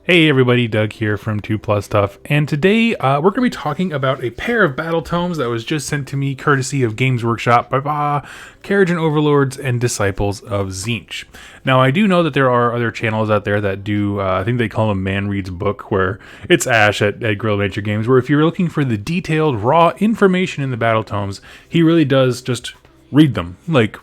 Hey everybody, Doug here from 2 Plus Stuff, and today we're going to be talking about a pair of Battletomes that was just sent to me courtesy of Games Workshop by Kharadron Overlords and Disciples of Tzeentch. Now I do know that there are other channels out there that do, I think they call them Man Reads Book, where it's Ash at Guerrilla Adventure Games, where if you're looking for the detailed, raw information in the Battletomes, he really does just read them, like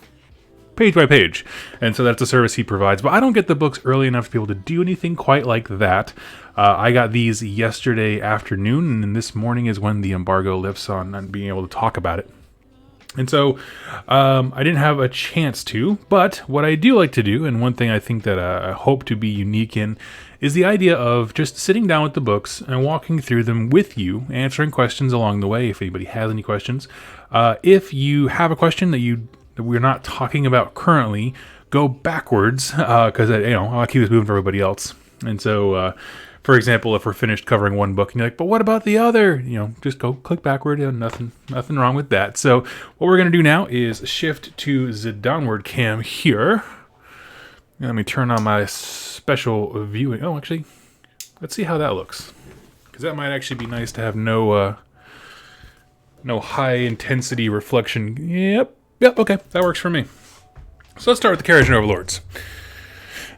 page by page, and so that's a service he provides. But I don't get the books early enough to be able to do anything quite like that. I got these yesterday afternoon, and this morning is when the embargo lifts on being able to talk about it. And so I didn't have a chance to, but what I do like to do, and one thing I think that I hope to be unique in, is the idea of just sitting down with the books and walking through them with you, answering questions along the way if anybody has any questions. If you have a question that we're not talking about currently, go backwards, because I'll keep this moving for everybody else. And so, for example, if we're finished covering one book and you're like, but what about the other? Just go click backward. Nothing wrong with that. So what we're going to do now is shift to the downward cam here. Let me turn on my special viewing. Oh, actually, let's see how that looks, because that might actually be nice to have no high intensity reflection. Yep, okay, that works for me. So let's start with the Kharadron Overlords.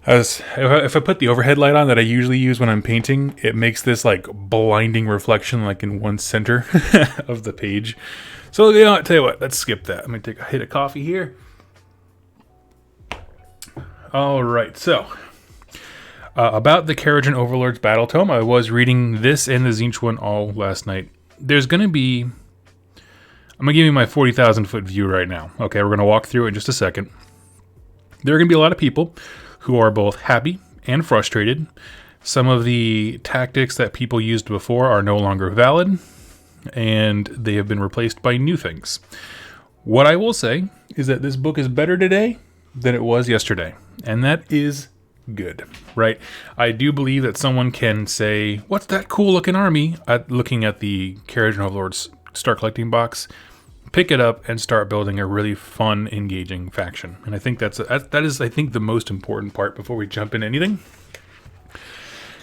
If I put the overhead light on that I usually use when I'm painting, it makes this like blinding reflection like in one center of the page. So I'll tell you what, let's skip that. I'm going to take a hit of coffee here. Alright, so about the Kharadron Overlords Battletome, I was reading this and the Tzeentch one all last night. There's going to be... I'm going to give you my 40,000 foot view right now. Okay, we're going to walk through it in just a second. There are going to be a lot of people who are both happy and frustrated. Some of the tactics that people used before are no longer valid, and they have been replaced by new things. What I will say is that this book is better today than it was yesterday, and that is good, right? I do believe that someone can say, what's that cool looking army, looking at the Kharadron Overlords Start Collecting box, pick it up and start building a really fun, engaging faction. And I think that is the most important part before we jump into anything.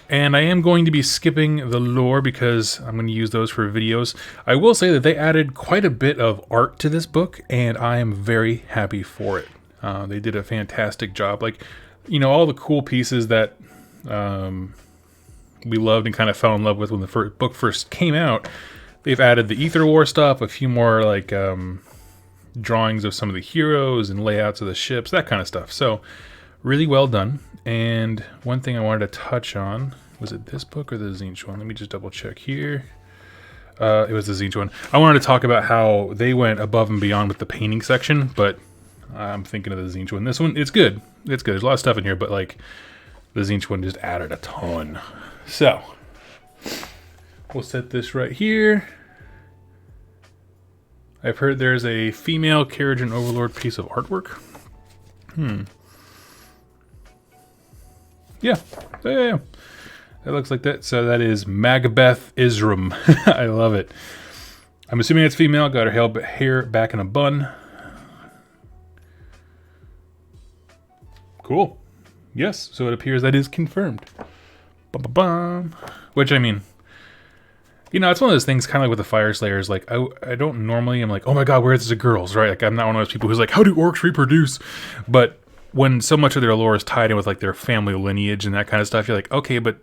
And I am going to be skipping the lore because I'm going to use those for videos. I will say that they added quite a bit of art to this book, and I am very happy for it. They did a fantastic job. Like, all the cool pieces that we loved and kind of fell in love with when the book first came out. They've added the Ether War stuff, a few more like drawings of some of the heroes and layouts of the ships, that kind of stuff. So really well done. And one thing I wanted to touch on, was it this book or the Tzeentch one? Let me just double check here. It was the Tzeentch one. I wanted to talk about how they went above and beyond with the painting section, but I'm thinking of the Tzeentch one. This one, it's good. It's good. There's a lot of stuff in here, but like the Tzeentch one just added a ton. So we'll set this right here. I've heard there's a female Kharadron Overlord piece of artwork. Yeah. That looks like that. So that is Magbeth Isram. I love it. I'm assuming it's female. Got her hair back in a bun. Cool. Yes, so it appears that is confirmed. Bum. Which, I mean... it's one of those things kind of like with the Fire Slayers, like, I don't normally, I'm like, oh my god, where's the girls, right? Like, I'm not one of those people who's like, how do orcs reproduce? But when so much of their lore is tied in with, like, their family lineage and that kind of stuff, you're like, okay, but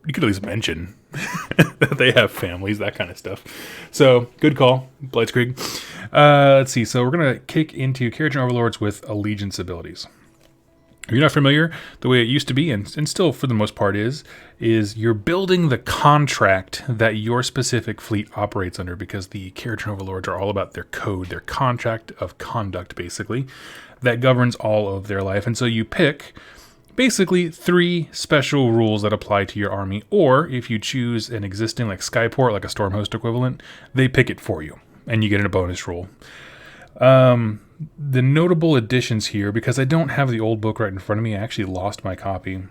you could at least mention that they have families, that kind of stuff. So, good call, Blitzkrieg. Let's see, so we're going to kick into Kharadron Overlords with allegiance abilities. If you're not familiar, the way it used to be, and still for the most part is you're building the contract that your specific fleet operates under, because the Kharadron Overlords are all about their code, their contract of conduct, basically, that governs all of their life. And so you pick, basically, 3 special rules that apply to your army, or if you choose an existing, like Skyport, like a Stormhost equivalent, they pick it for you, and you get a bonus rule. The notable additions here, because I don't have the old book right in front of me, I actually lost my copy.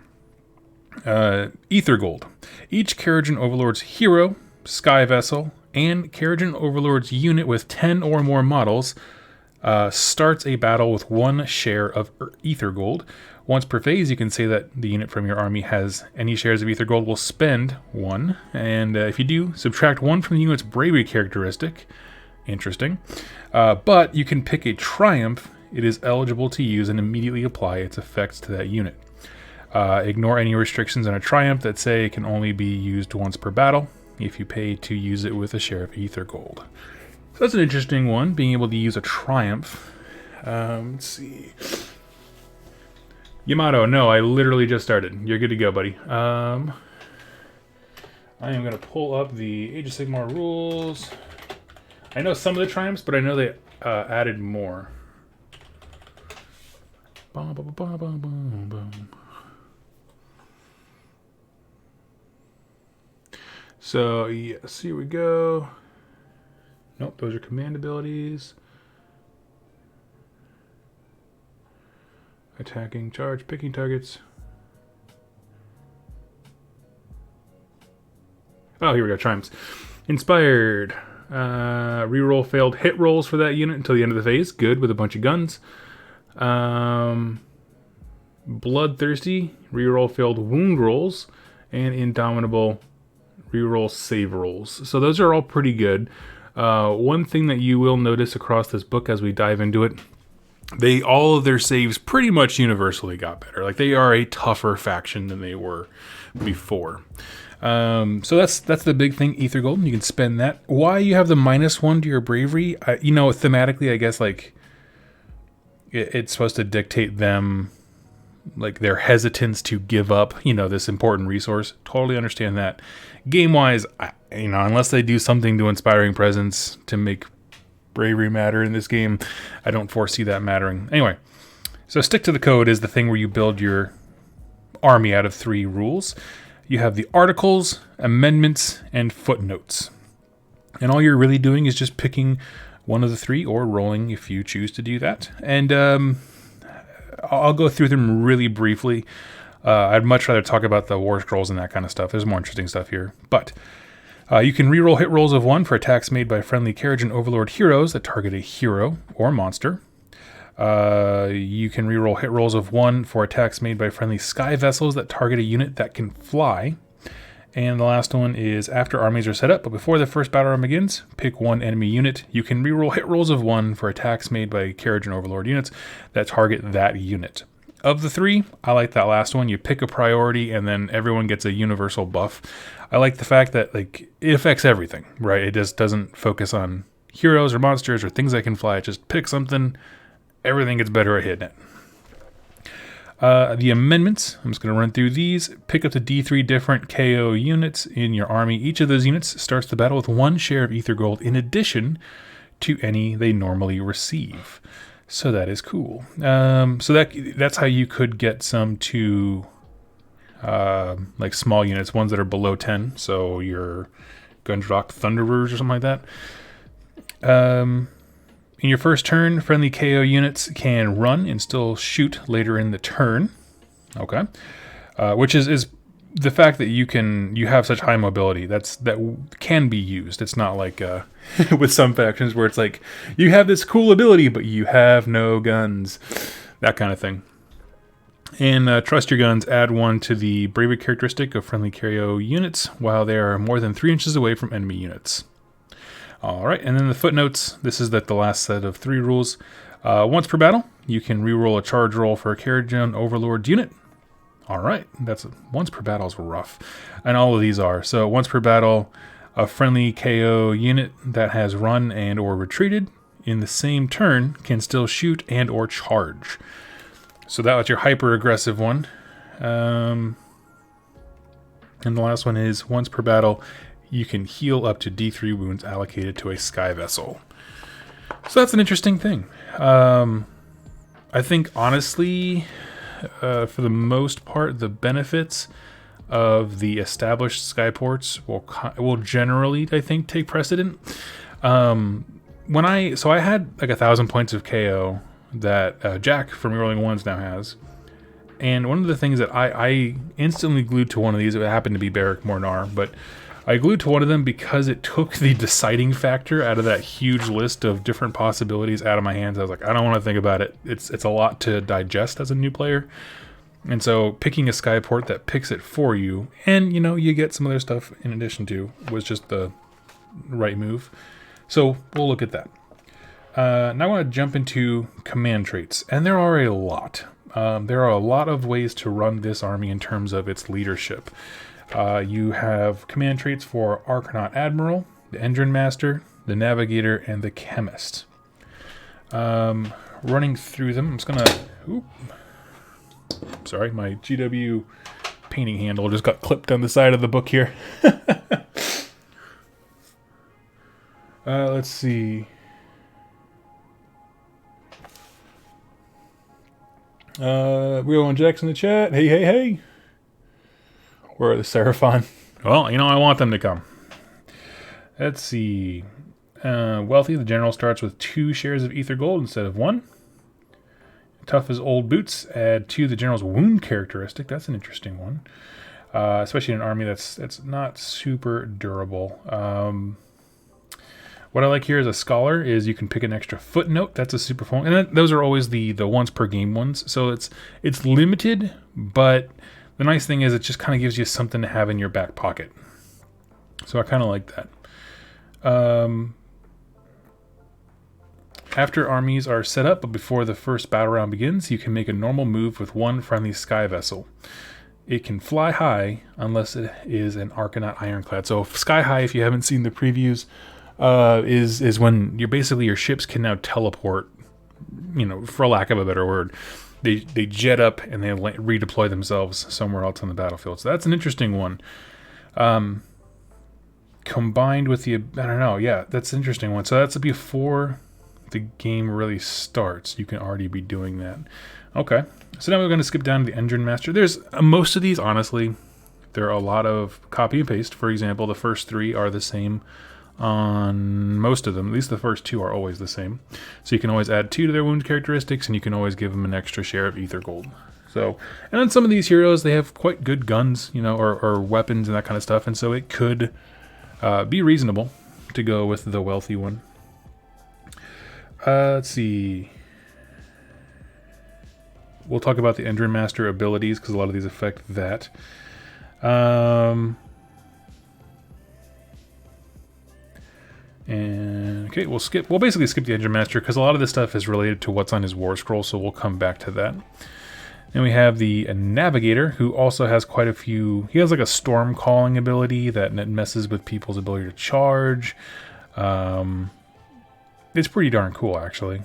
Ether Gold. Each Kharadron Overlord's hero, Sky Vessel, and Kharadron Overlord's unit with 10 or more models starts a battle with 1 share of Ether Gold, Once per phase, you can say that the unit from your army has any shares of Ether Gold will spend 1. And if you do, subtract 1 from the unit's bravery characteristic. Interesting. But you can pick a triumph it is eligible to use and immediately apply its effects to that unit. Ignore any restrictions on a triumph that say it can only be used once per battle if you pay to use it with a share of Ether Gold. So that's an interesting one, being able to use a triumph. Let's see. Yamato, no, I literally just started. You're good to go, buddy. I am going to pull up the Age of Sigmar rules. I know some of the triumphs, but I know they added more. Bum, bum, bum, bum, bum, bum. So, yes, here we go. Nope, those are command abilities. Attacking, charge, picking targets. Oh, here we go, triumphs. Inspired. Reroll failed hit rolls for that unit until the end of the phase. Good, with a bunch of guns. Bloodthirsty. Reroll failed wound rolls. And Indomitable. Reroll save rolls. So those are all pretty good. One thing that you will notice across this book as we dive into it, all of their saves pretty much universally got better. Like, they are a tougher faction than they were before. So that's the big thing, Ether Gold. You can spend that. Why you have the -1 to your bravery? Thematically, I guess, like, it's supposed to dictate them, like, their hesitance to give up, this important resource. Totally understand that. Game-wise, unless they do something to Inspiring Presence to make bravery matter in this game, I don't foresee that mattering. Anyway, so stick to the code is the thing where you build your army out of 3 rules. You have the articles, amendments, and footnotes. And all you're really doing is just picking one of the 3 or rolling if you choose to do that. And I'll go through them really briefly. I'd much rather talk about the Warscrolls and that kind of stuff. There's more interesting stuff here. But you can reroll hit rolls of 1 for attacks made by friendly Kharadron Overlord heroes that target a hero or monster. You can reroll hit rolls of 1 for attacks made by friendly sky vessels that target a unit that can fly. And the last one is after armies are set up, but before the first battle round begins, pick 1 enemy unit. You can reroll hit rolls of 1 for attacks made by Kharadron Overlord units that target that unit. Of the 3, I like that last one. You pick a priority and then everyone gets a universal buff. I like the fact that, like, it affects everything, right? It just doesn't focus on heroes or monsters or things that can fly. It just pick something, everything gets better at hitting it. The amendments, I'm just going to run through these. Pick up to D3 different KO units in your army. Each of those units starts the battle with 1 share of Ether Gold in addition to any they normally receive. So that is cool. So that's how you could get some to like small units, ones that are below 10. So your Gundrock Thunderers or something like that. In your first turn, friendly KO units can run and still shoot later in the turn. Okay. Which is the fact that you have such high mobility. That can be used. It's not like with some factions where it's like you have this cool ability but you have no guns, that kind of thing. And trust your guns. Add 1 to the bravery characteristic of friendly KO units while they are more than 3 inches away from enemy units. All right, and then the footnotes. This is the last set of 3 rules. Once per battle, you can reroll a charge roll for a Kharadron Overlord unit. All right, that's once per battle is rough, and all of these are. So once per battle, a friendly KO unit that has run and or retreated in the same turn can still shoot and or charge. So that was your hyper aggressive one. And the last one is once per battle, you can heal up to D3 wounds allocated to a sky vessel. So that's an interesting thing. I think honestly, for the most part, the benefits of the established skyports will generally, I think, take precedent. I had like 1,000 points of KO that Jack from Rolling Ones now has, and one of the things that I instantly glued to one of these, it happened to be Barrack Mornar, but I glued to one of them because it took the deciding factor out of that huge list of different possibilities out of my hands. I was like, I don't want to think about it. It's a lot to digest as a new player. And so picking a skyport that picks it for you, and you get some other stuff in addition to, was just the right move. So we'll look at that. Now I want to jump into command traits, and there are a lot. There are a lot of ways to run this army in terms of its leadership. You have command traits for Arcanum Admiral, the Engine Master, the Navigator, and the Chemist. Running through them, I'm just gonna... Sorry, my GW painting handle just got clipped on the side of the book here. Let's see. Wheel and Jack's in the chat. Hey, hey, hey. Where are the Seraphon? Well, I want them to come. Let's see. Wealthy, the general starts with 2 shares of ether gold instead of 1. Tough as old boots. Add 2 to the general's wound characteristic. That's an interesting one. Especially in an army that's not super durable. What I like here as a scholar is you can pick an extra footnote. That's a super fun. And those are always the once per game ones. So it's limited, but the nice thing is it just kind of gives you something to have in your back pocket. So I kind of like that. After armies are set up, but before the first battle round begins, you can make a normal move with 1 friendly sky vessel. It can fly high unless it is an Arcanum Ironclad. So sky high, if you haven't seen the previews, is when your ships can now teleport, for lack of a better word. They jet up and they redeploy themselves somewhere else on the battlefield. So that's an interesting one. Combined with the, I don't know, yeah, that's an interesting one. So that's before the game really starts. You can already be doing that. Okay, so now we're going to skip down to the Engine Master. There's most of these, honestly, there are a lot of copy and paste. For example, the first 3 are the same on most of them. At least the first 2 are always the same. So you can always add 2 to their wound characteristics, and you can always give them an extra share of ether gold. So, and then some of these heroes, they have quite good guns, or weapons and that kind of stuff, and so it could be reasonable to go with the wealthy one. Let's see. We'll talk about the Engine Master abilities because a lot of these affect that. And okay, we'll basically skip the Engine Master because a lot of this stuff is related to what's on his Warscroll, so we'll come back to that. Then we have the Navigator, who also has quite a few. He has like a storm calling ability that messes with people's ability to charge. It's pretty darn cool, actually.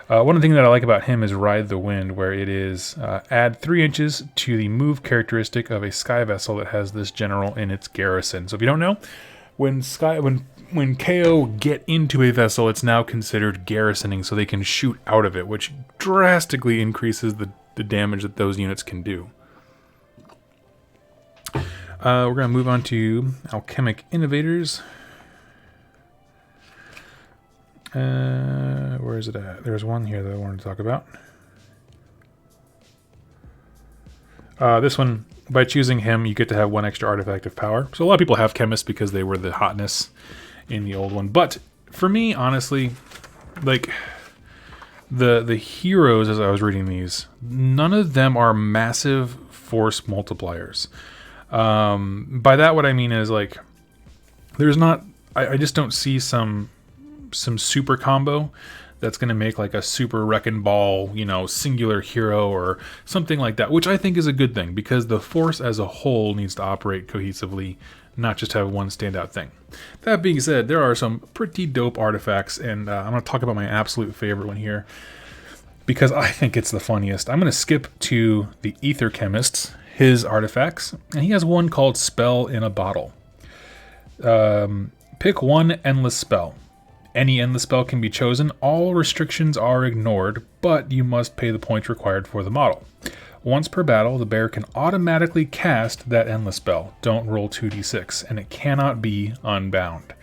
One thing that I like about him is Ride the Wind, where it is add 3 inches to the move characteristic of a sky vessel that has this general in its garrison. So if you don't know, when KO get into a vessel, it's now considered garrisoning, so they can shoot out of it, which drastically increases the damage that those units can do. We're going to move on to Alchemic Innovators. Where is it at? There's one here that I wanted to talk about. This one, by choosing him, you get to have 1 extra artifact of power. So a lot of people have Chemists because they were the hotness in the old one. But for me, honestly, like the heroes, as I was reading these, none of them are massive force multipliers. By that, what I mean is like, there's not. I just don't see some super combo that's going to make like a super wrecking ball, singular hero or something like that, which I think is a good thing because the force as a whole needs to operate cohesively, not just have one standout thing. That being said, there are some pretty dope artifacts, and I'm going to talk about my absolute favorite one here because I think it's the funniest. I'm going to skip to the Ether Chemist, his artifacts, and he has one called Spell in a Bottle. Pick 1 endless spell. Any endless spell can be chosen. All restrictions are ignored, but you must pay the points required for the model. Once per battle, the bear can automatically cast that endless spell. Don't roll 2d6, and it cannot be unbound.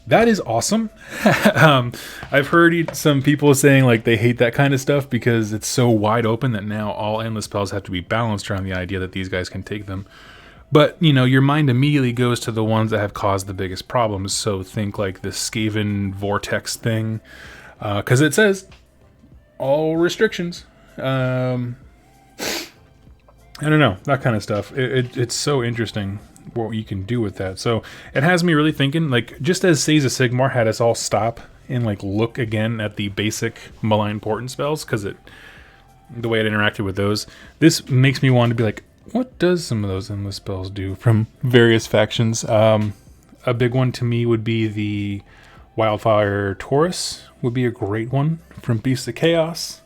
That is awesome. I've heard some people saying like they hate that kind of stuff because it's so wide open that now all endless spells have to be balanced around the idea that these guys can take them. But, your mind immediately goes to the ones that have caused the biggest problems. So think like the Skaven Vortex thing. Because it says all restrictions. I don't know, that kind of stuff. It's so interesting what you can do with that. So it has me really thinking, like, just as Seize of Sigmar had us all stop and like look again at the basic malign portent spells, because the way it interacted with those, this makes me want to be like, what does some of those endless spells do from various factions? A big one to me would be the Wildfire Taurus, would be a great one from Beasts of Chaos.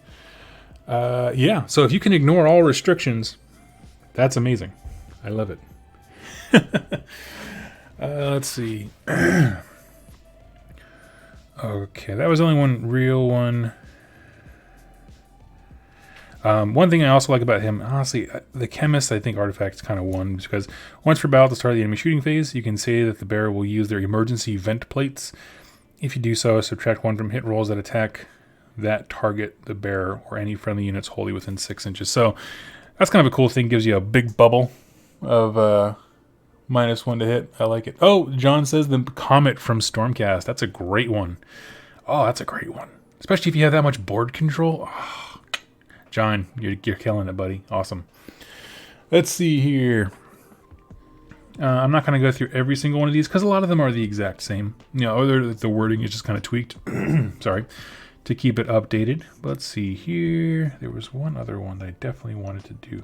Yeah, so if you can ignore all restrictions, that's amazing. I love it. Let's see. Okay, that was only one real one. One thing I also like about him, honestly, the Chemist, I think Artifact's kind of one, because once per battle at the start of the enemy shooting phase, you can say that the bearer will use their emergency vent plates. If you do so, subtract 1 from hit rolls that attack that target the bearer or any friendly units wholly within 6 inches. So that's kind of a cool thing. Gives you a big bubble of -1 to hit. I like it. Oh, John says the Comet from Stormcast. That's a great one. Oh, that's a great one. Especially if you have that much board control. Oh, John, you're killing it, buddy. Awesome. Let's see here. I'm not going to go through every single one of these because a lot of them are the exact same. You know, the wording is just kind of tweaked. Sorry. To keep it updated. But let's see here. There was one other one that I definitely wanted to do.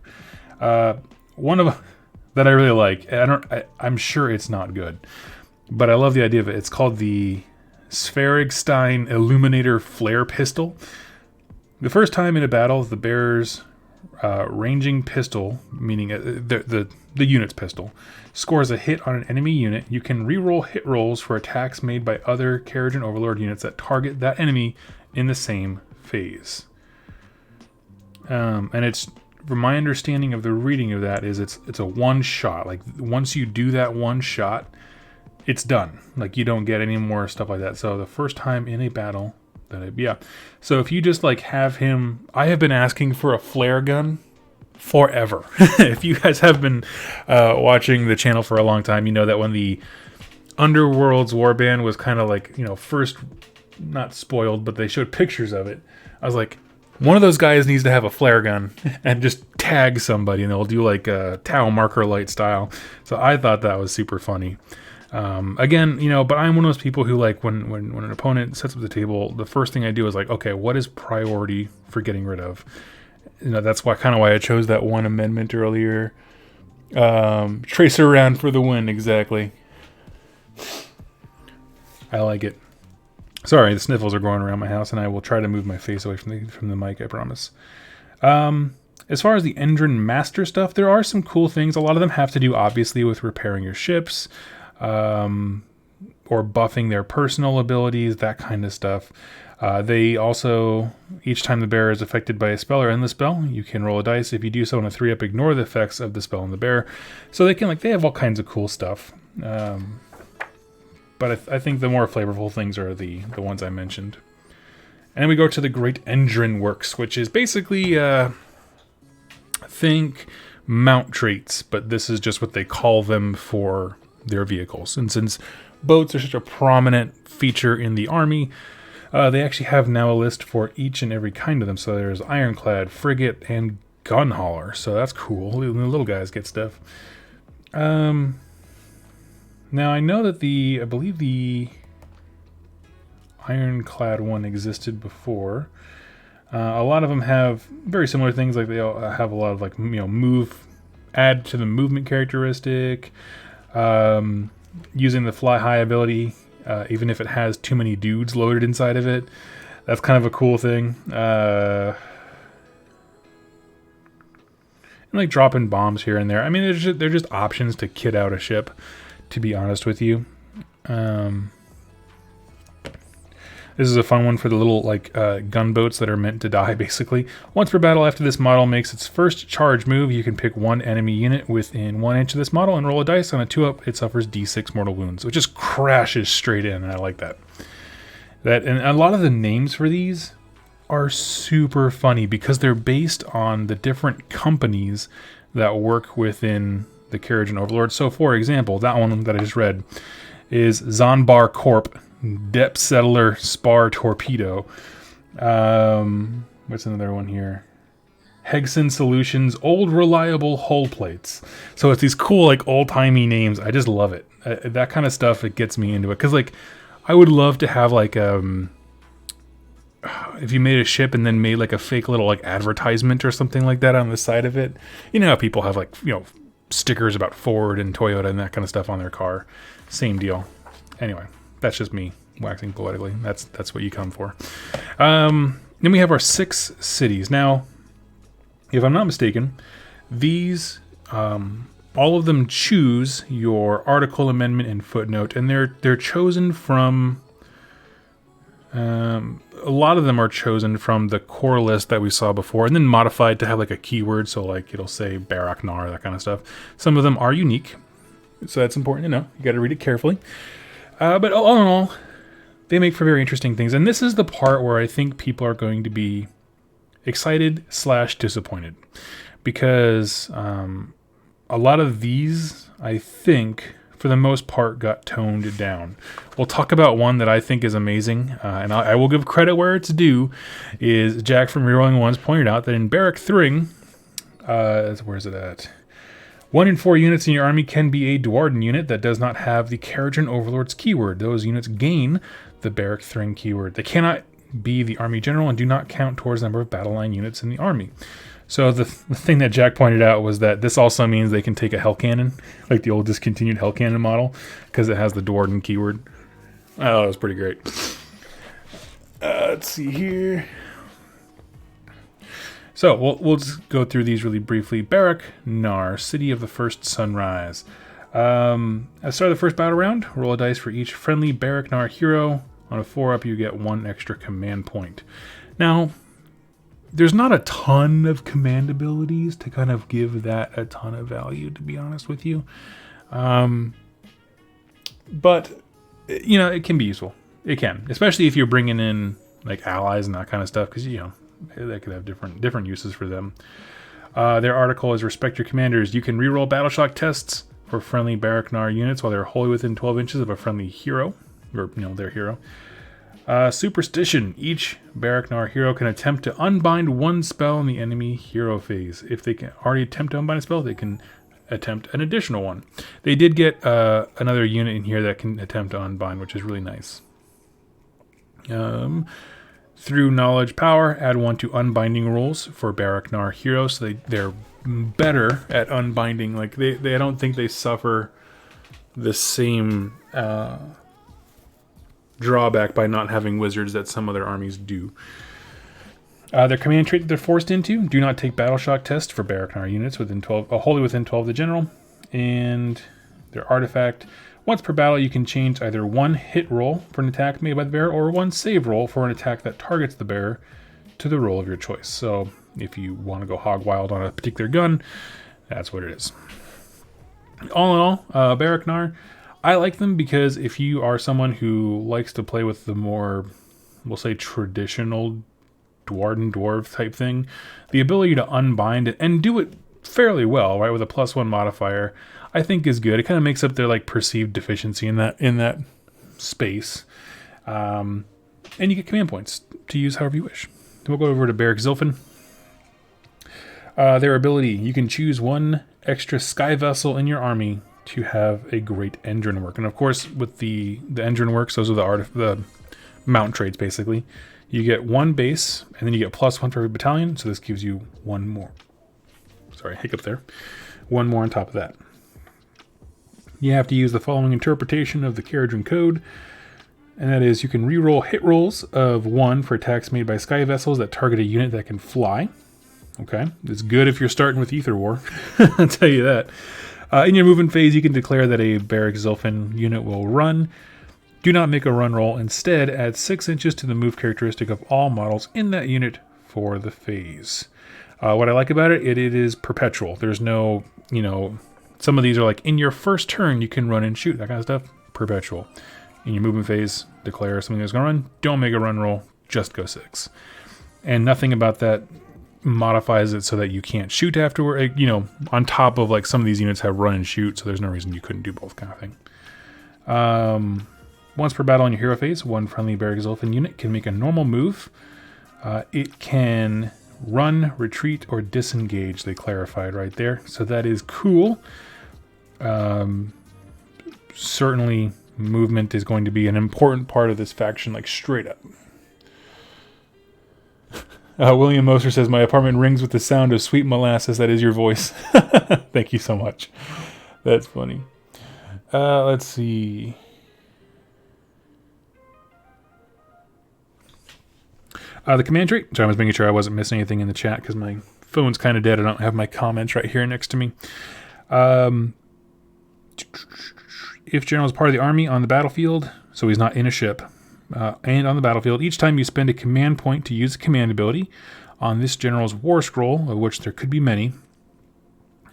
One of that I really like. I'm sure it's not good, but I love the idea of it. It's called the Sverigstein Illuminator Flare Pistol. The first time in a battle, the bearer's ranging pistol, meaning the unit's pistol, scores a hit on an enemy unit. You can reroll hit rolls for attacks made by other Kharadron Overlord units that target that enemy in the same phase. And it's, from my understanding of the reading of that, is it's a one shot. Like once you do that one shot, it's done. Like you don't get any more stuff like that. So the first time in a battle. Yeah, so if you just like have him, I have been asking for a flare gun forever. If you guys have been watching the channel for a long time, you know that when the Underworld's warband was kind of like, you know, first not spoiled, but they showed pictures of it. I was like, one of those guys needs to have a flare gun and just tag somebody, and they'll do like a Tau marker light style. So I thought that was super funny. Again, you know, but I'm one of those people who, like, when an opponent sets up the table, the first thing I do is like, okay, what is priority for getting rid of? You know, that's why I chose that one amendment earlier. Tracer around for the win, exactly. I like it. Sorry, the sniffles are going around my house, and I will try to move my face away from the mic, I promise. As far as the Endrin Master stuff, there are some cool things. A lot of them have to do, obviously, with repairing your ships. Or buffing their personal abilities, that kind of stuff. They also, each time the bearer is affected by a spell or endless spell, you can roll a dice. If you do so on a 3-up, ignore the effects of the spell on the bearer. So they have all kinds of cool stuff. But I think the more flavorful things are the ones I mentioned. And then we go to the Great Endrin Works, which is basically, think mount traits, but this is just what they call them for their vehicles. And since boats are such a prominent feature in the army, they actually have now a list for each and every kind of them. So there's Ironclad, Frigate, and Gun Hauler. So that's cool. The little guys get stuff. Now I know that I believe the Ironclad one existed before. A lot of them have very similar things. Like they all have a lot of, like, you know, add to the movement characteristic. Using the fly high ability, even if it has too many dudes loaded inside of it. That's kind of a cool thing. And like dropping bombs here and there. I mean, they're just options to kit out a ship, to be honest with you. This is a fun one for the little, like, gunboats that are meant to die, basically. Once per battle after this model makes its first charge move, you can pick one enemy unit within 1 inch of this model and roll a dice. On a 2-up, it suffers D6 mortal wounds. So it just crashes straight in, and I like that. And a lot of the names for these are super funny because they're based on the different companies that work within the Kharadron Overlord. So, for example, that one that I just read is Zonbar Corp, Depth Settler Spar Torpedo. What's another one here? Hegson Solutions Old Reliable Hull Plates. So it's these cool, like, old-timey names. I just love it. That kind of stuff, it gets me into it. Because, like, I would love to have, like, if you made a ship and then made, like, a fake little, like, advertisement or something like that on the side of it. You know how people have, like, you know, stickers about Ford and Toyota and that kind of stuff on their car. Same deal. Anyway, that's just me waxing poetically. That's what you come for. Then we have our 6 cities. Now, if I'm not mistaken, these, all of them choose your article, amendment, and footnote, and they're chosen from, a lot of them are chosen from the core list that we saw before, and then modified to have like a keyword, so like it'll say Barak Nar, that kind of stuff. Some of them are unique, so that's important to know. You got to read it carefully. But all in all, they make for very interesting things, and this is the part where I think people are going to be excited / disappointed, because a lot of these, I think, for the most part, got toned down. We'll talk about one that I think is amazing, and I will give credit where it's due. Is Jack from Rerolling Ones pointed out that in Barak Thring, where's it at? 1 in 4 units in your army can be a Dwarden unit that does not have the Kharadron Overlords keyword. Those units gain the Barak Thring keyword. They cannot be the army general and do not count towards the number of battle line units in the army. So the thing that Jack pointed out was that this also means they can take a Hell Cannon, like the old discontinued Hell Cannon model, because it has the Dwarden keyword. Oh, that was pretty great. Let's see here. So we'll just go through these really briefly. Barak Nar, City of the First Sunrise. At the start of the first battle round, roll a dice for each friendly Barak Nar hero. On a 4-up, you get 1 extra command point. Now, there's not a ton of command abilities to kind of give that a ton of value, to be honest with you. But, you know, it can be useful. It can, especially if you're bringing in, like, allies and that kind of stuff, because, you know, they could have different uses for them. Their article is Respect Your Commanders. You can reroll Battleshock tests for friendly Barak Nar units while they're wholly within 12 inches of a friendly hero, or, you know, their hero. Superstition. Each Barak Nar hero can attempt to unbind 1 spell in the enemy hero phase. If they can already attempt to unbind a spell, they can attempt an additional one. They did get another unit in here that can attempt to unbind, which is really nice. Through knowledge power, add 1 to unbinding rules for Barak Nar heroes. So they're better at unbinding. Like I don't think they suffer the same drawback by not having wizards that some other armies do. Their command trait that they're forced into: do not take Battleshock test for Barak Nar units within 12, wholly within 12 of the general. And their artifact: once per battle, you can change either 1 hit roll for an attack made by the bearer or 1 save roll for an attack that targets the bearer to the roll of your choice. So if you want to go hog wild on a particular gun, that's what it is. All in all, Barak Nar, I like them because if you are someone who likes to play with the more, we'll say, traditional dwarf type thing, the ability to unbind it and do it fairly well, right, with a +1 modifier, I think is good. It kind of makes up their like perceived deficiency in that space, and you get command points to use however you wish. Then we'll go over to Barak Zilfin. Their ability: you can choose 1 extra sky vessel in your army to have a great engine work, and of course with the engine works, those are the mount traits basically. You get 1 base, and then you get +1 for every battalion. So this gives you 1 more. Sorry, hiccup there. 1 more on top of that. You have to use the following interpretation of the Kharadron code, and that is you can reroll hit rolls of 1 for attacks made by sky vessels that target a unit that can fly. Okay, it's good if you're starting with Ether War. I'll tell you that. In your movement phase, you can declare that a Barak Zilfin unit will run. Do not make a run roll. Instead, add 6 inches to the move characteristic of all models in that unit for the phase. What I like about it, it is perpetual. There's no, you know, some of these are like, in your first turn, you can run and shoot, that kind of stuff. Perpetual. In your movement phase, declare something that's going to run. Don't make a run roll. Just go 6. And nothing about that modifies it so that you can't shoot afterward. You know, on top of like some of these units have run and shoot, so there's no reason you couldn't do both kind of thing. Once per battle in your hero phase, 1 friendly Barak Zilfin unit can make a normal move. It can run, retreat, or disengage. They clarified right there. So that is cool. Certainly movement is going to be an important part of this faction, like straight up. William Moser says, my apartment rings with the sound of sweet molasses. That is your voice. Thank you so much. That's funny. Let's see. The command tree. So I was making sure I wasn't missing anything in the chat because my phone's kind of dead. I don't have my comments right here next to me. If General is part of the army on the battlefield, so he's not in a ship, and on the battlefield, each time you spend a command point to use a command ability on this General's War Scroll, of which there could be many,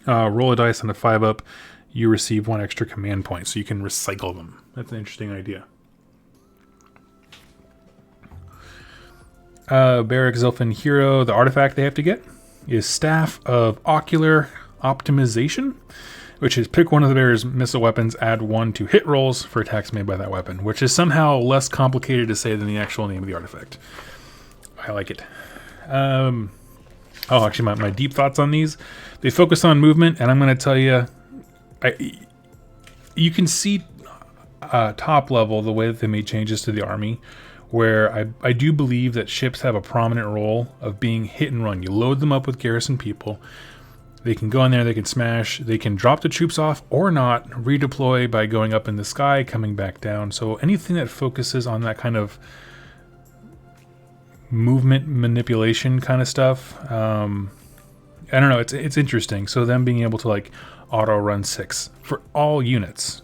roll a dice on a 5-up, you receive 1 extra command point, so you can recycle them. That's an interesting idea. Barrack Zilfin Hero, the artifact they have to get is Staff of Ocular Optimization, which is pick one of the bear's missile weapons, add 1 to hit rolls for attacks made by that weapon, which is somehow less complicated to say than the actual name of the artifact. I like it. Actually, my deep thoughts on these. They focus on movement, and I'm going to tell you, you can see top level the way that they made changes to the army, where I do believe that ships have a prominent role of being hit and run. You load them up with garrison people. They can go in there, they can smash, they can drop the troops off or not, redeploy by going up in the sky, coming back down. So anything that focuses on that kind of movement manipulation kind of stuff, I don't know, it's interesting. So them being able to like auto run 6 for all units,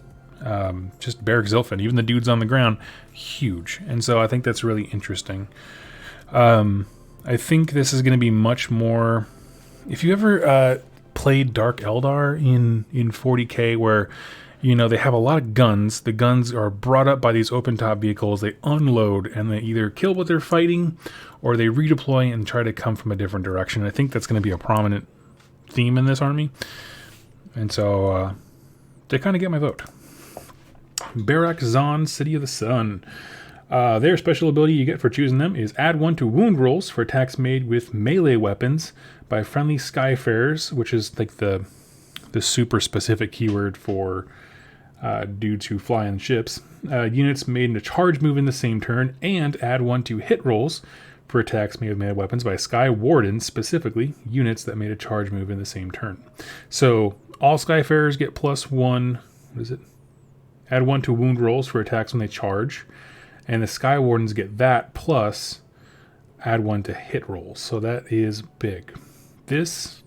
just Barrack Zilfin, even the dudes on the ground, huge. And so I think that's really interesting. I think this is going to be much more. If you ever played Dark Eldar in 40k, where they have a lot of guns, the guns are brought up by these open top vehicles, they unload and they either kill what they're fighting or they redeploy and try to come from a different direction. I think that's going to be a prominent theme in this army, and so they kind of get my vote. Barak Zahn, City of the Sun. Their special ability you get for choosing them is add 1 to wound rolls for attacks made with melee weapons by friendly Skyfarers, which is like the super specific keyword for dudes who fly on ships. Units made in a charge move in the same turn, and add 1 to hit rolls for attacks made with melee weapons by Sky Wardens, specifically units that made a charge move in the same turn. So all Skyfarers get +1. What is it? Add 1 to wound rolls for attacks when they charge. And the Sky Wardens get that plus add 1 to hit rolls. So that is big. This,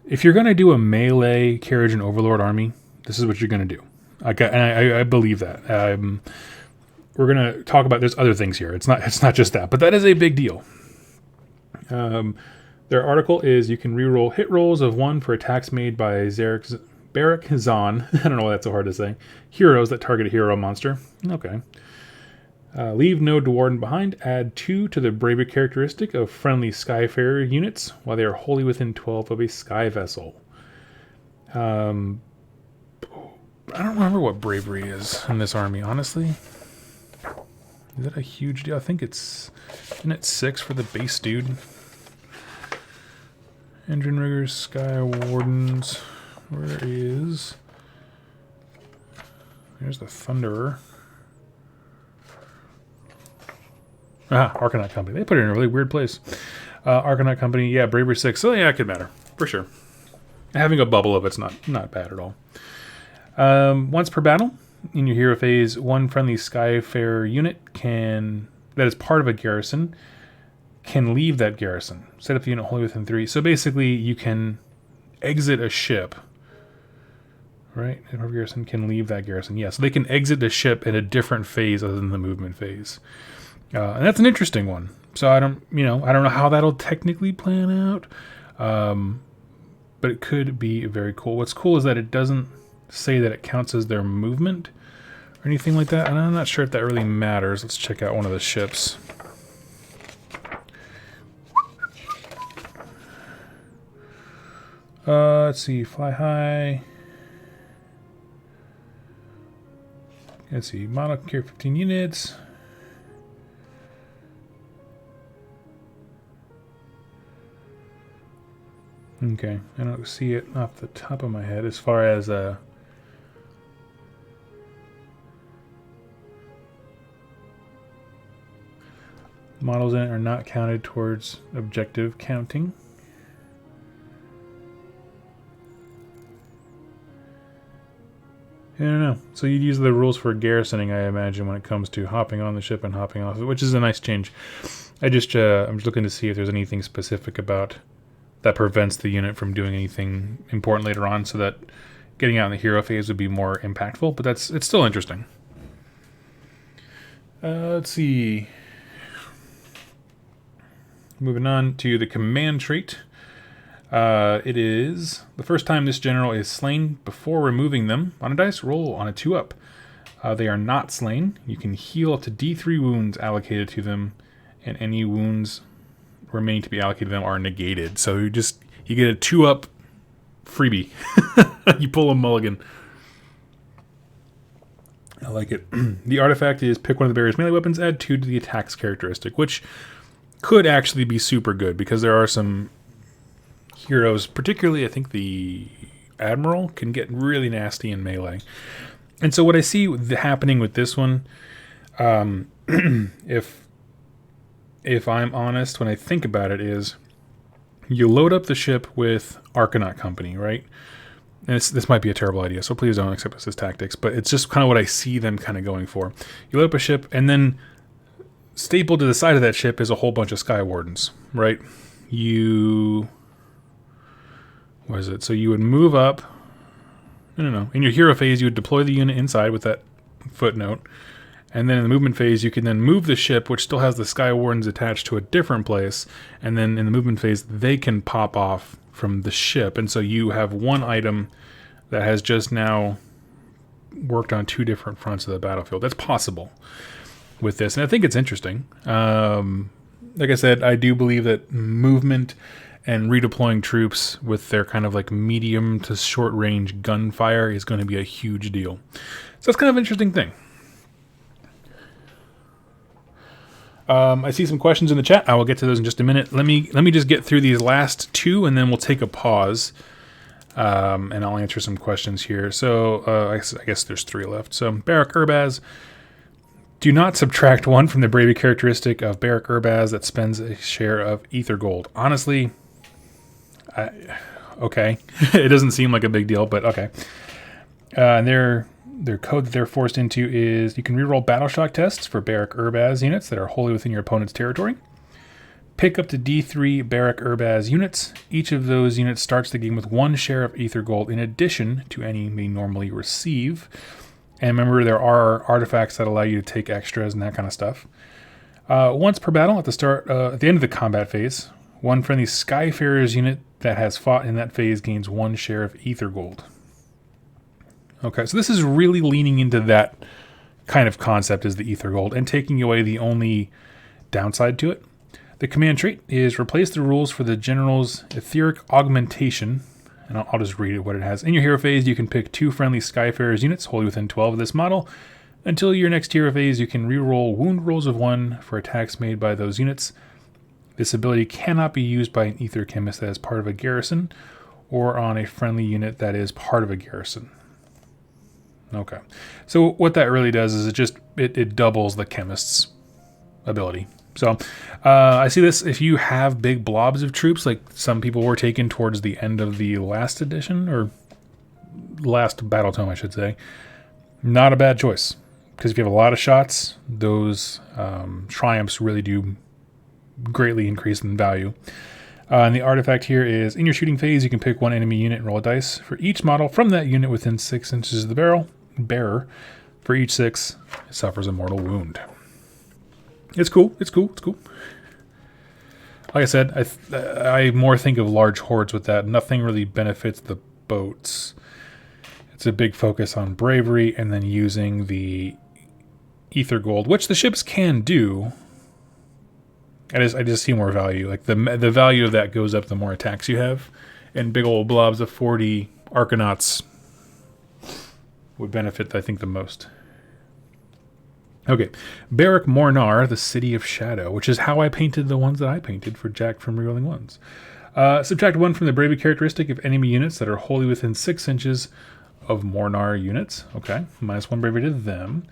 if you're going to do a melee Kharadron Overlord army, this is what you're going to do. I believe that. We're going to talk about, there's other things here. It's not just that, but that is a big deal. Their article is you can reroll hit rolls of 1 for attacks made by Barak Zahn, I don't know why that's so hard to say, heroes that target a hero monster. Okay. Leave no Dwarden behind. Add 2 to the bravery characteristic of friendly Skyfarer units while they are wholly within 12 of a sky vessel. I don't remember what bravery is in this army, honestly. Is that a huge deal? I think isn't it 6 for the base dude? Engine riggers, Sky Wardens. Where is... There's the Thunderer. Arcanum Company. They put it in a really weird place. Arcanum Company, yeah, Bravery 6. So yeah, it could matter, for sure. Having a bubble of it's not bad at all. Once per battle, in your hero phase, 1 friendly Skyfarer unit that is part of a garrison can leave that garrison. Set up the unit wholly within 3. So basically, you can exit a ship. Right? A garrison can leave that garrison. Yeah, so they can exit the ship in a different phase other than the movement phase. And that's an interesting one. So I don't know how that'll technically plan out. But it could be very cool. What's cool is that it doesn't say that it counts as their movement or anything like that. And I'm not sure if that really matters. Let's check out one of the ships. Let's see. Fly high. Let's see. Mono carry 15 units. Okay, I don't see it off the top of my head as far as models in it are not counted towards objective counting. I don't know. So you'd use the rules for garrisoning, I imagine, when it comes to hopping on the ship and hopping off, which is a nice change. I'm just looking to see if there's anything specific about that prevents the unit from doing anything important later on, so that getting out in the hero phase would be more impactful. But it's still interesting. Let's see. Moving on to the command trait. It is the first time this general is slain before removing them. On a dice roll on a 2-up. They are not slain. You can heal up to D3 wounds allocated to them, and any wounds remaining to be allocated to them are negated. So you get a 2-up freebie. You pull a mulligan. I like it. The artifact is pick one of the barrier's melee weapons, add 2 to the attack's characteristic, which could actually be super good because there are some heroes, particularly I think the Admiral, can get really nasty in melee. And so what I see happening with this one, if I'm honest, when I think about it, is you load up the ship with Arcanum Company, right? And this might be a terrible idea, so please don't accept this as tactics, but it's just kind of what I see them kind of going for. You load up a ship, and then stapled to the side of that ship is a whole bunch of Sky Wardens, right? What is it? So you would move up. No. In your hero phase, you would deploy the unit inside with that footnote. And then in the movement phase, you can then move the ship, which still has the Sky Wardens attached, to a different place. And then in the movement phase, they can pop off from the ship. And so you have one item that has just now worked on 2 different fronts of the battlefield. That's possible with this. And I think it's interesting. Like I said, I do believe that movement and redeploying troops with their kind of like medium to short range gunfire is going to be a huge deal. So that's kind of an interesting thing. I see some questions in the chat. I will get to those in just a minute. Let me just get through these last 2, and then we'll take a pause, and I'll answer some questions here. So I guess there's 3 left. So Barak Urbaz, do not subtract 1 from the bravery characteristic of Barak Urbaz that spends a share of ether gold. Honestly, okay, it doesn't seem like a big deal, but okay. And their code that they're forced into is you can reroll battle shock tests for Barak Urbaz units that are wholly within your opponent's territory. Pick up to D3 Barak Urbaz units. Each of those units starts the game with 1 share of ether gold in addition to any they normally receive. And remember, there are artifacts that allow you to take extras and that kind of stuff. Once per battle, at the end of the combat phase, 1 friendly Skyfarer's unit that has fought in that phase gains 1 share of ether gold. Okay, so this is really leaning into that kind of concept as the ether gold and taking away the only downside to it. The command trait is replace the rules for the general's etheric augmentation, and I'll just read it what it has. In your hero phase, you can pick 2 friendly Skyfarer's units wholly within 12 of this model. Until your next hero phase, you can reroll wound rolls of 1 for attacks made by those units. This ability cannot be used by an ether chemist that is part of a garrison or on a friendly unit that is part of a garrison. Okay, so what that really does is it doubles the chemist's ability. So I see this if you have big blobs of troops, like some people were taken towards the end of the last edition, or last Battletome, I should say. Not a bad choice, because if you have a lot of shots, those triumphs really do greatly increase in value. And the artifact here is, in your shooting phase, you can pick 1 enemy unit and roll a dice for each model from that unit within 6 inches of the bearer. For each 6, it suffers a mortal wound. It's cool. Like I said, I more think of large hordes with that. Nothing really benefits the boats. It's a big focus on bravery and then using the ether gold, which the ships can do. I just see more value. Like the value of that goes up the more attacks you have, and big old blobs of 40 Arcanauts would benefit, I think, the most. Okay, Barak Mornar, the City of Shadow, which is how I painted the ones that I painted for Jack from Rerolling Ones. Subtract 1 from the bravery characteristic of enemy units that are wholly within 6 inches of Mornar units. Okay, -1 bravery to them.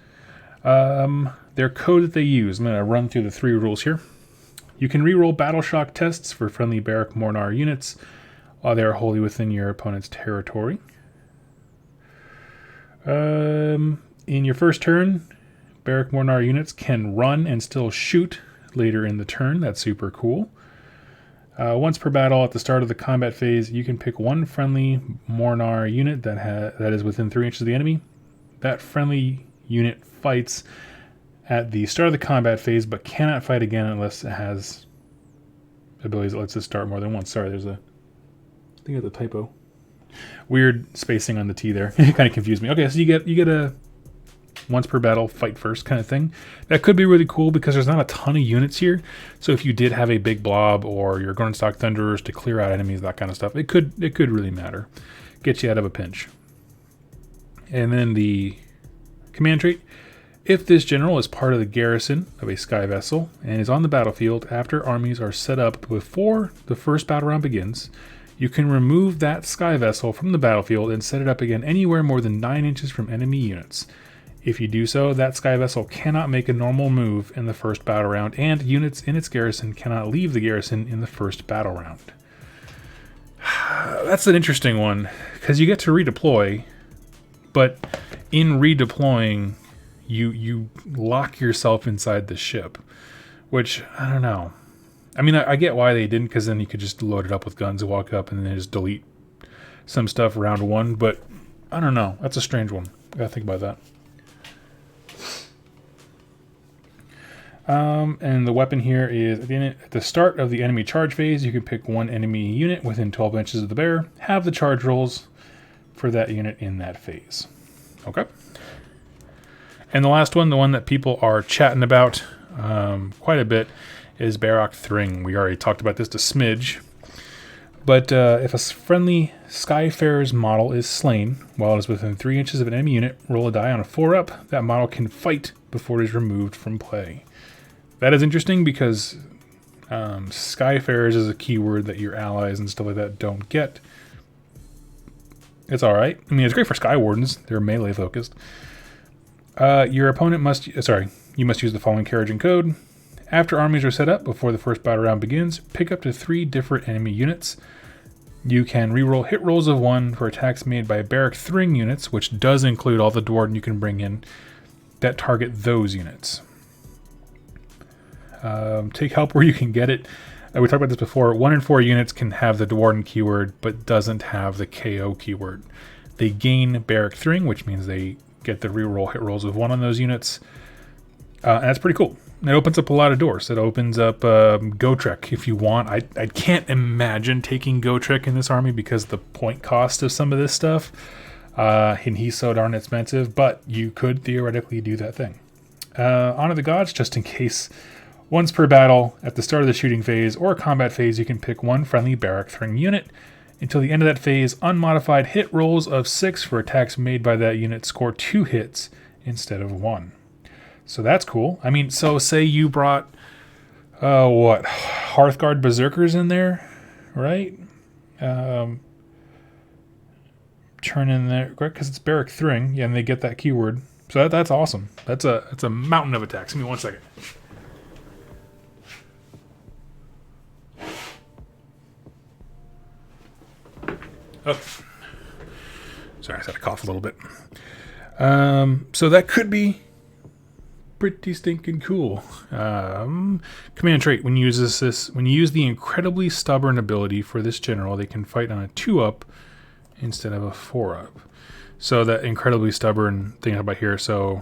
Their code that they use. I'm going to run through the 3 rules here. You can reroll battle shock tests for friendly Barrack Mornar units while they are wholly within your opponent's territory. In your first turn, Barrack Mornar units can run and still shoot later in the turn. That's super cool. Once per battle at the start of the combat phase, you can pick one friendly Mornar unit that is within 3 inches of the enemy. That friendly unit fights at the start of the combat phase, but cannot fight again unless it has abilities that lets it start more than once. Sorry, I think it's a typo. Weird spacing on the T there. It kind of confused me. Okay, so you get a once per battle, fight first kind of thing. That could be really cool because there's not a ton of units here. So if you did have a big blob or you're going to stock Thunderers to clear out enemies, that kind of stuff, it could really matter. Get you out of a pinch. And then the command trait. If this general is part of the garrison of a sky vessel and is on the battlefield after armies are set up before the first battle round begins, you can remove that sky vessel from the battlefield and set it up again anywhere more than 9 inches from enemy units. If you do so, that sky vessel cannot make a normal move in the first battle round, and units in its garrison cannot leave the garrison in the first battle round. That's an interesting one, because you get to redeploy, but in redeploying, you lock yourself inside the ship, which, I don't know. I mean, I get why they didn't, because then you could just load it up with guns and walk up and then just delete some stuff round 1, but I don't know. That's a strange one. Gotta think about that. And the weapon here is at the start of the enemy charge phase, you can pick one enemy unit within 12 inches of the bearer, have the charge rolls for that unit in that phase. Okay. And the last one, the one that people are chatting about quite a bit, is Barak Thring. We already talked about this a smidge. But if a friendly Skyfarer's model is slain while it is within 3 inches of an enemy unit, roll a die on a 4-up. That model can fight before it is removed from play. That is interesting because Skyfarers is a keyword that your allies and stuff like that don't get. It's alright. I mean, it's great for Sky Wardens. They're melee focused. Your opponent must... you must use the following Kharadron code. After armies are set up before the first battle round begins, pick up to 3 different enemy units. You can reroll hit rolls of 1 for attacks made by Barak Thring units, which does include all the Dwarden you can bring in that target those units. Take help where you can get it. We talked about this before. 1 in 4 units can have the Dwarden keyword, but doesn't have the KO keyword. They gain Barak Thring, which means they get the reroll hit rolls of 1 on those units. And that's pretty cool. It opens up a lot of doors. It opens up Gotrek if you want. I can't imagine taking Gotrek in this army because the point cost of some of this stuff. And he's so darn expensive, but you could theoretically do that thing. Honor the Gods, just in case. Once per battle, at the start of the shooting phase or combat phase, you can pick one friendly Barak Thring unit. Until the end of that phase, unmodified hit rolls of 6 for attacks made by that unit score 2 hits instead of 1. So that's cool. I mean, so say you brought, Hearthguard Berserkers in there, right? Turn in there, because it's Barak Thring, yeah, and they get that keyword. So that's awesome. That's a mountain of attacks. Give me 1 second. Oh, sorry, I had to cough a little bit. So that could be pretty stinking cool. Command trait: when you use the incredibly stubborn ability for this general, they can fight on a 2-up instead of a 4-up. So that incredibly stubborn thing about here. So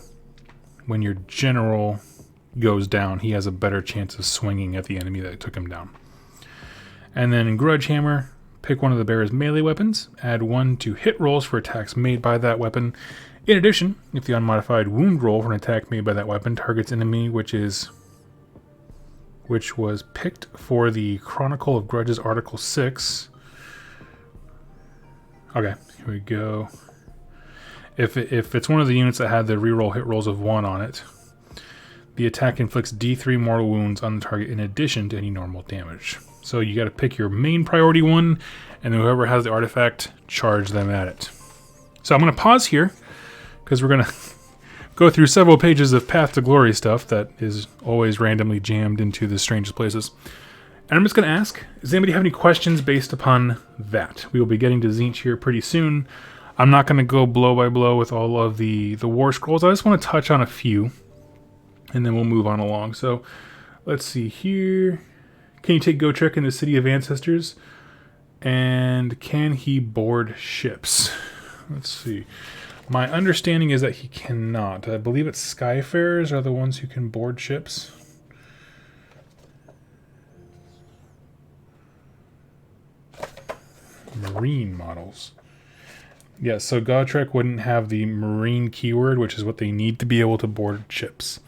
when your general goes down, he has a better chance of swinging at the enemy that took him down. And then in Grudge Hammer, pick one of the bearer's melee weapons. Add 1 to hit rolls for attacks made by that weapon. In addition, if the unmodified wound roll for an attack made by that weapon targets enemy which was picked for the Chronicle of Grudges Article 6. Okay, here we go. If it's one of the units that had the reroll hit rolls of 1 on it, the attack inflicts D3 mortal wounds on the target in addition to any normal damage. So you got to pick your main priority one, and then whoever has the artifact, charge them at it. So I'm going to pause here, because we're going to go through several pages of Path to Glory stuff that is always randomly jammed into the strangest places. And I'm just going to ask, does anybody have any questions based upon that? We will be getting to Tzeentch here pretty soon. I'm not going to go blow by blow with all of the Warscrolls. I just want to touch on a few, and then we'll move on along. So let's see here. Can you take Gotrek in the City of Ancestors? And can he board ships? Let's see. My understanding is that he cannot. I believe it's Skyfarers are the ones who can board ships. Marine models. Yeah, so Gotrek wouldn't have the marine keyword, which is what they need to be able to board ships.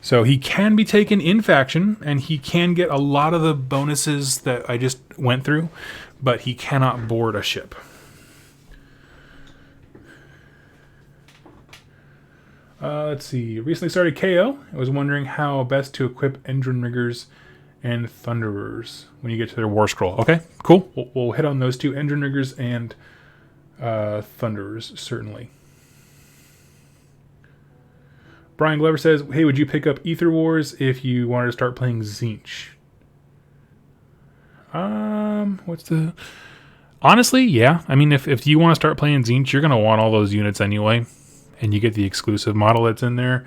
So he can be taken in faction, and he can get a lot of the bonuses that I just went through, but he cannot board a ship. Let's see. Recently started KO. I was wondering how best to equip Engine Riggers and Thunderers when you get to their War Scroll. Okay, cool. We'll hit on those two, Engine Riggers and Thunderers, certainly. Brian Glover says, hey, would you pick up Ether Wars if you wanted to start playing Tzeentch? Honestly, yeah. I mean, if you want to start playing Tzeentch, you're going to want all those units anyway. And you get the exclusive model that's in there.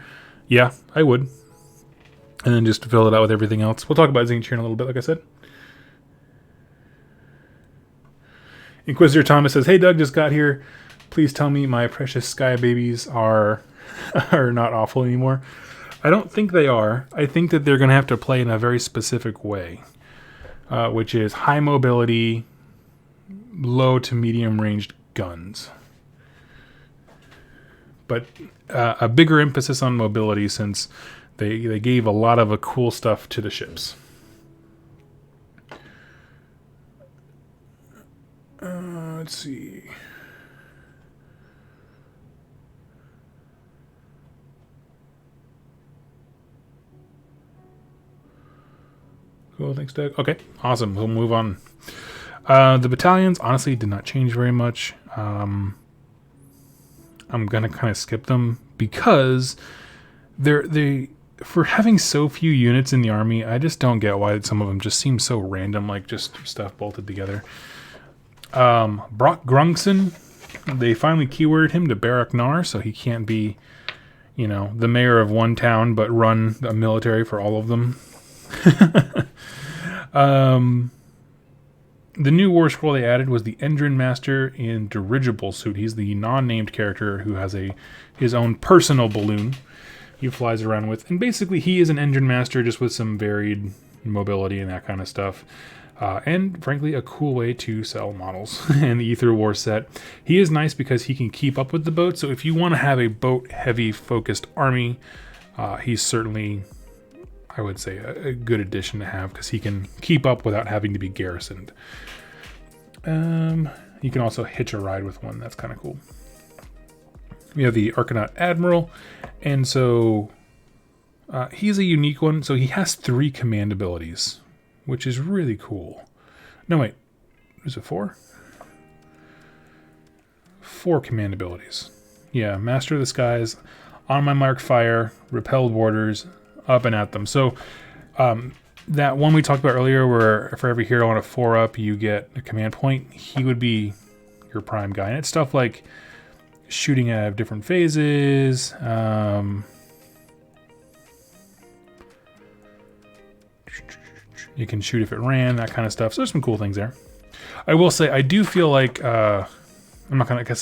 Yeah, I would. And then just fill it out with everything else. We'll talk about Tzeentch here in a little bit, like I said. Inquisitor Thomas says, hey, Doug, just got here. Please tell me my precious sky babies are not awful anymore. I don't think they are. I think that they're going to have to play in a very specific way, which is high mobility, low to medium ranged guns. But a bigger emphasis on mobility, since they gave a lot of cool stuff to the ships. Let's see. Cool, thanks, Doug. Okay, awesome. We'll move on. The battalions, honestly, did not change very much. I'm going to kind of skip them because they for having so few units in the army, I just don't get why some of them just seem so random, like just stuff bolted together. Brock Grungson, they finally keyworded him to Barak Nar, so he can't be, the mayor of one town, but run a military for all of them. The new War Scroll they added was the Engine Master in Dirigible suit. He's the non-named character who has his own personal balloon he flies around with. And basically he is an Engine Master just with some varied mobility and that kind of stuff. And frankly, a cool way to sell models in the Ether War set. He is nice because he can keep up with the boat. So if you want to have a boat-heavy focused army, he's certainly, I would say, a good addition to have because he can keep up without having to be garrisoned. You can also hitch a ride with one. That's kind of cool. We have the Arcanum Admiral, and so he's a unique one. So he has 3 command abilities, which is really cool. No, wait. Is it 4? 4 command abilities. Yeah, Master of the Skies, On My Mark Fire, Repelled Warders, Up and at them. So that one we talked about earlier where for every hero on a 4-up you get a command point, he would be your prime guy. And it's stuff like shooting at different phases, you can shoot if it ran, that kind of stuff. So there's some cool things there. I will say I do feel like I'm not gonna go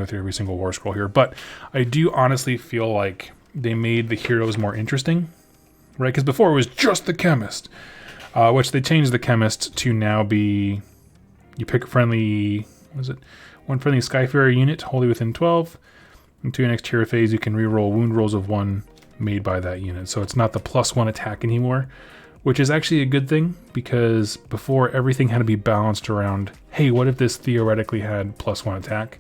through every single War Scroll here, but I do honestly feel like they made the heroes more interesting. Right, because before it was just the chemist, which they changed the chemist to now be, you pick a friendly, one friendly Skyfarer unit wholly within 12, and to your next hero phase you can reroll wound rolls of 1 made by that unit. So it's not the +1 attack anymore, which is actually a good thing because before everything had to be balanced around, hey, what if this theoretically had +1 attack?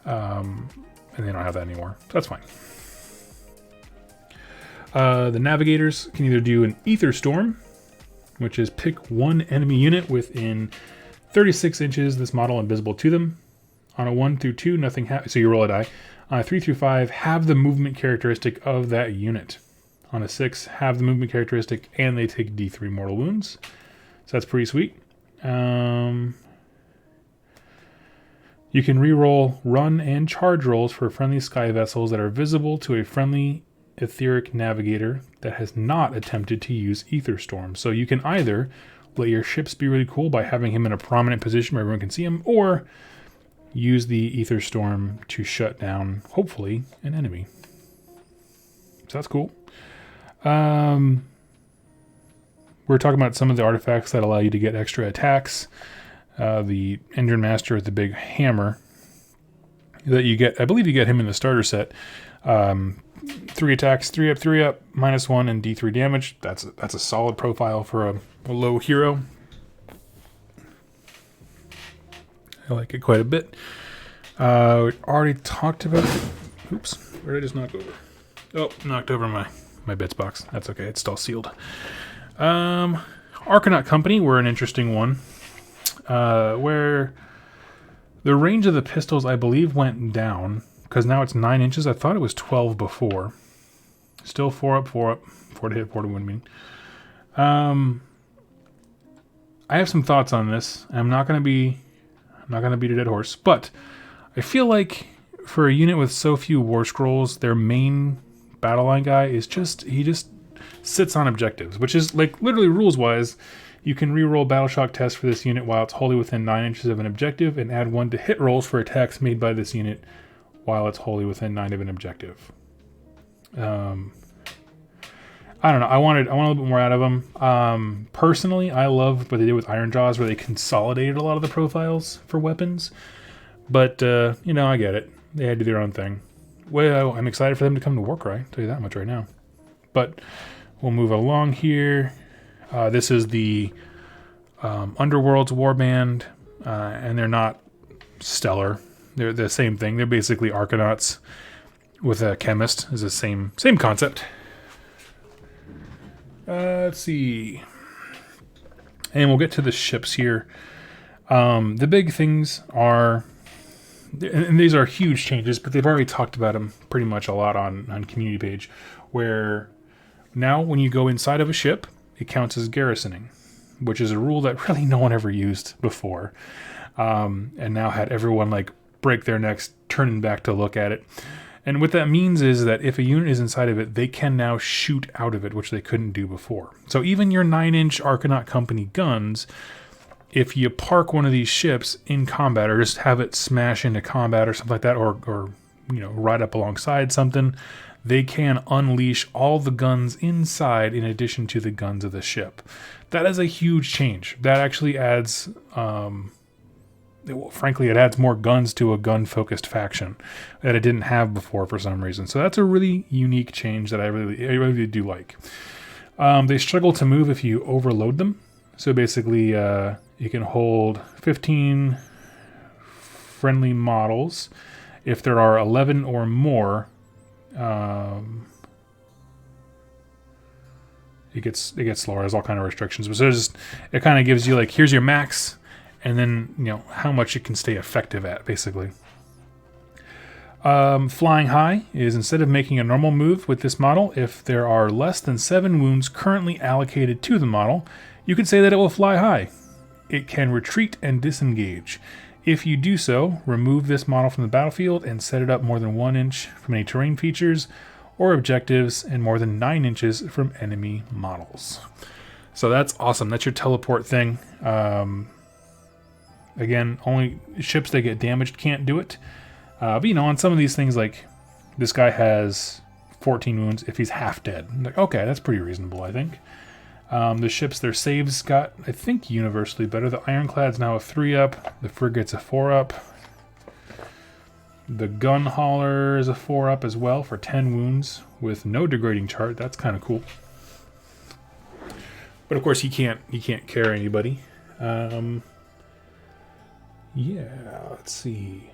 And they don't have that anymore. So that's fine. The Navigators can either do an Ether Storm, which is pick one enemy unit within 36 inches. This model invisible to them. On a 1 through 2, nothing happens. So you roll a die. On a 3 through 5, have the movement characteristic of that unit. On a 6, have the movement characteristic, and they take D3 mortal wounds. So that's pretty sweet. You can reroll run and charge rolls for friendly sky vessels that are visible to a friendly etheric navigator that has not attempted to use Ether Storm. So you can either let your ships be really cool by having him in a prominent position where everyone can see him, or use the Ether Storm to shut down, hopefully, an enemy. So that's cool. We're talking about some of the artifacts that allow you to get extra attacks. The Engine Master with the big hammer that you get, I believe you get him in the starter set. 3 attacks, 3 up, -1, and D3 damage. That's a solid profile for a low hero. I like it quite a bit. We already talked about... Oops, where did I just knock over? Oh, knocked over my bits box. That's okay, it's still sealed. Arcanum Company were an interesting one. Where the range of the pistols, I believe, went down. Because now it's 9 inches. I thought it was 12 before. Still 4 up, 4 up. 4 to hit, 4 to win me. I have some thoughts on this. I'm not going to beat a dead horse. But I feel like for a unit with so few Warscrolls, their main battle line guy is he just sits on objectives. Which is, like, literally rules-wise, you can reroll battle shock tests for this unit while it's wholly within 9 inches of an objective, and add 1 to hit rolls for attacks made by this unit while it's wholly within 9 of an objective. I don't know. I want a little bit more out of them. Personally, I love what they did with Iron Jaws, where they consolidated a lot of the profiles for weapons. But, I get it. They had to do their own thing. Well, I'm excited for them to come to Warcry. I'll tell you that much right now. But we'll move along here. This is the Underworld's Warband, and they're not stellar. They're the same thing. They're basically Arcanauts with a chemist. Is the same concept. Let's see. And we'll get to the ships here. The big things are, and these are huge changes, but they've already talked about them pretty much a lot on community page, where now when you go inside of a ship, it counts as garrisoning, which is a rule that really no one ever used before. And now had everyone like break their necks turning back to look at it. And what that means is that if a unit is inside of it, they can now shoot out of it, which they couldn't do before. So even your 9-inch Arcanum Company guns, if you park one of these ships in combat, or just have it smash into combat or something like that, or ride up alongside something, they can unleash all the guns inside in addition to the guns of the ship. That is a huge change. That actually adds... frankly, it adds more guns to a gun-focused faction that it didn't have before for some reason. So that's a really unique change that I really do like. They struggle to move if you overload them. So basically, you can hold 15 friendly models. If there are 11 or more, it gets slower. There's all kind of restrictions. But so it kind of gives you like, here's your max. And then, how much it can stay effective at, basically. Flying high is, instead of making a normal move with this model, if there are less than 7 wounds currently allocated to the model, you can say that it will fly high. It can retreat and disengage. If you do so, remove this model from the battlefield and set it up more than 1 inch from any terrain features or objectives, and more than 9 inches from enemy models. So that's awesome. That's your teleport thing. Again, only ships that get damaged can't do it. But on some of these things, like this guy has 14 wounds if he's half dead. Like, okay, that's pretty reasonable, I think. The ships, their saves got, I think, universally better. The Ironclad's now a 3 up. The Frigate's a 4 up. The Gun Hauler is a 4 up as well for 10 wounds with no degrading chart. That's kind of cool. But of course, he can't carry anybody. Yeah, let's see.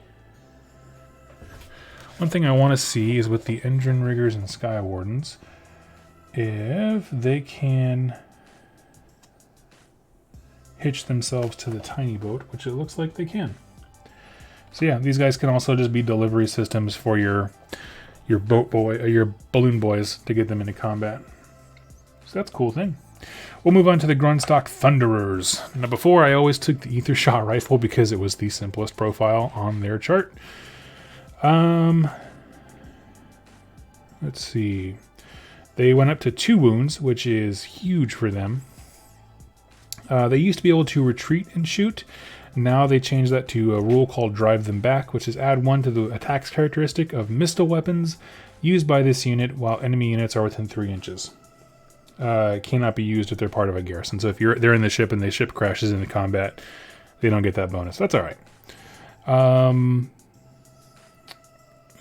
One thing I want to see is with the Engine Riggers and Sky Wardens, if they can hitch themselves to the tiny boat, which it looks like they can. So yeah, these guys can also just be delivery systems for your your balloon boys to get them into combat. So that's a cool thing. We'll move on to the Grunstock Thunderers. Now before, I always took the Ether Shot Rifle because it was the simplest profile on their chart. Let's see. They went up to 2 wounds, which is huge for them. They used to be able to retreat and shoot. Now they changed that to a rule called Drive Them Back, which is add 1 to the attacks characteristic of missile weapons used by this unit while enemy units are within 3 inches. Cannot be used if they're part of a garrison. So if they're in the ship and the ship crashes into combat, they don't get that bonus. That's all right.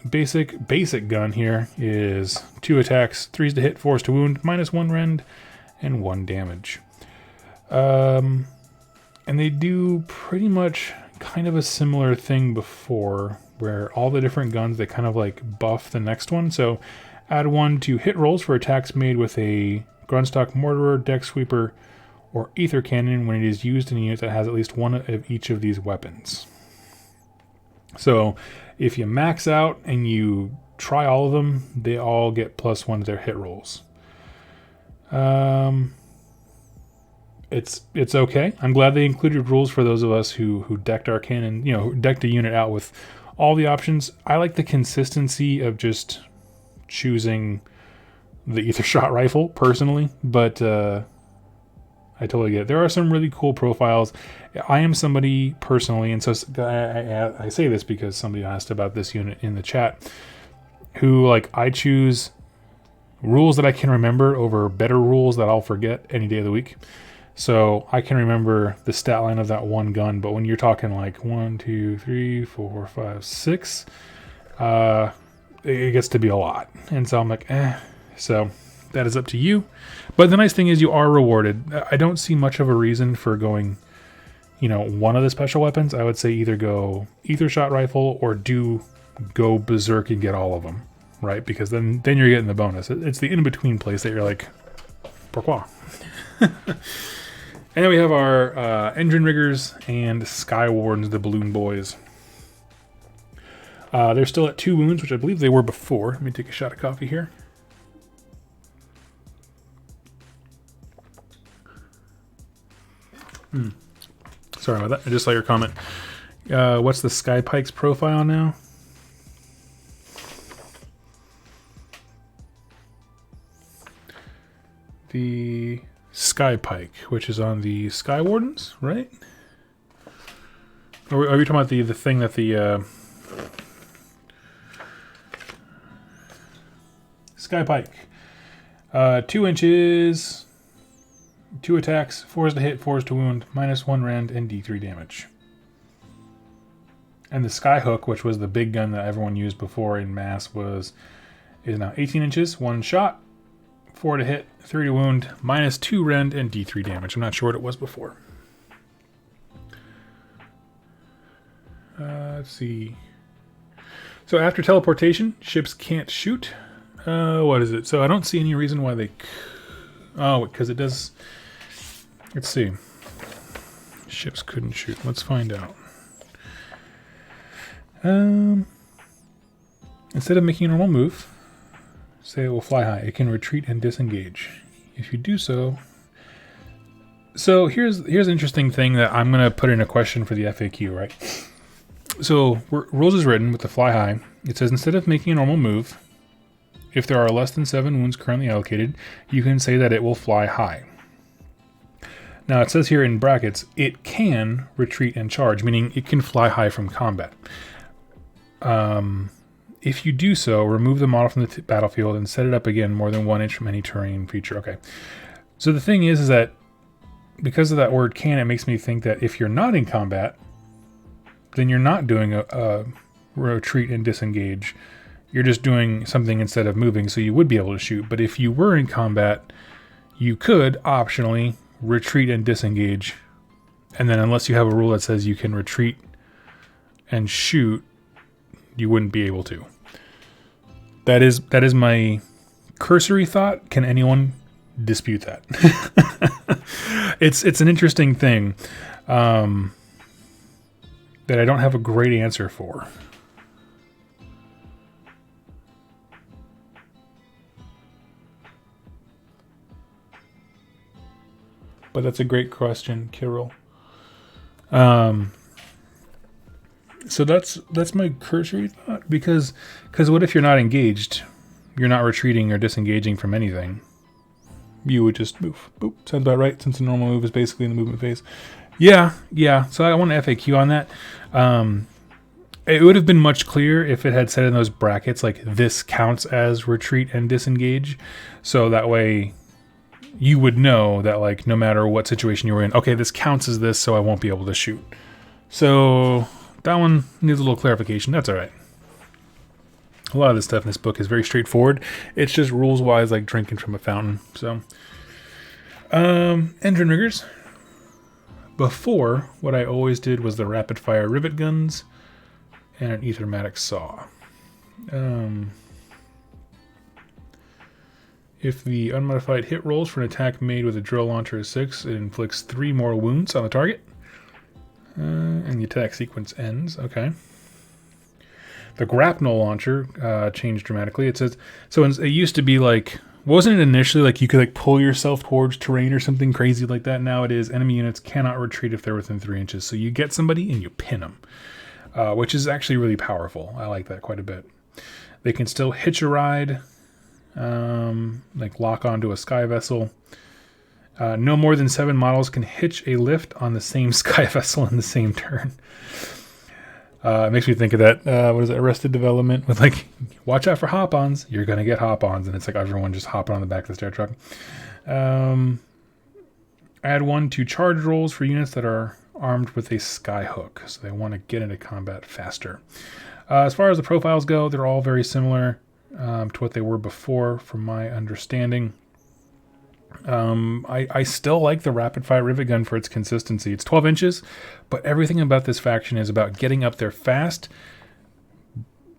Basic gun here is 2 attacks, 3s to hit, 4s to wound, -1 rend, and 1 damage. And they do pretty much kind of a similar thing before, where all the different guns, they kind of like buff the next one. So add 1 to hit rolls for attacks made with a Grunstock Mortarer, Deck Sweeper, or Ether Cannon when it is used in a unit that has at least 1 of each of these weapons. So if you max out and you try all of them, they all get +1 to their hit rolls. It's okay. I'm glad they included rules for those of us who decked our cannon, who decked a unit out with all the options. I like the consistency of just choosing the Ether Shot Rifle personally, but I totally get it. There are some really cool profiles. I am somebody personally, and so I say this because somebody asked about this unit in the chat, who I choose rules that I can remember over better rules that I'll forget any day of the week. So I can remember the stat line of that one gun, but when you're talking 1, 2, 3, 4, 5, 6, it gets to be a lot. And so I'm like, eh. So that is up to you. But the nice thing is you are rewarded. I don't see much of a reason for going, one of the special weapons. I would say either go Ether Shot Rifle or go Berserk and get all of them, right? Because then you're getting the bonus. It's the in-between place that you're like, pourquoi? And then we have our Engine Riggers and Sky Wardens, the Balloon Boys. They're still at 2 wounds, which I believe they were before. Let me take a shot of coffee here. Sorry about that. I just saw your comment. What's the Sky Pike's profile now? The Sky Pike, which is on the Sky Wardens, right? Or are we talking about the thing that the Sky Pike? 2 inches, 2 attacks, 4s to hit, 4s to wound, -1 rend, and D3 damage. And the Sky Hook, which was the big gun that everyone used before in mass, is now 18 inches, 1 shot, 4 to hit, 3 to wound, -2 rend, and D3 damage. I'm not sure what it was before. Let's see. So after teleportation, ships can't shoot. What is it? So I don't see any reason why they... Oh, because it does... Let's see. Ships couldn't shoot. Let's find out. Instead of making a normal move, say it will fly high. It can retreat and disengage. If you do so... So here's an interesting thing that I'm going to put in a question for the FAQ, right? So rules is written with the fly high. It says instead of making a normal move, if there are less than 7 wounds currently allocated, you can say that it will fly high. Now it says here in brackets, it can retreat and charge, meaning it can fly high from combat. If you do so, remove the model from the battlefield and set it up again more than 1 inch from any terrain feature. Okay. So the thing is that because of that word can, it makes me think that if you're not in combat, then you're not doing a retreat and disengage. You're just doing something instead of moving, so you would be able to shoot. But if you were in combat, you could optionally retreat and disengage. And then unless you have a rule that says you can retreat and shoot, you wouldn't be able to. That is my cursory thought. Can anyone dispute that. It's an interesting thing that I don't have a great answer for. But that's a great question, Kirill. So that's my cursory thought, because what if you're not engaged? You're not retreating or disengaging from anything. You would just move. Boop. Sounds about right, since the normal move is basically in the movement phase. Yeah. So I want an FAQ on that. It would have been much clearer if it had said in those brackets, like, this counts as retreat and disengage. So that way you would know that, like, no matter what situation you were in, okay, this counts as this, so I won't be able to shoot. So that one needs a little clarification. That's all right. A lot of this stuff in this book is very straightforward. It's just rules-wise, like drinking from a fountain. So, engine riggers. Before, what I always did was the rapid-fire rivet guns and an ethermatic saw. If the unmodified hit rolls for an attack made with a drill launcher is 6, it inflicts 3 more wounds on the target. And the attack sequence ends. Okay. The grapnel launcher changed dramatically. It says, so it used to be like, wasn't it initially like you could like pull yourself towards terrain or something crazy like that? Now it is enemy units cannot retreat if they're within 3 inches. So you get somebody and you pin them, which is actually really powerful. I like that quite a bit. They can still hitch a ride, like lock onto a sky vessel. No more than 7 models can hitch a lift on the same sky vessel in the same turn. It makes me think of that, what is it, Arrested Development, with like, watch out for hop-ons. You're going to get hop-ons, and it's like everyone just hopping on the back of the stair truck. Add 1 to charge rolls for units that are armed with a sky hook, so they want to get into combat faster. As far as the profiles go, they're all very similar to what they were before, from my understanding. I still like the rapid fire rivet gun for its consistency. It's 12 inches, but everything about this faction is about getting up there fast,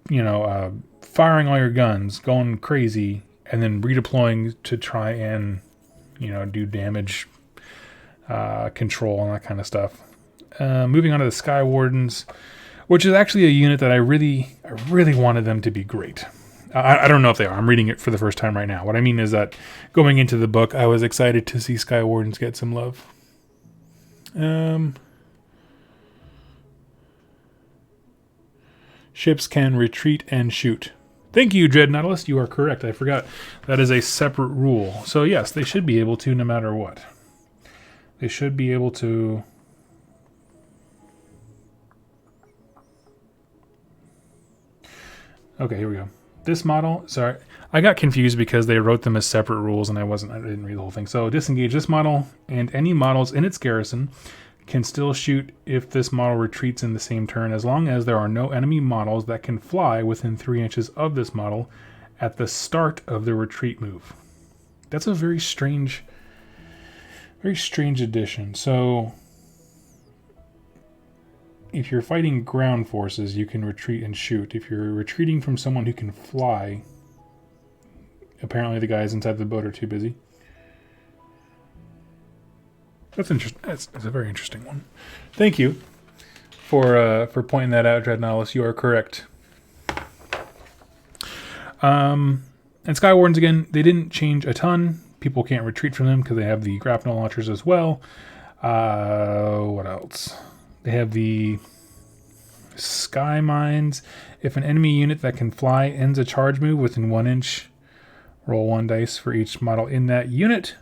firing all your guns, going crazy, and then redeploying to try and, do damage control and that kind of stuff. Moving on to the Sky Wardens, which is actually a unit that I really wanted them to be great. I don't know if they are. I'm reading it for the first time right now. What I mean is that going into the book, I was excited to see Sky Wardens get some love. Ships can retreat and shoot. Thank you, Dread Nautilus. You are correct. I forgot. That is a separate rule. So yes, they should be able to no matter what. They should be able to... Okay, here we go. This model, sorry, I got confused because they wrote them as separate rules and I didn't read the whole thing. So disengage this model, and any models in its garrison can still shoot if this model retreats in the same turn, as long as there are no enemy models that can fly within 3 inches of this model at the start of the retreat move. That's a very strange addition. So if you're fighting ground forces, you can retreat and shoot. If you're retreating from someone who can fly, apparently the guys inside the boat are too busy. That's interesting. That's a very interesting one. Thank you for pointing that out, Dread Nautilus. You are correct. And Sky Wardens, again, they didn't change a ton. People can't retreat from them because they have the grapnel launchers as well. What else? They have the Sky Mines. If an enemy unit that can fly ends a charge move within 1 inch, roll 1 dice for each model in that unit.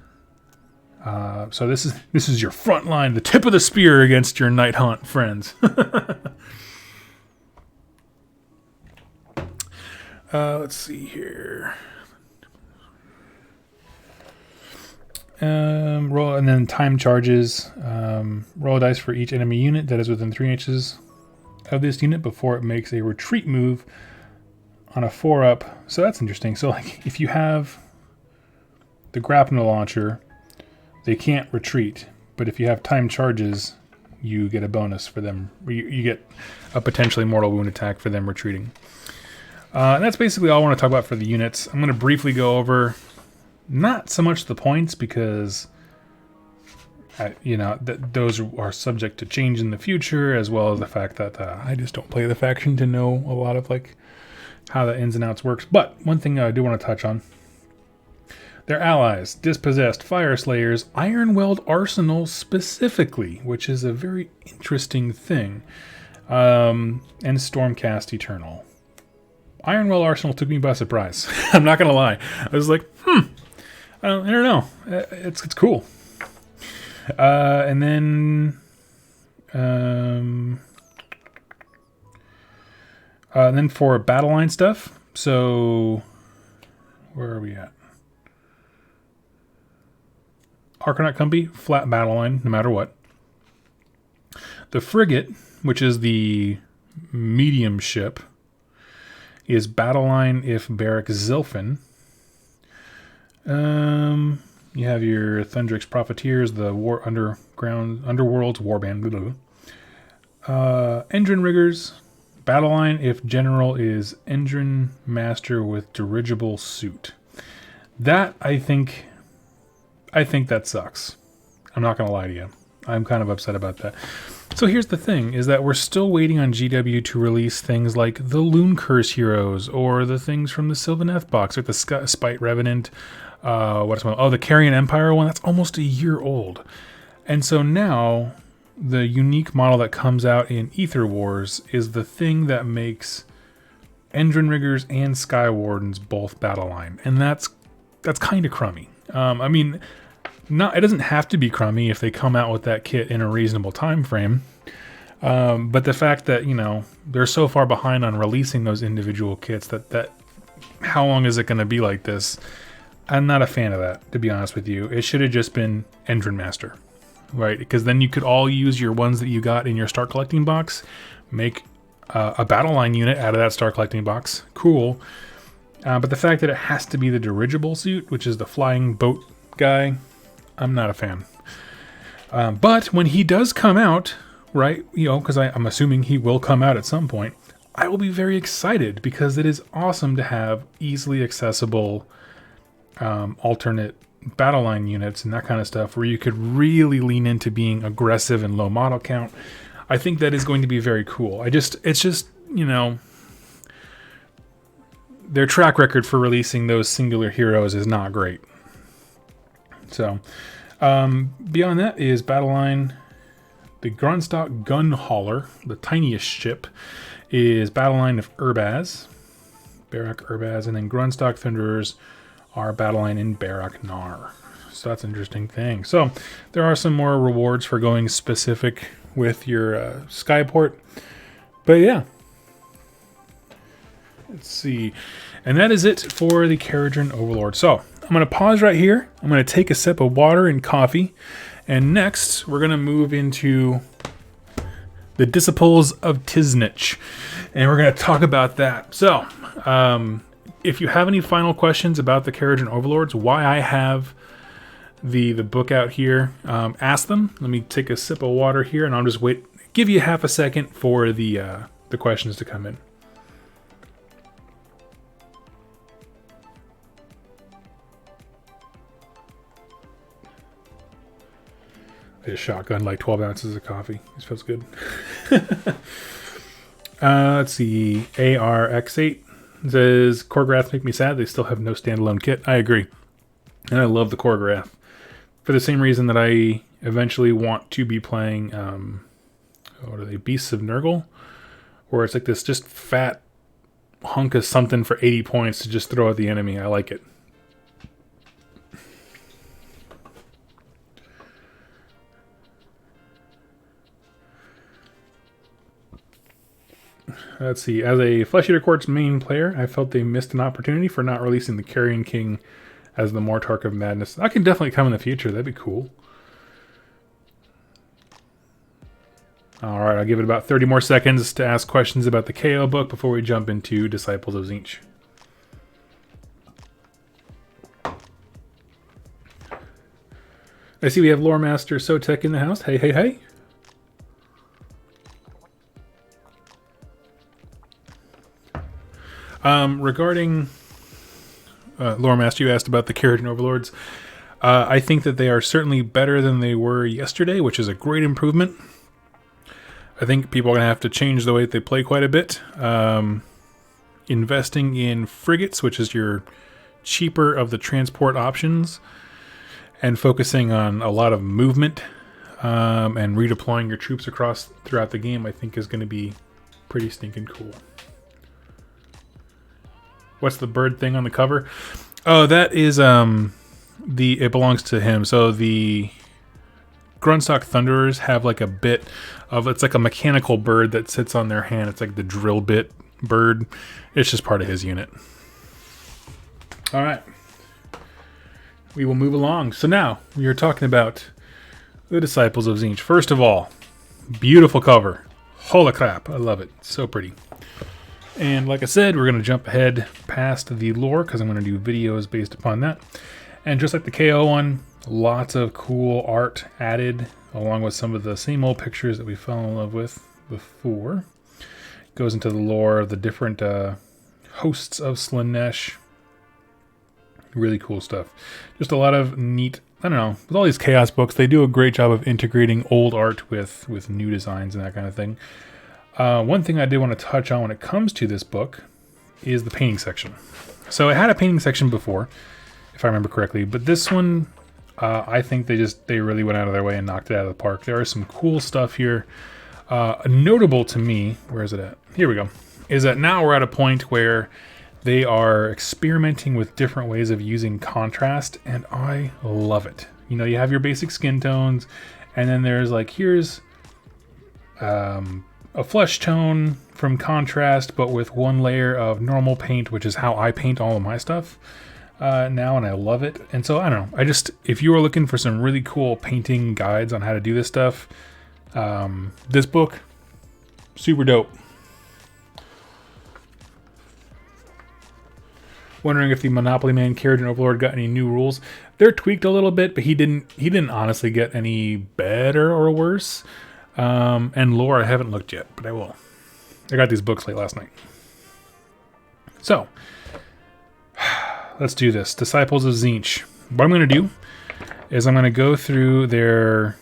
So this is your front line, the tip of the spear against your night hunt friends. Let's see here. Roll, and then time charges. Roll a dice for each enemy unit that is within 3 inches of this unit before it makes a retreat move on a 4-up. So that's interesting. So like if you have the grapnel launcher, they can't retreat, but if you have time charges, you get a bonus for them. You get a potentially mortal wound attack for them retreating. And that's basically all I want to talk about for the units. I'm going to briefly go over Not so much the points, because those are subject to change in the future, as well as the fact that I just don't play the faction to know a lot of like how the ins and outs works. But one thing I do want to touch on: their allies, Dispossessed, Fire Slayers, Ironweld Arsenal specifically, which is a very interesting thing, and Stormcast Eternal. Ironweld Arsenal took me by surprise. I'm not gonna lie. I was like, I don't know. It's cool. And then for battle line stuff. So where are we at? Arcanum Company, flat battle line, no matter what. The frigate, which is the medium ship, is battle line if Barrack Zilfin. You have your Thundrix Profiteers, the Underworlds Warband. Engine Riggers, battle line if General is Engine Master with dirigible suit. That I think that sucks. I'm not gonna lie to you. I'm kind of upset about that. So here's the thing, is that we're still waiting on GW to release things like the Loon Curse heroes, or the things from the Sylvaneth box, or the Spite Revenant, the Carrion Empire one. That's almost a year old. And so now, the unique model that comes out in Aether Wars is the thing that makes Engine Riggers and Sky Wardens both battle line. And that's kind of crummy. It doesn't have to be crummy if they come out with that kit in a reasonable time frame. But the fact that, they're so far behind on releasing those individual kits that how long is it going to be like this? I'm not a fan of that, to be honest with you. It should have just been Engine Master, right? Because then you could all use your ones that you got in your Start Collecting box, make a battle line unit out of that Start Collecting box. Cool. But the fact that it has to be the dirigible suit, which is the flying boat guy, I'm not a fan. But when he does come out, right, because I'm assuming he will come out at some point, I will be very excited, because it is awesome to have easily accessible alternate battle line units and that kind of stuff, where you could really lean into being aggressive and low model count. I think that is going to be very cool. It's just, their track record for releasing those singular heroes is not great. So, beyond that is battle line. The Grunstock Gun Hauler, the tiniest ship, is battle line of Urbaz, Barak Urbaz, and then Grunstock Thunderers are battle line in Barak Nar. So that's an interesting thing. So there are some more rewards for going specific with your Skyport. But yeah. Let's see. And that is it for the Kharadron Overlord. So I'm going to pause right here. I'm going to take a sip of water and coffee. And next, we're going to move into the Disciples of Tzeentch. And we're going to talk about that. So, if you have any final questions about the Kharadron Overlords, why I have the book out here, ask them. Let me take a sip of water here, and I'll just give you half a second for the questions to come in. I just shotgunned like 12 ounces of coffee. This feels good. Let's see. ARX8 says, Choreographs make me sad. They still have no standalone kit. I agree. And I love the Choreograph. For the same reason that I eventually want to be playing, what are they? Beasts of Nurgle? Where it's like this just fat hunk of something for 80 points to just throw at the enemy. I like it. Let's see. As a Flesh Eater Court's main player, I felt they missed an opportunity for not releasing the Carrion King as the Mortarch of Madness. That can definitely come in the future. That'd be cool. Alright, I'll give it about 30 more seconds to ask questions about the KO book before we jump into Disciples of Tzeentch. I see we have Lore Master Sotek in the house. Hey, hey, hey. Regarding Lore Master, you asked about the Kharadron Overlords. I think that they are certainly better than they were yesterday, which is a great improvement. I think people are going to have to change the way that they play quite a bit. Investing in frigates, which is your cheaper of the transport options, and focusing on a lot of movement and redeploying your troops throughout the game, I think is going to be pretty stinking cool. What's the bird thing on the cover? Oh, that is it belongs to him. So the Gruntstock Thunderers have like a bit of, it's like a mechanical bird that sits on their hand. It's like the drill bit bird. It's just part of his unit. All right. We will move along. So now we are talking about the Disciples of Tzeentch. First of all, beautiful cover. Holy crap. I love it. So pretty. And like I said, we're going to jump ahead past the lore because I'm going to do videos based upon that. And just like the KO one, lots of cool art added along with some of the same old pictures that we fell in love with before. Goes into the lore of the different hosts of Slaanesh. Really cool stuff. Just a lot of neat, I don't know, with all these Chaos books, they do a great job of integrating old art with new designs and that kind of thing. One thing I did want to touch on when it comes to this book is the painting section. So it had a painting section before, if I remember correctly, but this one, I think they really went out of their way and knocked it out of the park. There are some cool stuff here. Notable to me, where is it at? Here we go. Is that now we're at a point where they are experimenting with different ways of using contrast, and I love it. You know, you have your basic skin tones, and then there's like, here's a flesh tone from contrast, but with one layer of normal paint, which is how I paint all of my stuff now, and I love it. And so, I don't know. If you are looking for some really cool painting guides on how to do this stuff, this book, super dope. Wondering if the Monopoly Man Kharadron Overlord got any new rules. They're tweaked a little bit, but he didn't honestly get any better or worse. And lore, I haven't looked yet, but I will. I got these books late last night. So, let's do this. Disciples of Tzeentch. What I'm going to do is I'm going to go through their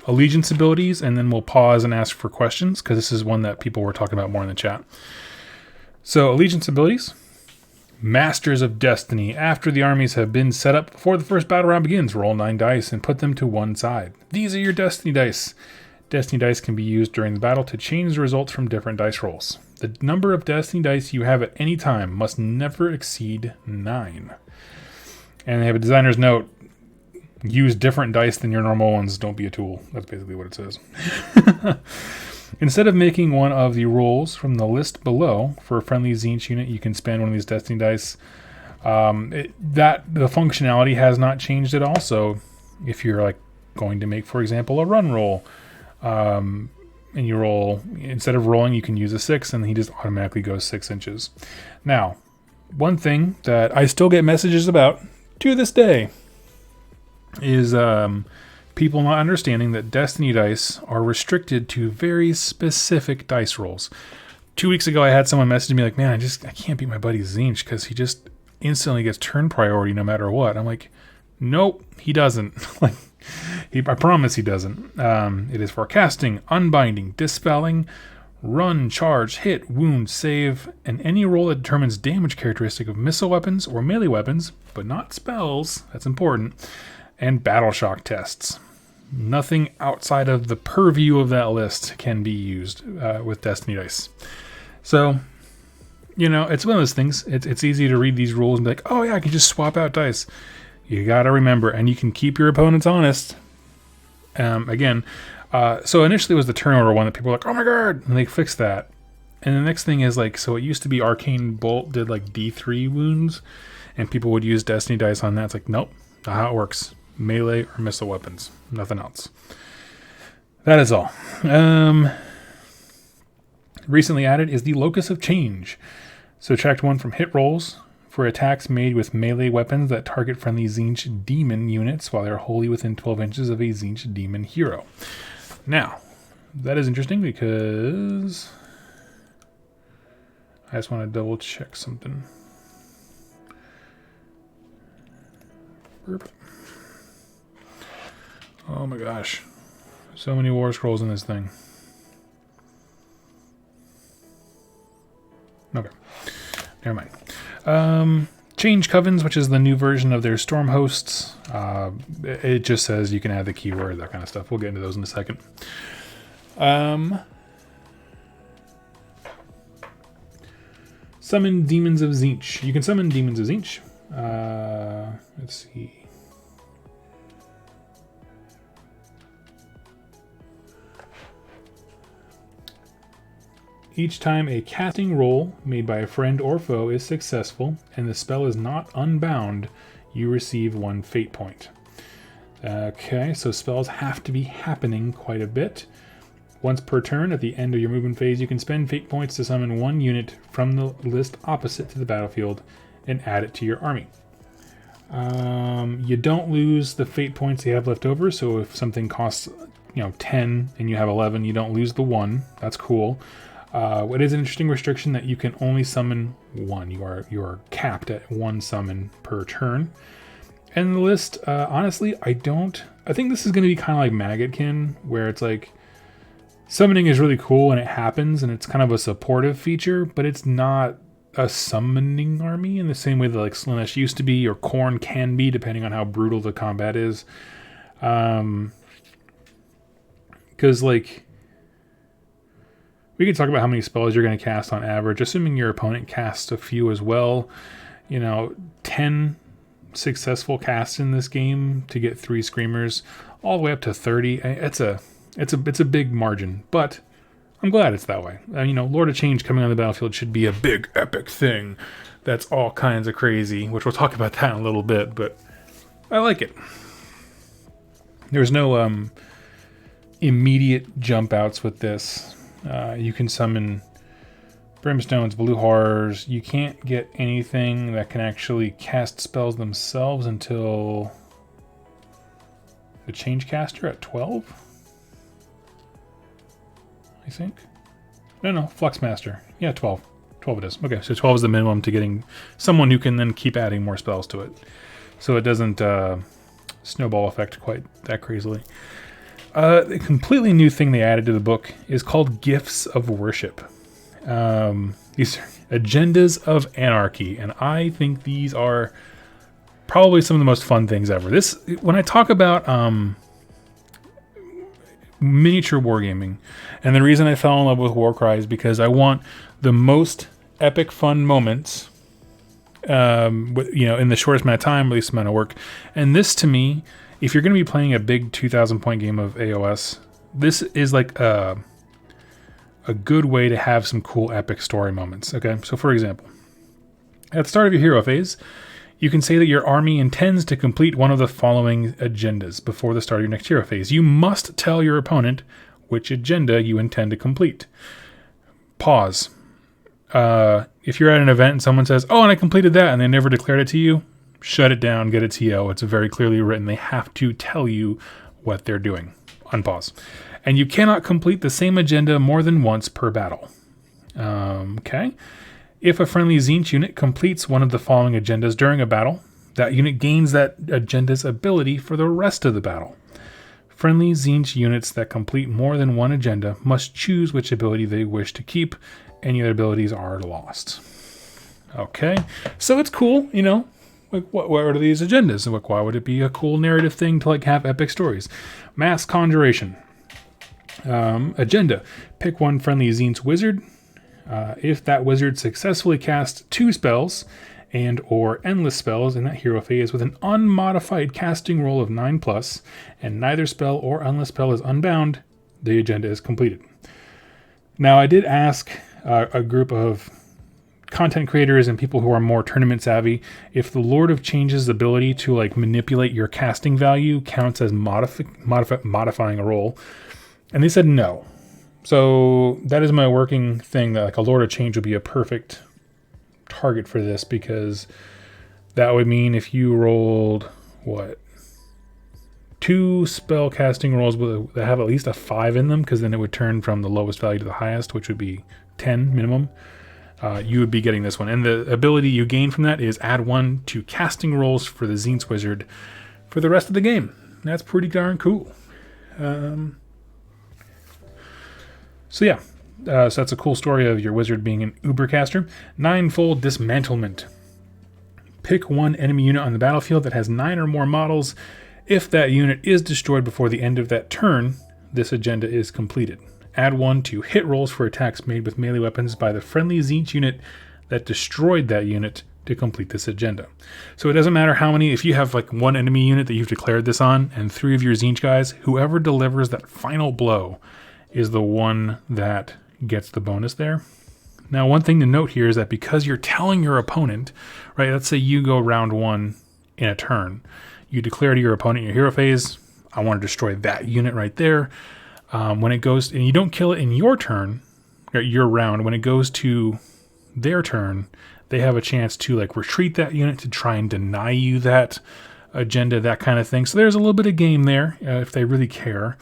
allegiance abilities, and then we'll pause and ask for questions, because this is one that people were talking about more in the chat. So, allegiance abilities. Masters of Destiny. After the armies have been set up before the first battle round begins, roll 9 dice and put them to one side. These are your Destiny dice. Destiny dice can be used during the battle to change the results from different dice rolls. The number of Destiny dice you have at any time must never exceed 9. And they have a designer's note. Use different dice than your normal ones. Don't be a tool. That's basically what it says. Instead of making one of the rolls from the list below for a friendly Tzeentch unit, you can spend one of these Destiny dice. The functionality has not changed at all. So if you're like going to make, for example, a run roll, and you roll, instead of rolling, you can use a 6, and he just automatically goes 6 inches. Now, one thing that I still get messages about to this day is people not understanding that Destiny dice are restricted to very specific dice rolls. 2 weeks ago, I had someone message me like, man, I can't beat my buddy Tzeentch because he just instantly gets turn priority no matter what. I'm like, nope, he doesn't. I promise he doesn't. It is for casting, unbinding, dispelling, run, charge, hit, wound, save, and any roll that determines damage characteristic of missile weapons or melee weapons, but not spells, that's important, and battle shock tests. Nothing outside of the purview of that list can be used with Destiny dice. So, you know, it's one of those things. It's easy to read these rules and be like, oh yeah, I can just swap out dice. You gotta remember, and you can keep your opponents honest. So initially it was the turnover one that people were like, oh my god, and they fixed that. And the next thing is like, so it used to be Arcane Bolt did like D3 wounds, and people would use Destiny dice on that. It's like, nope, not how it works. Melee or missile weapons, nothing else. That is all. Recently added is the Locus of Change. Subtract 1 from hit rolls for attacks made with melee weapons that target friendly Tzeentch demon units while they're wholly within 12 inches of a Tzeentch demon hero. Now, that is interesting because I just want to double check something. Burp. Oh my gosh. So many Warscrolls in this thing. Okay. Never mind. Change Covens, which is the new version of their Storm Hosts. It just says you can add the keyword, that kind of stuff. We'll get into those in a second. Summon Demons of Tzeentch. You can summon Demons of Tzeentch. Let's see. Each time a casting roll made by a friend or foe is successful and the spell is not unbound, you receive 1 fate point. Okay, so spells have to be happening quite a bit. Once per turn, at the end of your movement phase, you can spend fate points to summon 1 unit from the list opposite to the battlefield and add it to your army. You don't lose the fate points you have left over, so if something costs 10 and you have 11, you don't lose the 1. That's cool. It is an interesting restriction that you can only summon 1. You are capped at 1 summon per turn. And the list, honestly, I think this is going to be kind of like Maggotkin, where it's like summoning is really cool and it happens and it's kind of a supportive feature, but it's not a summoning army in the same way that like Slaanesh used to be or Khorne can be, depending on how brutal the combat is. Because like, we can talk about how many spells you're going to cast on average, assuming your opponent casts a few as well. 10 successful casts in this game to get 3 Screamers, all the way up to 30. It's a big margin, but I'm glad it's that way. Lord of Change coming on the battlefield should be a big epic thing. That's all kinds of crazy, which we'll talk about that in a little bit, but I like it. There's no immediate jump outs with this. You can summon Brimstones, Blue Horrors. You can't get anything that can actually cast spells themselves until the Changecaster at 12? I think. No, Fluxmaster. Yeah, 12. 12 it is. Okay, so 12 is the minimum to getting someone who can then keep adding more spells to it. So it doesn't snowball effect quite that crazily. A completely new thing they added to the book is called Gifts of Worship. These are Agendas of Anarchy, and I think these are probably some of the most fun things ever. When I talk about miniature wargaming, and the reason I fell in love with Warcry is because I want the most epic fun moments, in the shortest amount of time, least amount of work, and this to me, if you're going to be playing a big 2,000 point game of AOS, this is like a good way to have some cool epic story moments. Okay, so for example, at the start of your hero phase, you can say that your army intends to complete one of the following agendas before the start of your next hero phase. You must tell your opponent which agenda you intend to complete. Pause. If you're at an event and someone says, "Oh, and I completed that," and they never declared it to you, shut it down, get a TO. It's very clearly written. They have to tell you what they're doing. Unpause. And you cannot complete the same agenda more than once per battle. Okay. If a friendly Tzeentch unit completes one of the following agendas during a battle, that unit gains that agenda's ability for the rest of the battle. Friendly Tzeentch units that complete more than one agenda must choose which ability they wish to keep. Any other abilities are lost. Okay. So it's cool, Like, what are these agendas? Like, why would it be a cool narrative thing to have epic stories? Mass Conjuration. Agenda. Pick one friendly Tzeentch wizard. If that wizard successfully casts 2 spells and or endless spells in that hero phase with an unmodified casting roll of 9+, and neither spell or endless spell is unbound, the agenda is completed. Now, I did ask a group of content creators and people who are more tournament savvy if the Lord of Change's ability to manipulate your casting value counts as modifying a roll, and they said no. So that is my working thing, that a Lord of Change would be a perfect target for this, because that would mean if you rolled 2 spell casting rolls that have at least a 5 in them, because then it would turn from the lowest value to the highest, which would be 10 minimum. you would be getting this one. And the ability you gain from that is add 1 to casting rolls for the Tzeentch Wizard for the rest of the game. That's pretty darn cool. So that's a cool story of your wizard being an Ubercaster. 9-fold dismantlement. Pick 1 enemy unit on the battlefield that has 9 or more models. If that unit is destroyed before the end of that turn, this agenda is completed. Add 1 to hit rolls for attacks made with melee weapons by the friendly Tzeentch unit that destroyed that unit to complete this agenda. So it doesn't matter how many, if you have like 1 enemy unit that you've declared this on and 3 of your Tzeentch guys, whoever delivers that final blow is the one that gets the bonus there. Now, one thing to note here is that because you're telling your opponent, right, let's say you go round 1 in a turn, you declare to your opponent in your hero phase, I want to destroy that unit right there. When it goes, and you don't kill it in your turn, or your round, when it goes to their turn, they have a chance to like retreat that unit to try and deny you that agenda, that kind of thing. So there's a little bit of game there if they really care.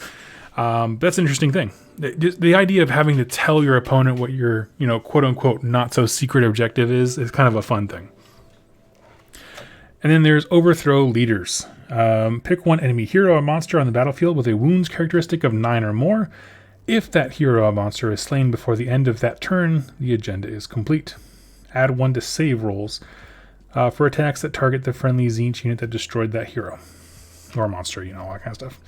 That's an interesting thing. The idea of having to tell your opponent what your, quote unquote, not so secret objective is kind of a fun thing. And then there's overthrow leaders. Pick 1 enemy hero or monster on the battlefield with a wounds characteristic of 9 or more. If that hero or monster is slain before the end of that turn, the agenda is complete. Add 1 to save rolls for attacks that target the friendly Tzeentch unit that destroyed that hero or monster, all that kind of stuff.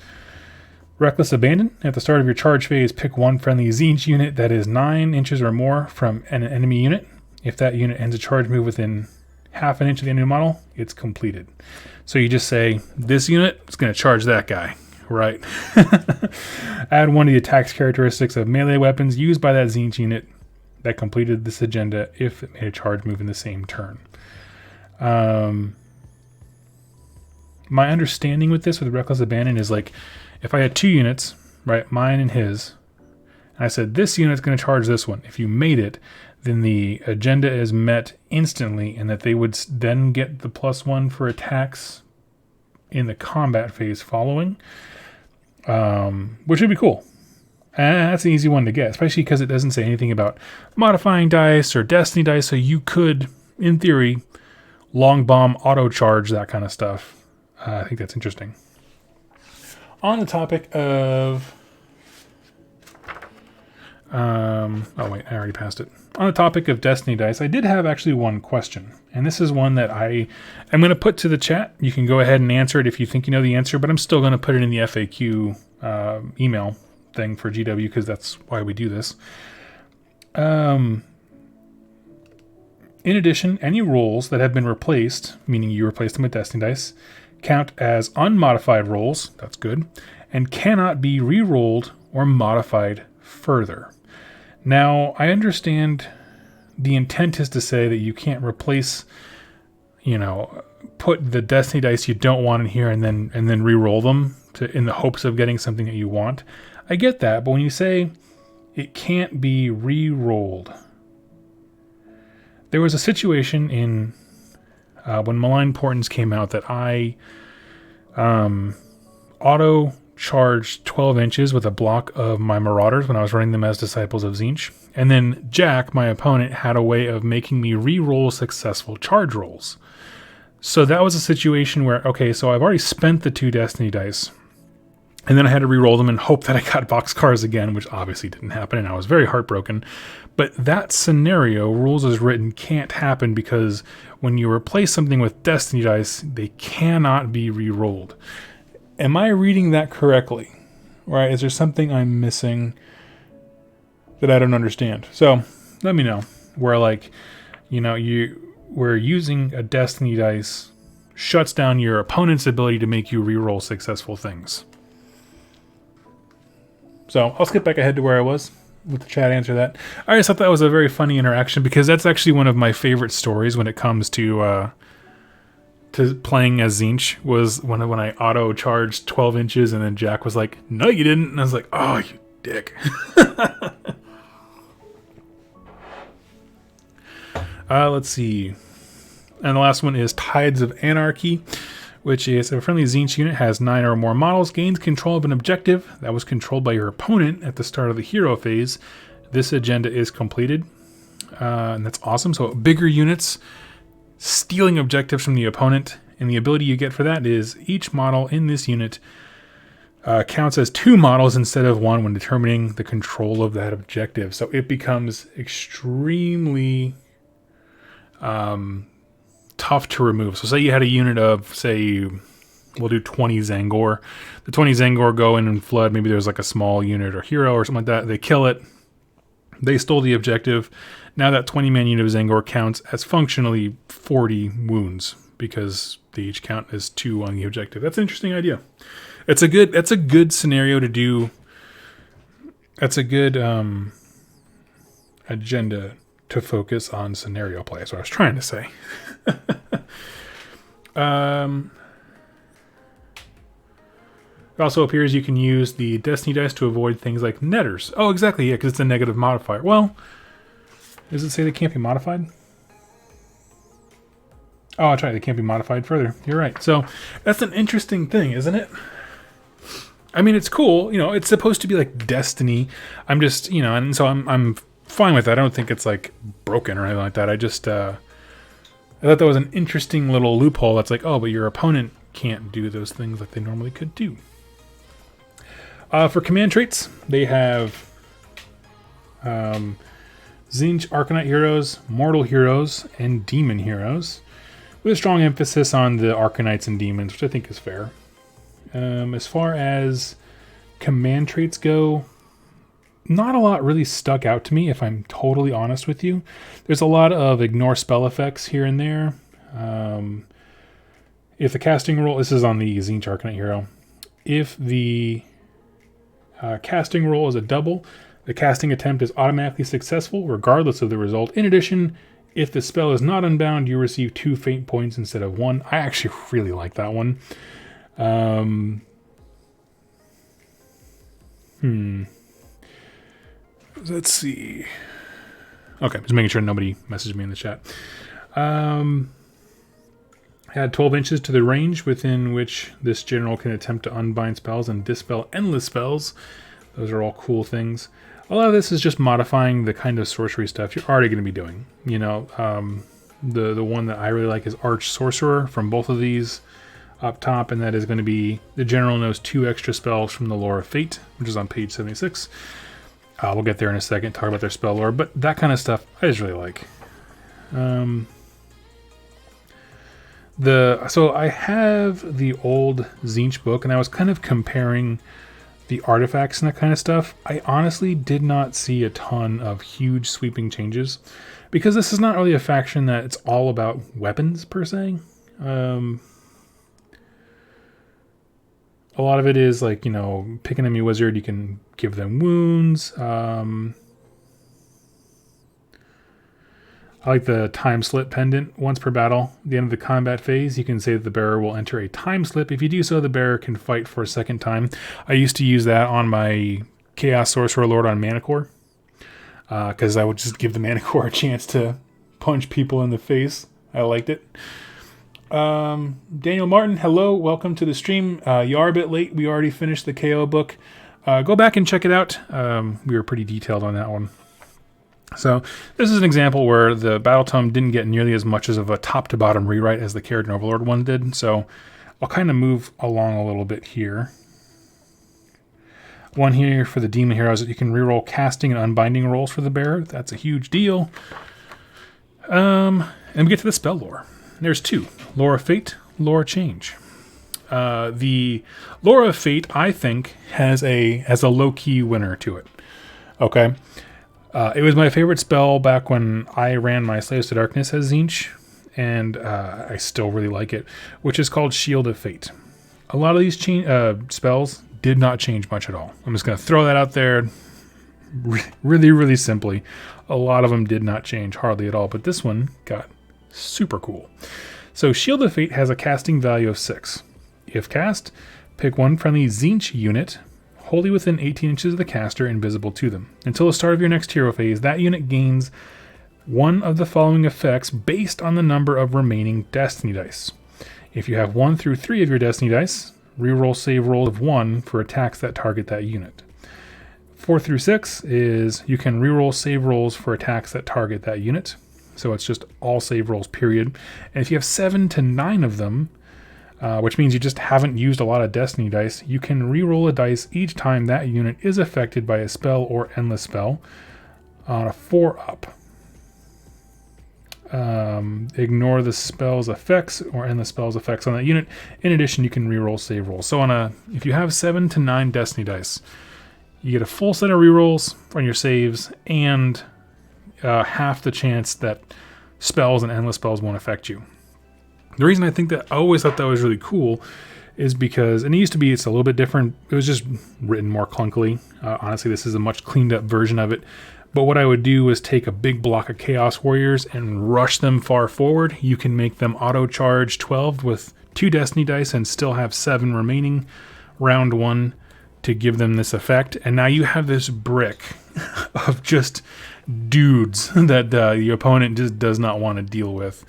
Reckless Abandon. At the start of your charge phase, pick 1 friendly Tzeentch unit that is 9 inches or more from an enemy unit. If that unit ends a charge move within half an inch of the enemy model, it's completed. So you just say, this unit is going to charge that guy, right? Add 1 to the attacks characteristics of melee weapons used by that Tzeentch unit that completed this agenda if it made a charge move in the same turn. My understanding with this, with Reckless Abandon, is like, if I had 2 units, right, mine and his, and I said, this unit's going to charge this one. If you made it, then the agenda is met instantly, and that they would then get the +1 for attacks in the combat phase following, which would be cool. And that's an easy one to get, especially because it doesn't say anything about modifying dice or destiny dice, so you could, in theory, long bomb, auto charge, that kind of stuff. I think that's interesting. On the topic of... oh wait, I already passed it. On the topic of Destiny dice, I did have actually one question. And this is one that I'm going to put to the chat. You can go ahead and answer it if you think you know the answer, but I'm still going to put it in the FAQ email thing for GW because that's why we do this. In addition, any rolls that have been replaced, meaning you replaced them with Destiny dice, count as unmodified rolls, that's good, and cannot be re-rolled or modified further. Now, I understand the intent is to say that you can't replace, put the Destiny dice you don't want in here and then re-roll them in the hopes of getting something that you want. I get that, but when you say it can't be re-rolled, there was a situation in when Malign Portents came out that I auto charged 12 inches with a block of my Marauders when I was running them as Disciples of Tzeentch. And then Jack, my opponent, had a way of making me re-roll successful charge rolls. So that was a situation where, okay, so I've already spent the 2 Destiny dice, and then I had to re-roll them and hope that I got boxcars again, which obviously didn't happen, and I was very heartbroken. But that scenario, rules as written, can't happen because when you replace something with Destiny dice, they cannot be re-rolled. Am I reading that correctly? Right? Is there something I'm missing that I don't understand? So let me know where, where using a Destiny dice shuts down your opponent's ability to make you re-roll successful things. So I'll skip back ahead to where I was. Let the chat answer that. I just thought that was a very funny interaction because that's actually one of my favorite stories when it comes to playing as Tzeentch, was when I auto charged 12 inches and then Jack was like, no you didn't, and I was like, oh you dick. Let's see, and the last one is Tides of Anarchy, which is a friendly Tzeentch unit has 9 or more models, gains control of an objective that was controlled by your opponent at the start of the hero phase. This agenda is completed. and that's awesome. So bigger units stealing objectives from the opponent, and the ability you get for that is each model in this unit counts as 2 models instead of 1 when determining the control of that objective. So it becomes extremely tough to remove. So say you had a unit of, say, we'll do 20 Zangor. The 20 Zangor go in and flood. Maybe there's like a small unit or hero or something like that. They kill it. They stole the objective. Now that 20-man unit of Zangor counts as functionally 40 wounds because they each count as 2 on the objective. That's an interesting idea. That's a good scenario to do. That's a good agenda to focus on scenario play. That's what I was trying to say. It also appears you can use the Destiny dice to avoid things like netters. Oh, exactly, yeah, because it's a negative modifier. Well, does it say they can't be modified? Oh, that's right, they can't be modified further. You're right. So that's an interesting thing, isn't it? I mean, it's cool. You know, it's supposed to be like Destiny. I'm just, you know, and so I'm fine with that. I don't think it's like broken or anything like that. I just, I thought that was an interesting little loophole. That's like, oh, but your opponent can't do those things like they normally could do. For command traits, they have Tzeentch Arcanite heroes, Mortal heroes, and Demon heroes, with a strong emphasis on the Arcanites and Demons, which I think is fair. As far as command traits go, not a lot really stuck out to me, if I'm totally honest with you. There's a lot of ignore spell effects here and there. If the casting roll, this is on the Tzeentch Arcanite hero, if the casting roll is a double, the casting attempt is automatically successful regardless of the result. In addition, if the spell is not unbound, you receive 2 fate points instead of 1. I actually really like that one. Let's see. Okay, just making sure nobody messaged me in the chat. Add 12 inches to the range within which this general can attempt to unbind spells and dispel endless spells. Those are all cool things. A lot of this is just modifying the kind of sorcery stuff you're already going to be doing. You know, the one that I really like is Arch Sorcerer from both of these up top, and that is going to be the general knows 2 extra spells from the Lore of Fate, which is on page 76. We'll get there in a second, talk about their spell lore, but that kind of stuff I just really like. So I have the old Tzeentch book, and I was kind of comparing the artifacts and that kind of stuff. I honestly did not see a ton of huge sweeping changes, because this is not really a faction that it's all about weapons per se. A lot of it is like, you know, pick an enemy wizard, you can give them wounds. I like the time slip pendant. Once per battle, at the end of the combat phase, you can say that the bearer will enter a time slip. If you do so, the bearer can fight for a second time. I used to use that on my Chaos Sorcerer Lord on Manicore, because I would just give the Manicore a chance to punch people in the face. I liked it. Daniel Martin, hello, welcome to the stream. You are a bit late. We already finished the KO book. Go back and check it out. We were pretty detailed on that one. So this is an example where the Battletome didn't get nearly as much of a top-to-bottom rewrite as the Kharadron Overlord one did. So I'll kind of move along a little bit here. One here for the Demon heroes that you can reroll casting and unbinding rolls for the bearer. That's a huge deal. And we get to the spell lore. There's 2. Lore of Fate, Lore of Change. The Lore of Fate, I think, has a low-key winner to it. Okay? It was my favorite spell back when I ran my Slaves to Darkness as Tzeentch, and I still really like it, which is called Shield of Fate. A lot of these spells did not change much at all. I'm just going to throw that out there really, really simply. A lot of them did not change hardly at all, but this one got super cool. So Shield of Fate has a casting value of 6. If cast, pick one friendly Tzeentch unit wholly within 18 inches of the caster, invisible to them. Until the start of your next hero phase, that unit gains one of the following effects based on the number of remaining Destiny dice. If you have 1 through 3 of your Destiny dice, reroll save rolls of 1 for attacks that target that unit. 4 through 6 is you can reroll save rolls for attacks that target that unit. So it's just all save rolls, period. And if you have 7 to 9 of them, which means you just haven't used a lot of Destiny dice, you can reroll a dice each time that unit is affected by a spell or endless spell on a 4-up. Ignore the spell's effects or endless spell's effects on that unit. In addition, you can reroll save rolls. So if you have 7 to 9 Destiny dice, you get a full set of rerolls on your saves and half the chance that spells and endless spells won't affect you. The reason I think that I always thought that was really cool is because, and it used to be, it's a little bit different. It was just written more clunkily. Honestly, this is a much cleaned up version of it. But what I would do was take a big block of Chaos Warriors and rush them far forward. You can make them auto charge 12 with 2 Destiny dice and still have 7 remaining round 1 to give them this effect. And now you have this brick of just dudes that the opponent just does not want to deal with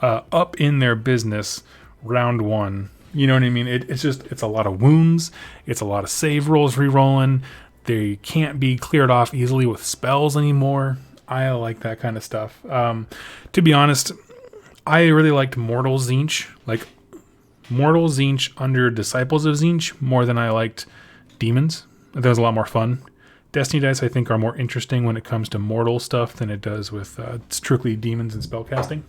up in their business round 1. You know what I mean? It's a lot of wounds. It's a lot of save rolls re-rolling. They can't be cleared off easily with spells anymore. I like that kind of stuff. To be honest, I really liked Mortal Tzeentch. Like Mortal Tzeentch under Disciples of Tzeentch more than I liked Demons. That was a lot more fun. Destiny dice, I think, are more interesting when it comes to mortal stuff than it does with strictly demons and spellcasting.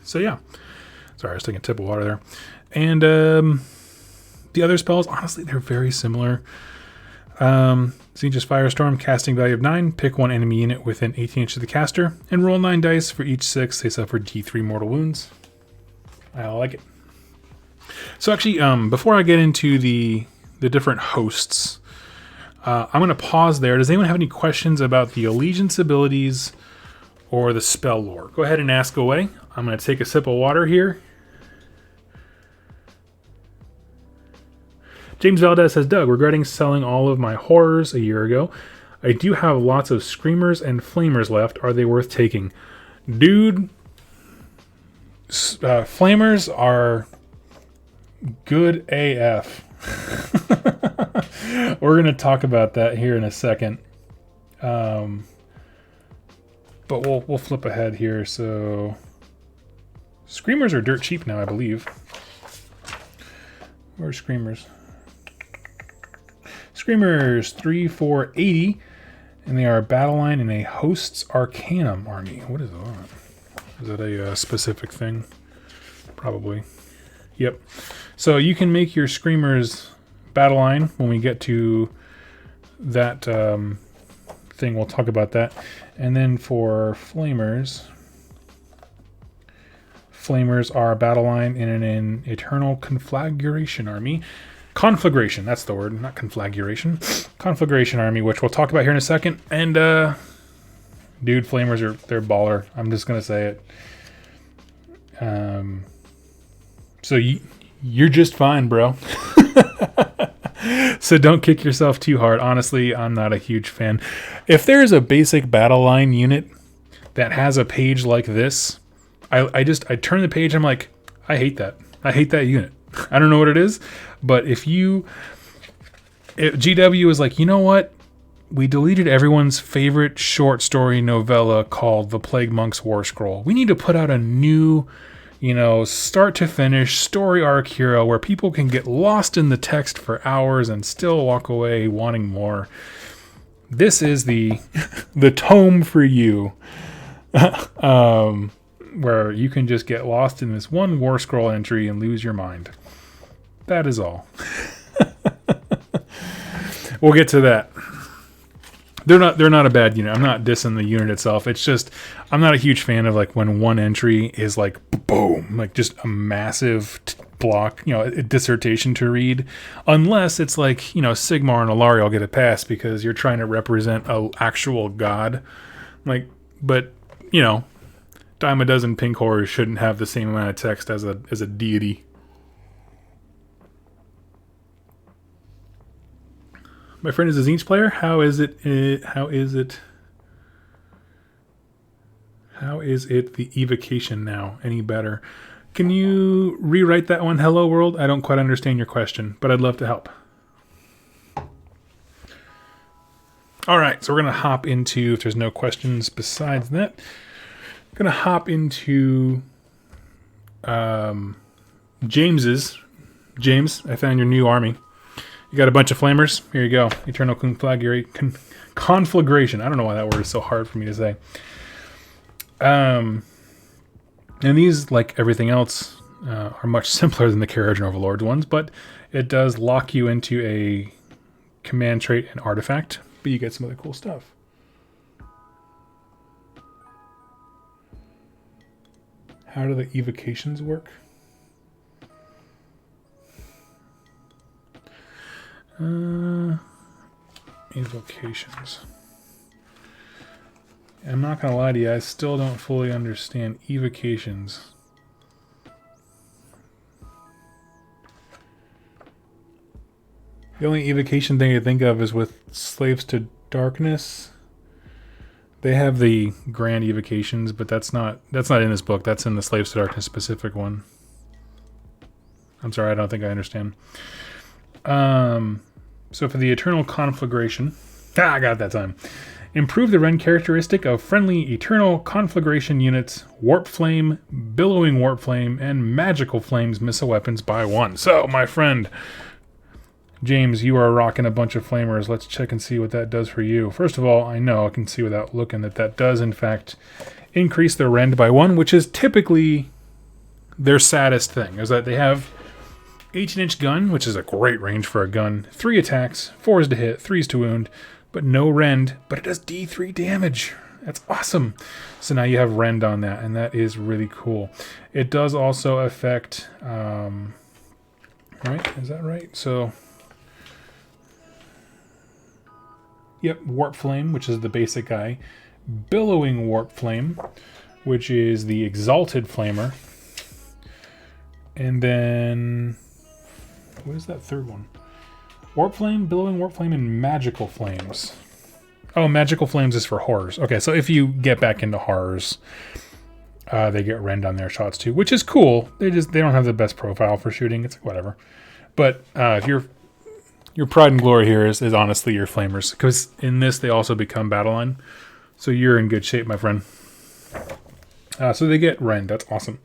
So yeah. Sorry, I was taking a sip of water there. And the other spells, honestly, they're very similar. Tzeentch's Firestorm, casting value of 9. Pick one enemy unit within 18 inches of the caster, and roll 9 dice. For each 6, they suffer D3 mortal wounds. I like it. So actually, before I get into the different hosts, I'm going to pause there. Does anyone have any questions about the allegiance abilities or the spell lore? Go ahead and ask away. I'm going to take a sip of water here. James Valdez says, Doug, regretting selling all of my horrors a year ago. I do have lots of screamers and flamers left. Are they worth taking? Dude, flamers are good AF. We're going to talk about that here in a second. But we'll flip ahead here. So screamers are dirt cheap now, I believe. Where's screamers? Screamers 3, 4, 80, and they are a battle line in a host's Arcanum army. What is that? Is that a specific thing? Probably. Yep. So you can make your Screamers battle line when we get to that thing. We'll talk about that. And then for Flamers, Flamers are a battle line in an Eternal Conflagration army. Conflagration, that's the word, not conflagration. Conflagration army, which we'll talk about here in a second. And, dude, Flamers they're baller. I'm just going to say it. So you're just fine, bro. So don't kick yourself too hard. Honestly, I'm not a huge fan. If there's a basic battle line unit that has a page like this, I turn the page, I'm like, I hate that. I hate that unit. I don't know what it is, but if GW is like, you know what? We deleted everyone's favorite short story novella called The Plague Monk's Warscroll. We need to put out a new, start to finish story arc hero where people can get lost in the text for hours and still walk away wanting more. This is the tome for you. Where you can just get lost in this one Warscroll entry and lose your mind. That is all. We'll get to that. They're not a bad unit. I'm not dissing the unit itself. It's just I'm not a huge fan of like when one entry is like boom, like just a massive block, a dissertation to read. Unless it's like, Sigmar and Alariel get a pass because you're trying to represent an actual god. Like, but dime a dozen pink horrors shouldn't have the same amount of text as a deity. My friend is a Tzeentch player. How is it the evocation now? Any better? Can you rewrite that one? Hello world. I don't quite understand your question, but I'd love to help. All right, so we're going to hop into, if there's no questions besides that, I'm going to hop into James's. James, I found your new army. You got a bunch of flamers. Here you go. Eternal Conflagration. I don't know why that word is so hard for me to say. And these, like everything else, are much simpler than the Kharadron Overlords ones, but it does lock you into a command trait and artifact, but you get some other cool stuff. How do the evocations work? Evocations. I'm not going to lie to you, I still don't fully understand evocations. The only evocation thing I think of is with Slaves to Darkness. They have the grand evocations, but that's not in this book. That's in the Slaves to Darkness specific one. I'm sorry, I don't think I understand. So for the Eternal Conflagration, I got it that time. Improve the rend characteristic of friendly Eternal Conflagration units, Warp Flame, Billowing Warp Flame, and Magical Flames missile weapons by 1. So, my friend, James, you are rocking a bunch of flamers. Let's check and see what that does for you. First of all, I know I can see without looking that does, in fact, increase their rend by 1, which is typically their saddest thing, is that they have 18-inch gun, which is a great range for a gun, 3 attacks, 4s to hit, 3s to wound, but no rend, but it does D3 damage. That's awesome. So now you have rend on that, and that is really cool. It does also affect, right? Is that right? So, yep, Warp Flame, which is the basic guy. Billowing Warp Flame, which is the Exalted Flamer. And then, what is that third one? Warp Flame, Billowing Warp Flame, and Magical Flames. Oh, Magical Flames is for horrors. Okay, so if you get back into horrors, they get rend on their shots too, which is cool. They don't have the best profile for shooting. It's like whatever. But if your pride and glory here is honestly your flamers, because in this they also become battle line. So you're in good shape, my friend. So they get rend. That's awesome.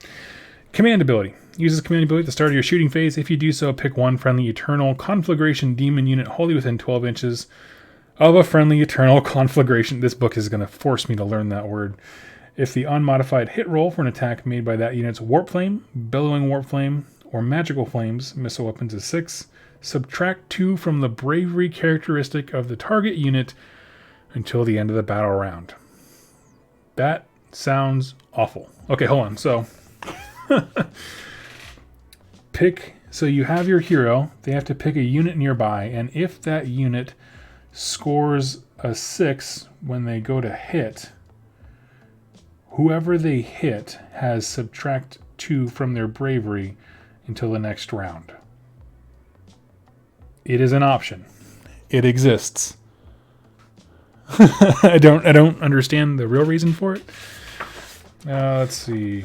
Command ability. Uses command ability at the start of your shooting phase. If you do so, pick one friendly Eternal Conflagration Demon unit wholly within 12 inches of a friendly Eternal Conflagration. This book is going to force me to learn that word. If the unmodified hit roll for an attack made by that unit's Warp Flame, Billowing Warp Flame, or Magical Flames missile weapons is 6, subtract 2 from the bravery characteristic of the target unit until the end of the battle round. That sounds awful. Okay, hold on. So so you have your hero, they have to pick a unit nearby, and if that unit scores a 6 when they go to hit, whoever they hit has subtract 2 from their bravery until the next round. It is an option. It exists. I don't understand the real reason for it. Let's see.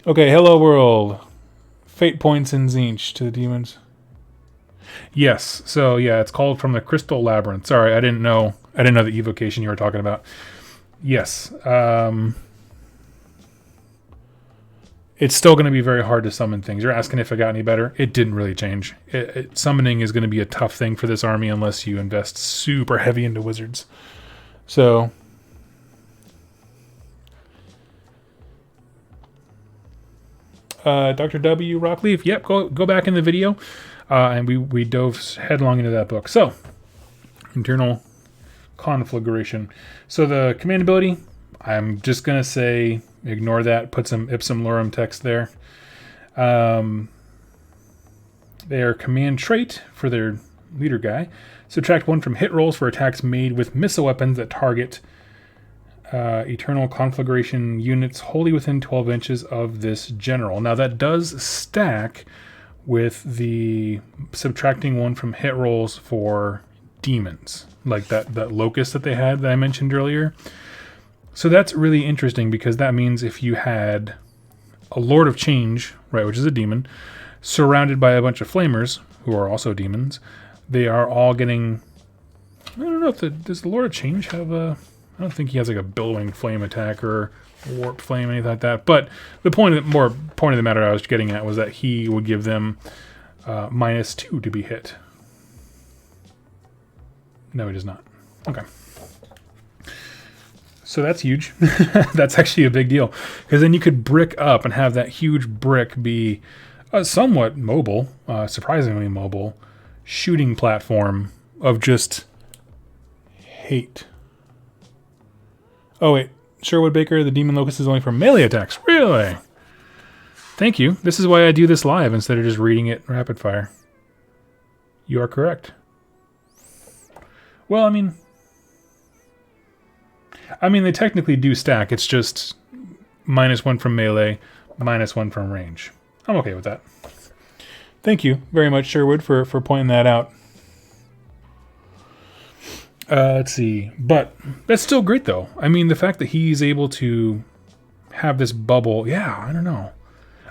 Okay, hello world. Fate points in Tzeentch to the demons. Yes, so yeah, it's called From the Crystal Labyrinth. Sorry, I didn't know the evocation you were talking about. Yes, it's still going to be very hard to summon things. You're asking if it got any better? It didn't really change. Summoning is going to be a tough thing for this army unless you invest super heavy into wizards. So, Dr. W. Rockleaf, yep, go back in the video. And we dove headlong into that book. So, Eternal Conflagration. So the command ability, I'm just going to say ignore that. Put some Ipsum Lorem text there. Their command trait for their leader guy. Subtract 1 from hit rolls for attacks made with missile weapons that target Eternal Conflagration units wholly within 12 inches of this general. Now that does stack with the subtracting 1 from hit rolls for demons, like that locust that they had that I mentioned earlier. So that's really interesting because that means if you had a Lord of Change, right, which is a demon, surrounded by a bunch of flamers who are also demons, they are all getting. I don't know if does the Lord of Change have a. I don't think he has like a billowing flame attack or warp flame, anything like that. But the point of the matter I was getting at was that he would give them -2 to be hit. No, he does not. Okay. So that's huge. That's actually a big deal. Because then you could brick up and have that huge brick be a somewhat mobile, surprisingly mobile, shooting platform of just hate. Oh, wait. Sherwood Baker, the Demon Locust is only for melee attacks. Really? Thank you. This is why I do this live instead of just reading it rapid fire. You are correct. Well, I mean, they technically do stack. It's just -1 from melee, -1 from range. I'm okay with that. Thank you very much, Sherwood, for pointing that out. Let's see. But that's still great, though. I mean, the fact that he's able to have this bubble, yeah, I don't know.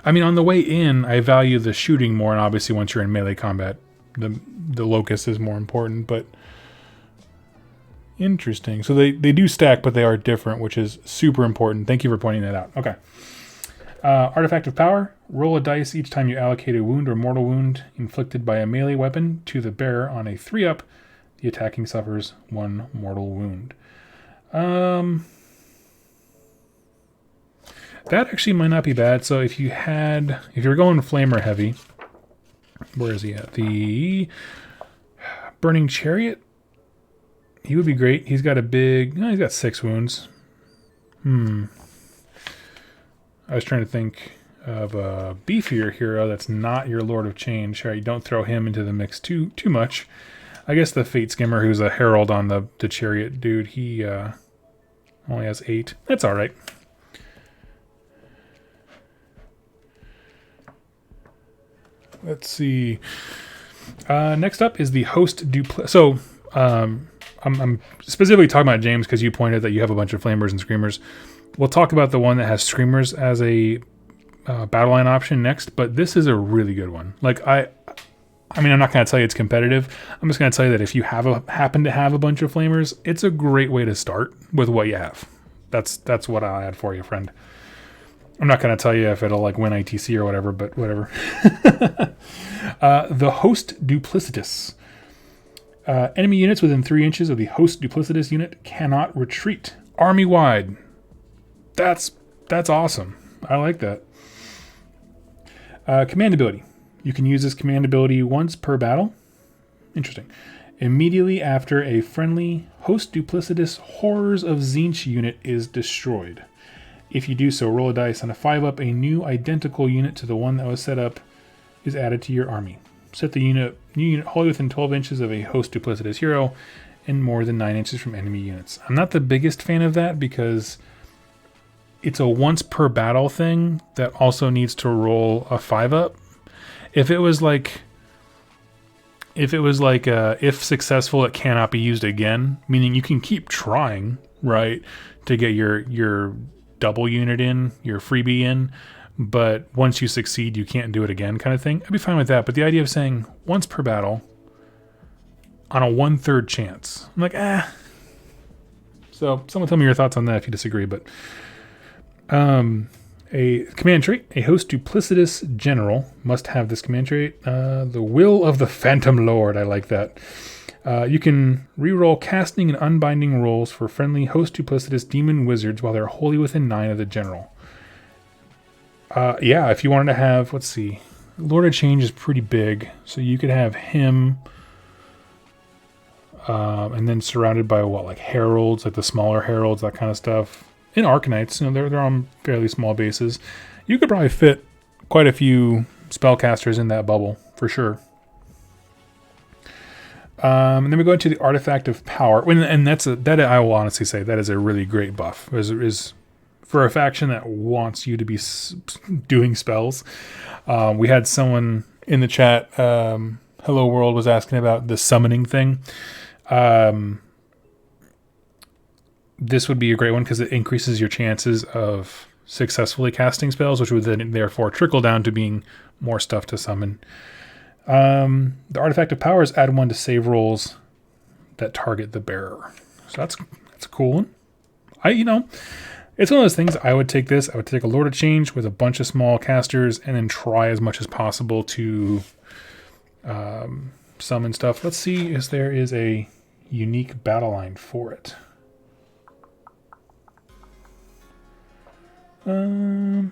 I mean, on the way in, I value the shooting more, and obviously once you're in melee combat, the locust is more important, but interesting. So they do stack, but they are different, which is super important. Thank you for pointing that out. Okay. Artifact of Power. Roll a dice each time you allocate a wound or mortal wound inflicted by a melee weapon to the bearer on a 3-up. The attacking suffers 1 mortal wound. That actually might not be bad. So if you're going flamer heavy, where is he at? The Burning Chariot. He would be great. He's got he's got 6 wounds. I was trying to think of a beefier hero that's not your Lord of Change. Right, don't throw him into the mix too much. I guess the Fate Skimmer, who's a herald on the chariot dude, he only has 8. That's all right. Let's see. Next up is the Host Duplicitous. So I'm specifically talking about James because you pointed that you have a bunch of Flamers and Screamers. We'll talk about the one that has Screamers as a battle line option next, but this is a really good one. Like I mean, I'm not going to tell you it's competitive. I'm just going to tell you that if you happen to have a bunch of Flamers, it's a great way to start with what you have. That's what I'll add for you, friend. I'm not going to tell you if it'll like win ITC or whatever, but whatever. The Host Duplicitous. Enemy units within 3 inches of the Host Duplicitous unit cannot retreat. Army-wide. That's awesome. I like that. Command ability. You can use this command ability once per battle. Interesting. Immediately after a friendly Host Duplicitous Horrors of Tzeentch unit is destroyed. If you do so, roll a dice. On a 5-up, a new identical unit to the one that was set up is added to your army. Set the new unit wholly within 12 inches of a Host Duplicitous hero and more than 9 inches from enemy units. I'm not the biggest fan of that because it's a once per battle thing that also needs to roll a 5-up. If successful, it cannot be used again, meaning you can keep trying, right, to get your double unit in, your freebie in, but once you succeed, you can't do it again kind of thing. I'd be fine with that, but the idea of saying once per battle on a 1/3 chance, I'm like, So someone tell me your thoughts on that if you disagree, but a command trait, a Host Duplicitous General must have this command trait. The Will of the Phantom Lord, I like that. You can reroll casting and unbinding rolls for friendly Host Duplicitous Demon Wizards while they're wholly within 9 of the General. Yeah, if you wanted to have, let's see, Lord of Change is pretty big, so you could have him, and then surrounded by like heralds, like the smaller heralds, that kind of stuff. In Arcanites, they're on fairly small bases. You could probably fit quite a few spellcasters in that bubble for sure. And then we go into the Artifact of Power, and that I will honestly say that is a really great buff. Is for a faction that wants you to be doing spells. We had someone in the chat, Hello World, was asking about the summoning thing. this would be a great one because it increases your chances of successfully casting spells, which would then therefore trickle down to being more stuff to summon. The Artifact of Powers add 1 to save rolls that target the bearer. So that's a cool one. It's one of those things. I would take this. I would take a Lord of Change with a bunch of small casters and then try as much as possible to summon stuff. Let's see if there is a unique battle line for it. Nope.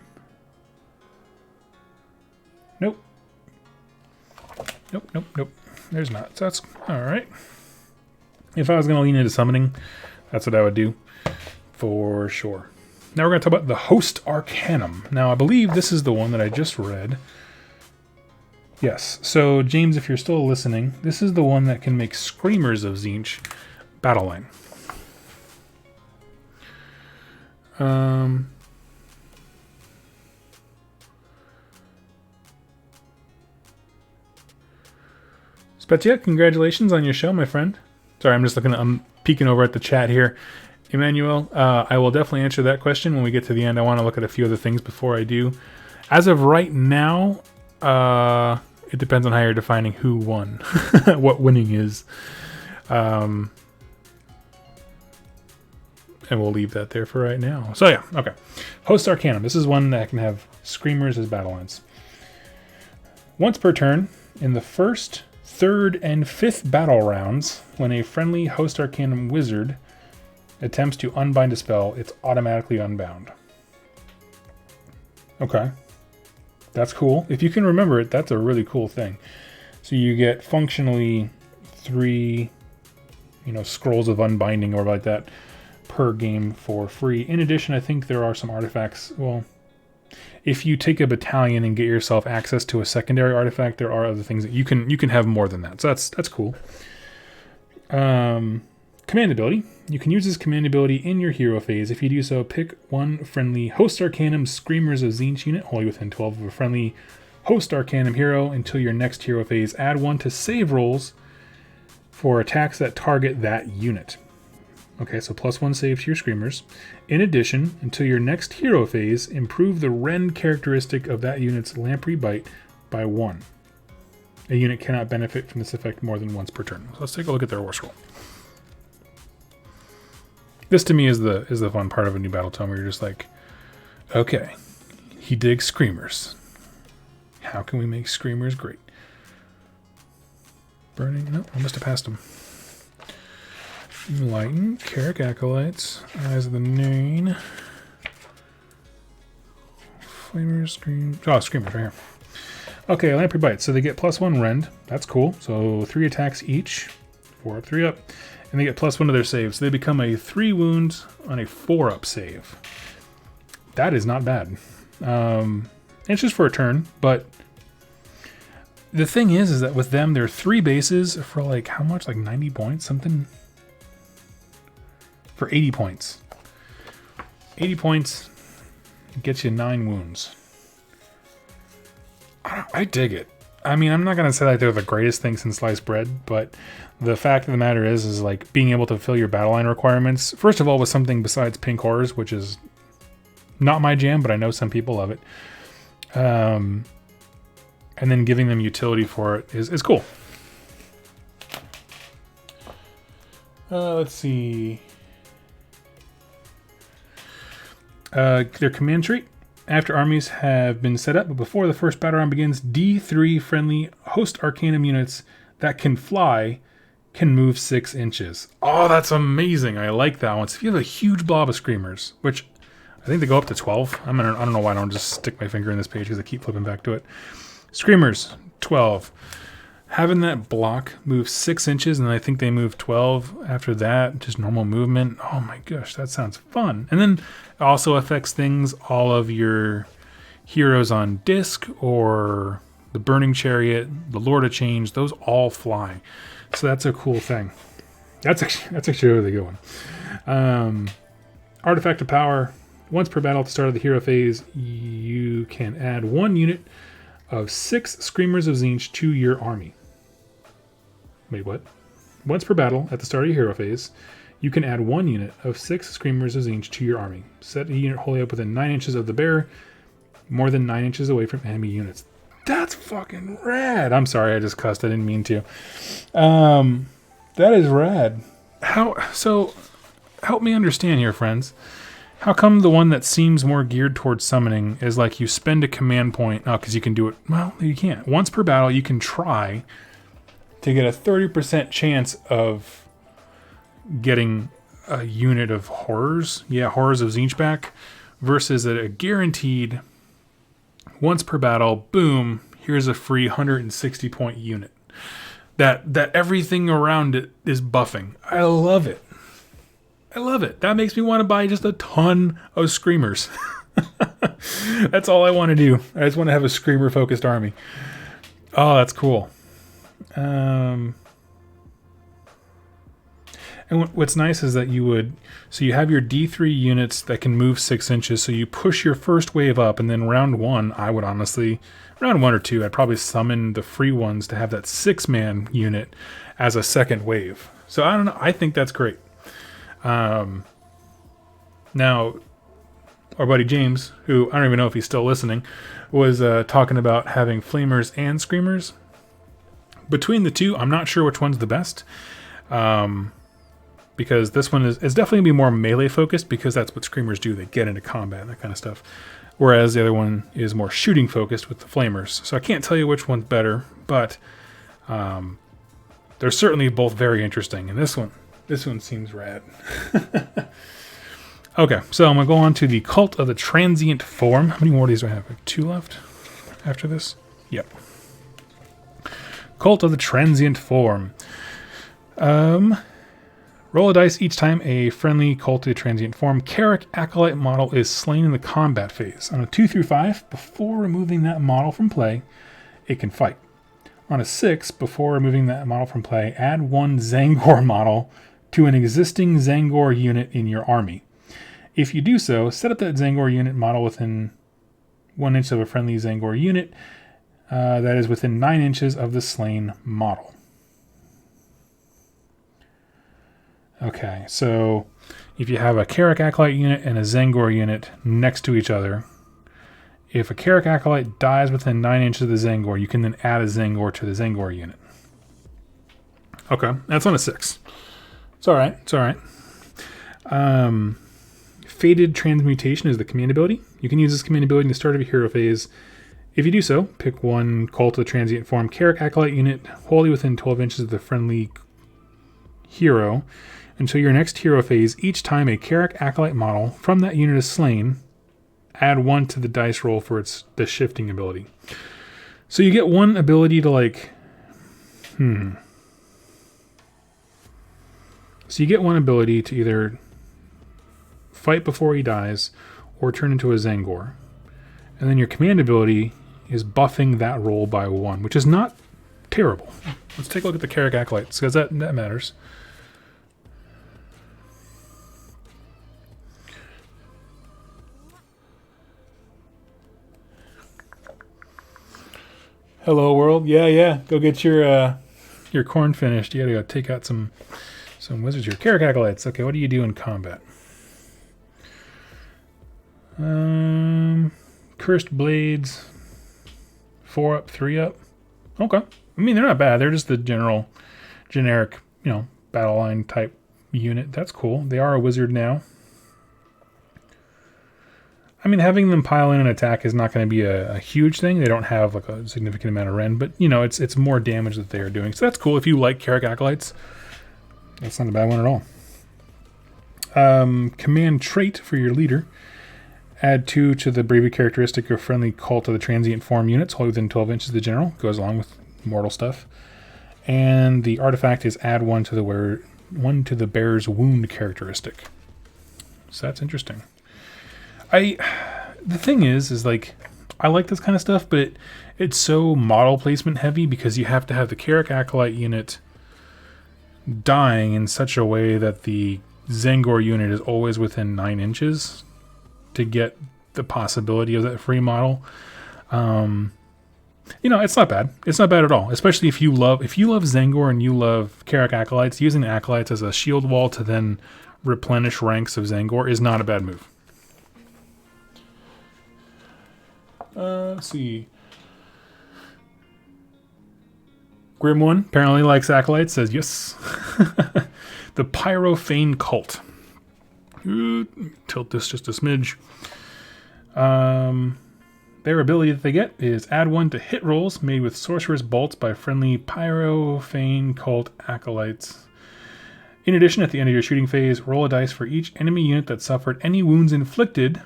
Nope. There's not. So that's all right. If I was going to lean into summoning, that's what I would do for sure. Now we're going to talk about the Host Arcanum. Now I believe this is the one that I just read. Yes. So James, if you're still listening, this is the one that can make Screamers of Tzeentch battle line. Spezia, congratulations on your show, my friend. Sorry, I'm peeking over at the chat here. Emmanuel, I will definitely answer that question when we get to the end. I want to look at a few other things before I do. As of right now, it depends on how you're defining who won, what winning is. And we'll leave that there for right now. So yeah, okay. Host Arcanum. This is one that can have Screamers as battle lines. Once per turn, in the first, third, and fifth battle rounds, when a friendly Host Arcanum wizard attempts to unbind a spell, it's automatically unbound. Okay. That's cool. If you can remember it, that's a really cool thing. So you get functionally 3, scrolls of unbinding or like that per game for free. In addition, I think there are some artifacts. Well, if you take a battalion and get yourself access to a secondary artifact, there are other things that you can have more than that. So that's cool. Command ability. You can use this command ability in your hero phase. If you do so, pick one friendly Host Arcanum Screamers of Tzeentch unit, wholly within 12 of a friendly Host Arcanum hero until your next hero phase. Add 1 to save rolls for attacks that target that unit. Okay, so +1 save to your Screamers. In addition, until your next hero phase, improve the rend characteristic of that unit's Lamprey Bite by 1. A unit cannot benefit from this effect more than once per turn. So let's take a look at their Warscroll. This to me is the fun part of a new Battletome, where you're just like, okay, he digs Screamers. How can we make Screamers great? Burning? No, I must have passed him. Enlighten, Carrick Acolytes, Eyes of the Nane, Flamers, Scream. Oh, Screamers right here. Okay, Lamprey Bite. So they get +1 rend. That's cool. So 3 attacks each. 4 up, 3 up. And they get +1 to their save. So they become a 3 wounds on a 4-up save. That is not bad. It's just for a turn, but the thing is that with them, there are 3 bases for like, how much? Like 90 points? Something? For 80 points. 80 points gets you 9 wounds. I dig it. I mean, I'm not going to say like they're the greatest thing since sliced bread, but the fact of the matter is like being able to fill your battle line requirements, first of all, with something besides pink horrors, which is not my jam, but I know some people love it. And then giving them utility for it is cool. Let's see. Their command tree. After armies have been set up, but before the first battle round begins, D3 friendly Host Arcanum units that can fly can move 6 inches. Oh, that's amazing. I like that one. So if you have a huge blob of Screamers, which I think they go up to 12. I don't know why I don't just stick my finger in this page because I keep flipping back to it. Screamers, 12. Having that block move 6 inches, and I think they move 12 after that, just normal movement. Oh my gosh, that sounds fun. And then it also affects things, all of your heroes on disc, or the Burning Chariot, the Lord of Change, those all fly. So that's a cool thing. That's actually a really good one. Artifact of Power. Once per battle at the start of the hero phase, you can add 1 unit of 6 Screamers of Tzeentch to your army. Wait, what? Once per battle at the start of your hero phase, You can add 1 unit of 6 Screamers of Tzeentch to your army. Set a unit wholly up within 9 inches of the bear, more than 9 inches away from enemy units. That's fucking rad. I'm sorry, I just cussed. I didn't mean to. That is rad. So, help me understand here, friends. How come the one that seems more geared towards summoning is like you spend a command point? Oh, because you can do it. Well, you can't. Once per battle, you can try to get a 30% chance of getting a unit of horrors. Yeah, horrors of Tzeentch back. Versus a guaranteed once per battle, boom, here's a free 160 point unit. That everything around it is buffing. I love it. I love it. That makes me want to buy just a ton of Screamers. That's all I want to do. I just want to have a Screamer-focused army. Oh, that's cool. And what's nice is that you have your D3 units that can move 6 inches, so you push your first wave up, and then round 1, round 1 or 2, I'd probably summon the free ones to have that 6-man unit as a second wave. So I don't know. I think that's great. Now, our buddy James, who I don't even know if he's still listening, was talking about having Flamers and Screamers. Between the two, I'm not sure which one's the best. Because this one is definitely going to be more melee focused, because that's what Screamers do. They get into combat and that kind of stuff. Whereas the other one is more shooting focused with the Flamers. So I can't tell you which one's better, but they're certainly both very interesting. And this one seems rad. Okay, so I'm going to go on to the Cult of the Transient Form. How many more of these do I have? 2 left after this? Yep. Cult of the Transient Form. Roll a dice each time a friendly Cult of the Transient Form Kharadron Acolyte model is slain in the combat phase. On a 2 through 5, before removing that model from play, it can fight. On a 6, before removing that model from play, add 1 Zangor model to an existing Zangor unit in your army. If you do so, set up that Zangor unit model within 1 inch of a friendly Zangor unit that is within 9 inches of the slain model. Okay, so if you have a Kharadron Acolyte unit and a Zangor unit next to each other, if a Kharadron Acolyte dies within 9 inches of the Zangor, you can then add a Zangor to the Zangor unit. Okay, that's on a 6. It's alright, it's alright. Fated Transmutation is the command ability. You can use this command ability in the start of your hero phase. If you do so, pick 1 Cult of the Transient Form Kharadron Acolyte unit wholly within 12 inches of the friendly hero until your next hero phase. Each time a Kharadron Acolyte model from that unit is slain, add 1 to the dice roll for the shifting ability. So you get 1 ability to So you get 1 ability to either fight before he dies or turn into a Zangor. And then your command ability is buffing that roll by 1, which is not terrible. Let's take a look at the Kharadron Acolytes, because that matters. Hello world. Yeah. Go get your corn finished. You gotta go take out some wizards here. Kharadron Acolytes. Okay, what do you do in combat? Cursed Blades. 4 up, 3 up. Okay. I mean, they're not bad. They're just the generic, battle line type unit. That's cool. They are a wizard now. I mean, having them pile in an attack is not going to be a huge thing. They don't have like a significant amount of rend, but it's more damage that they are doing. So that's cool. If you like Kharadron Acolytes, that's not a bad one at all. Command trait for your leader. Add 2 to the bravery characteristic of friendly Cult of the Transient Form units wholly within 12 inches of the general. Goes along with mortal stuff. And the artifact is add 1 to the bear's wound characteristic. So that's interesting. The thing is like, I like this kind of stuff, but it's so model placement heavy because you have to have the Kharadron Acolyte unit dying in such a way that the Zangor unit is always within 9 inches to get the possibility of that free model. You know, it's not bad. It's not bad at all, especially if you love Zangor and you love Karak Acolytes. Using the Acolytes as a shield wall to then replenish ranks of Zangor is not a bad move. Let's see. Grim One apparently likes Acolytes, says yes. The Pyro Feign Cult. Tilt this just a smidge. Their ability that they get is add 1 to hit rolls made with Sorcerer's Bolts by friendly Pyro Feign Cult Acolytes. In addition, at the end of your shooting phase, roll a dice for each enemy unit that suffered any wounds inflicted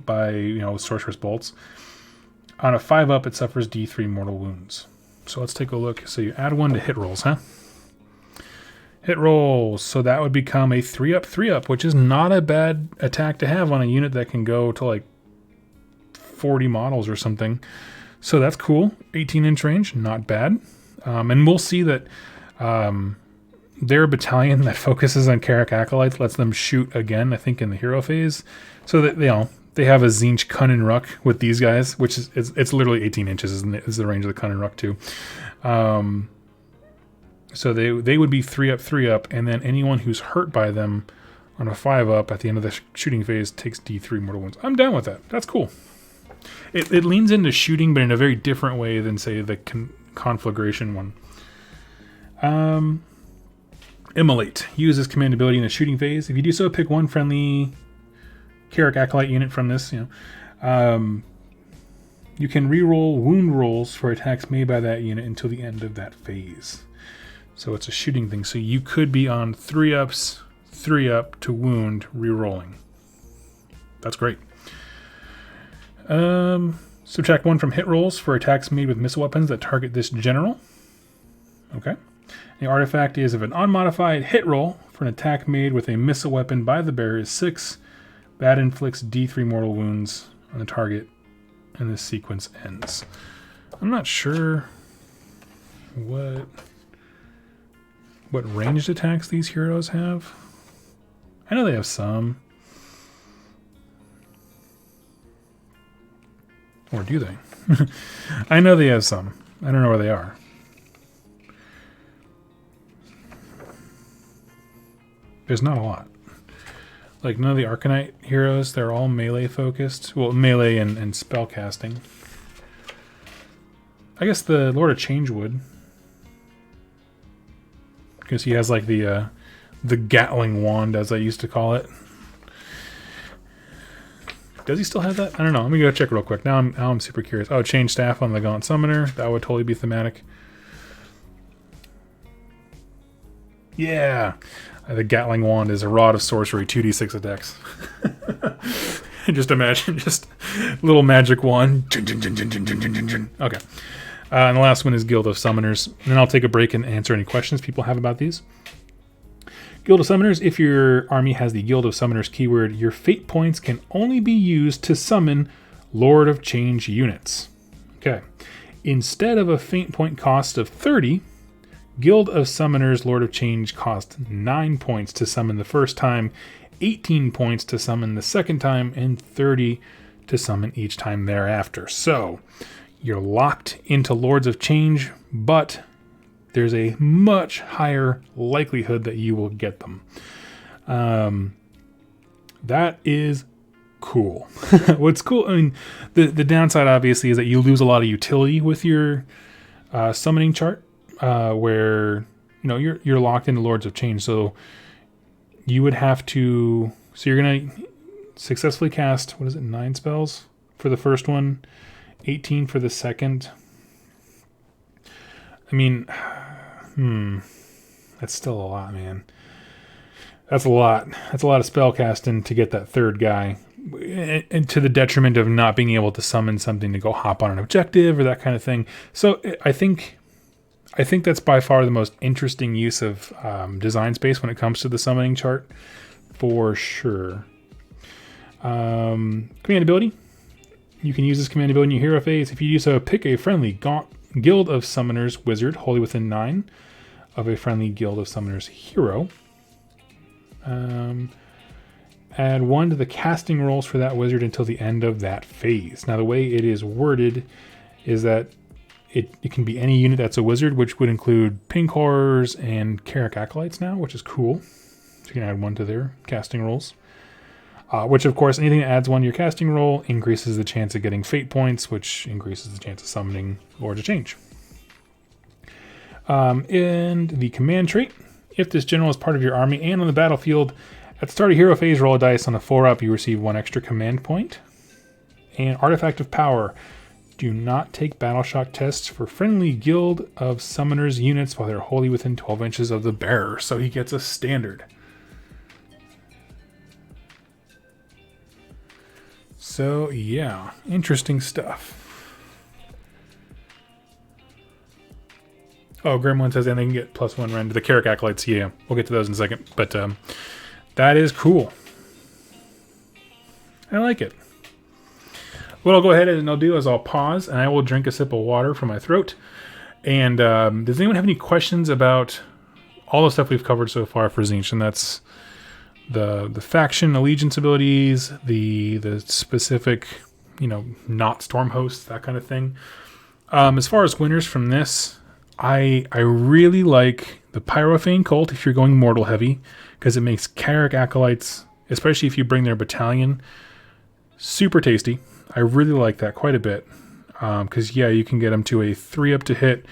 by, Sorcerer's Bolts. On a 5-up, it suffers D3 mortal wounds. So let's take a look. So you add 1 to hit rolls, huh? Hit rolls. So that would become a 3-up, 3-up, which is not a bad attack to have on a unit that can go to like 40 models or something. So that's cool. 18-inch range, not bad. And we'll see that their battalion that focuses on Karak Acolytes lets them shoot again, I think, in the hero phase. So that, they have a Tzeentch Ruck with these guys, which is it's literally 18 inches is the range of the Ruck too. So they would be 3-up, 3-up, and then anyone who's hurt by them on a 5-up at the end of the shooting phase takes D3 mortal wounds. I'm down with that. That's cool. It leans into shooting, but in a very different way than, say, the Conflagration one. Immolate. Use this command ability in the shooting phase. If you do so, pick one friendly Karak Acolyte unit from this. You can reroll wound rolls for attacks made by that unit until the end of that phase. So it's a shooting thing. So you could be on 3-ups, 3-up to wound, rerolling. That's great. Subtract 1 from hit rolls for attacks made with missile weapons that target this general. Okay. The artifact is if an unmodified hit roll for an attack made with a missile weapon by the bearer is 6, that inflicts D3 mortal wounds on the target, and this sequence ends. I'm not sure what ranged attacks these heroes have. I know they have some. Or do they? I know they have some. I don't know where they are. There's not a lot. Like, none of the Arcanite heroes, they're all melee focused. Well, melee and spell casting. I guess the Lord of Change would. Because he has, like, the Gatling Wand, as I used to call it. Does he still have that? I don't know. Let me go check real quick. Now I'm super curious. Oh, Change Staff on the Gaunt Summoner. That would totally be thematic. Yeah. The Gatling Wand is a Rod of Sorcery, 2d6 attacks. Just imagine, just little magic wand. Okay. And the last one is Guild of Summoners. And then I'll take a break and answer any questions people have about these. Guild of Summoners, if your army has the Guild of Summoners keyword, your fate points can only be used to summon Lord of Change units. Okay. Instead of a fate point cost of 30, Guild of Summoners Lord of Change cost 9 points to summon the first time, 18 points to summon the second time, and 30 to summon each time thereafter. So, you're locked into Lords of Change, but there's a much higher likelihood that you will get them. That is cool. What's cool, I mean, the downside obviously is that you lose a lot of utility with your summoning chart, where you're locked into Lords of Change. So you would have to. So you're gonna successfully cast 9 spells for the first one, 18 for the second. I mean, that's still a lot, man. That's a lot. That's a lot of spell casting to get that third guy, and to the detriment of not being able to summon something to go hop on an objective or that kind of thing. So I think that's by far the most interesting use of design space when it comes to the summoning chart, for sure. Command ability. You can use this command ability in your hero phase. If you do so, pick a friendly Guild of Summoners wizard wholly within 9 of a friendly Guild of Summoners hero. Add 1 to the casting rolls for that wizard until the end of that phase. Now, the way it is worded is that it can be any unit that's a wizard, which would include pink horrors and Carrick acolytes now, which is cool. So you can add 1 to their casting rolls. Which, of course, anything that adds 1 to your casting roll increases the chance of getting fate points, which increases the chance of summoning Lords of Change. And the command trait, if this general is part of your army and on the battlefield, at the start of hero phase, roll a dice. On a 4-up, you receive 1 extra command point. And Artifact of Power, do not take battle shock tests for friendly guild of summoners units while they're wholly within 12 inches of the bearer. So he gets a standard. So, yeah, interesting stuff. Oh, Gremlin says, and they can get +1 rend to the Carrick acolytes. Yeah, we'll get to those in a second. But that is cool. I like it. What I'll go ahead and I'll do is I'll pause and I will drink a sip of water from my throat. And does anyone have any questions about all the stuff we've covered so far for Tzeentch? And that's the faction allegiance abilities, the specific, not storm hosts, that kind of thing. As far as winners from this, I really like the Pyrophane cult if you're going mortal heavy, because it makes Carrick acolytes, especially if you bring their battalion, super tasty. I really like that quite a bit, because you can get them to a 3-up to hit,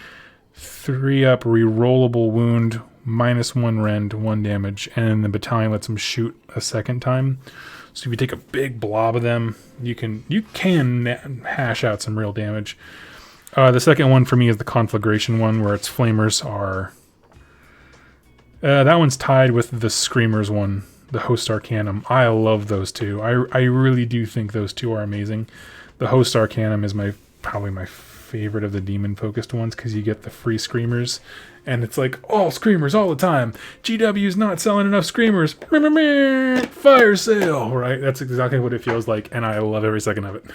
3-up rerollable wound, -1 rend, 1 damage, and the battalion lets them shoot a second time. So if you take a big blob of them, you can hash out some real damage. The second one for me is the Conflagration one, where its flamers are... that one's tied with the Screamers one, the Host Arcanum. I love those two. I really do think those two are amazing. The Host Arcanum is probably my favorite of the demon-focused ones, because you get the free Screamers, and it's like, all Screamers all the time. GW's not selling enough Screamers. Fire sale, right? That's exactly what it feels like, and I love every second of it.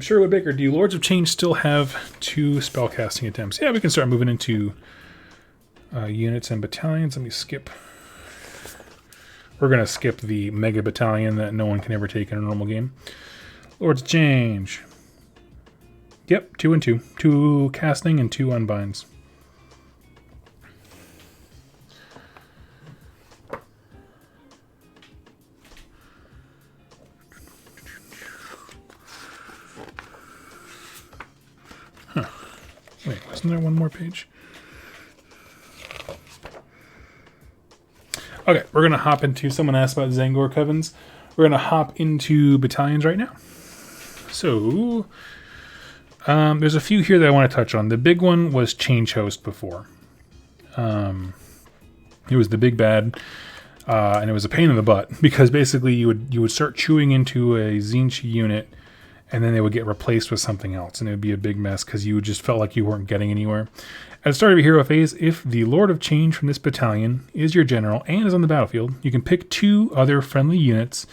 Sherwood Baker, do Lords of Change still have 2 spellcasting attempts? Yeah, we can start moving into units and battalions. Let me skip. We're going to skip the Mega Battalion that no one can ever take in a normal game. Lords of Change. Yep, 2 and 2. 2 casting and 2 unbinds. Huh. Wait, wasn't there one more page? Okay, we're going to hop into... Someone asked about Zangor Covens. We're going to hop into battalions right now. So... there's a few here that I want to touch on. The big one was Tzeentch Host before. It was the big bad, and it was a pain in the butt, because basically you would start chewing into a Tzeentch unit, and then they would get replaced with something else, and it would be a big mess because you just felt like you weren't getting anywhere. At the start of your hero phase, if the Lord of Change from this battalion is your general and is on the battlefield, you can pick 2 other friendly units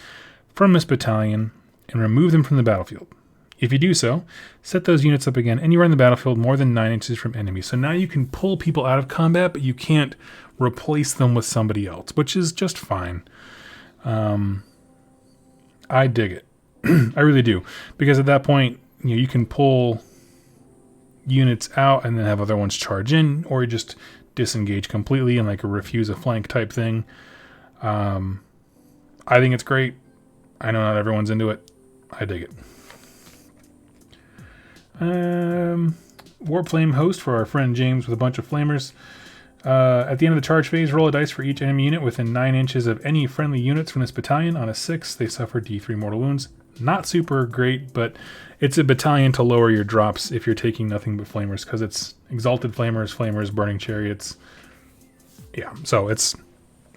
from this battalion and remove them from the battlefield. If you do so, set those units up again anywhere on the battlefield more than 9 inches from enemies. So now you can pull people out of combat, but you can't replace them with somebody else, which is just fine. I dig it. I really do. Because at that point, you can pull units out and then have other ones charge in, or you just disengage completely and like a refuse a flank type thing. I think it's great. I know not everyone's into it. I dig it. Warflame Host for our friend James with a bunch of flamers. At the end of the charge phase, roll a dice for each enemy unit within 9 inches of any friendly units from this battalion. On a 6, they suffer D3 mortal wounds. Not super great, but it's a battalion to lower your drops if you're taking nothing but flamers, because it's exalted flamers, burning chariots. Yeah, so it's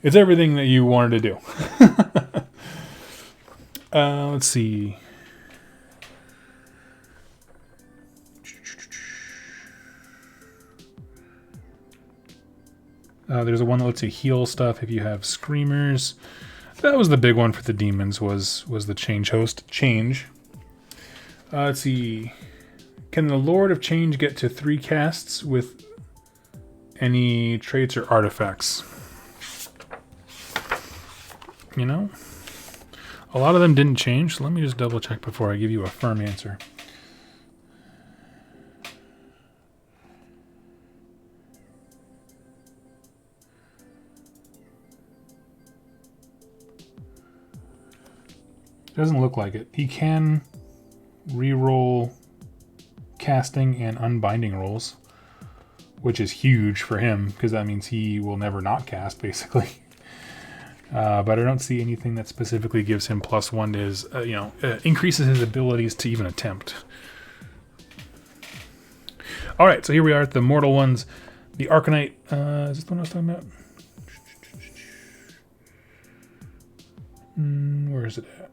everything that you wanted to do. Let's see. There's a one that lets you heal stuff if you have Screamers. That was the big one for the demons, was the Tzeentch Host. Change. Let's see. Can the Lord of Change get to 3 casts with any traits or artifacts? A lot of them didn't change, so let me just double check before I give you a firm answer. Doesn't look like it. He can re-roll casting and unbinding rolls, which is huge for him because that means he will never not cast, basically. But I don't see anything that specifically gives him +1 to his, increases his abilities to even attempt. All right, so here we are at the mortal ones. The Arcanite, is this the one I was talking about? Where is it at?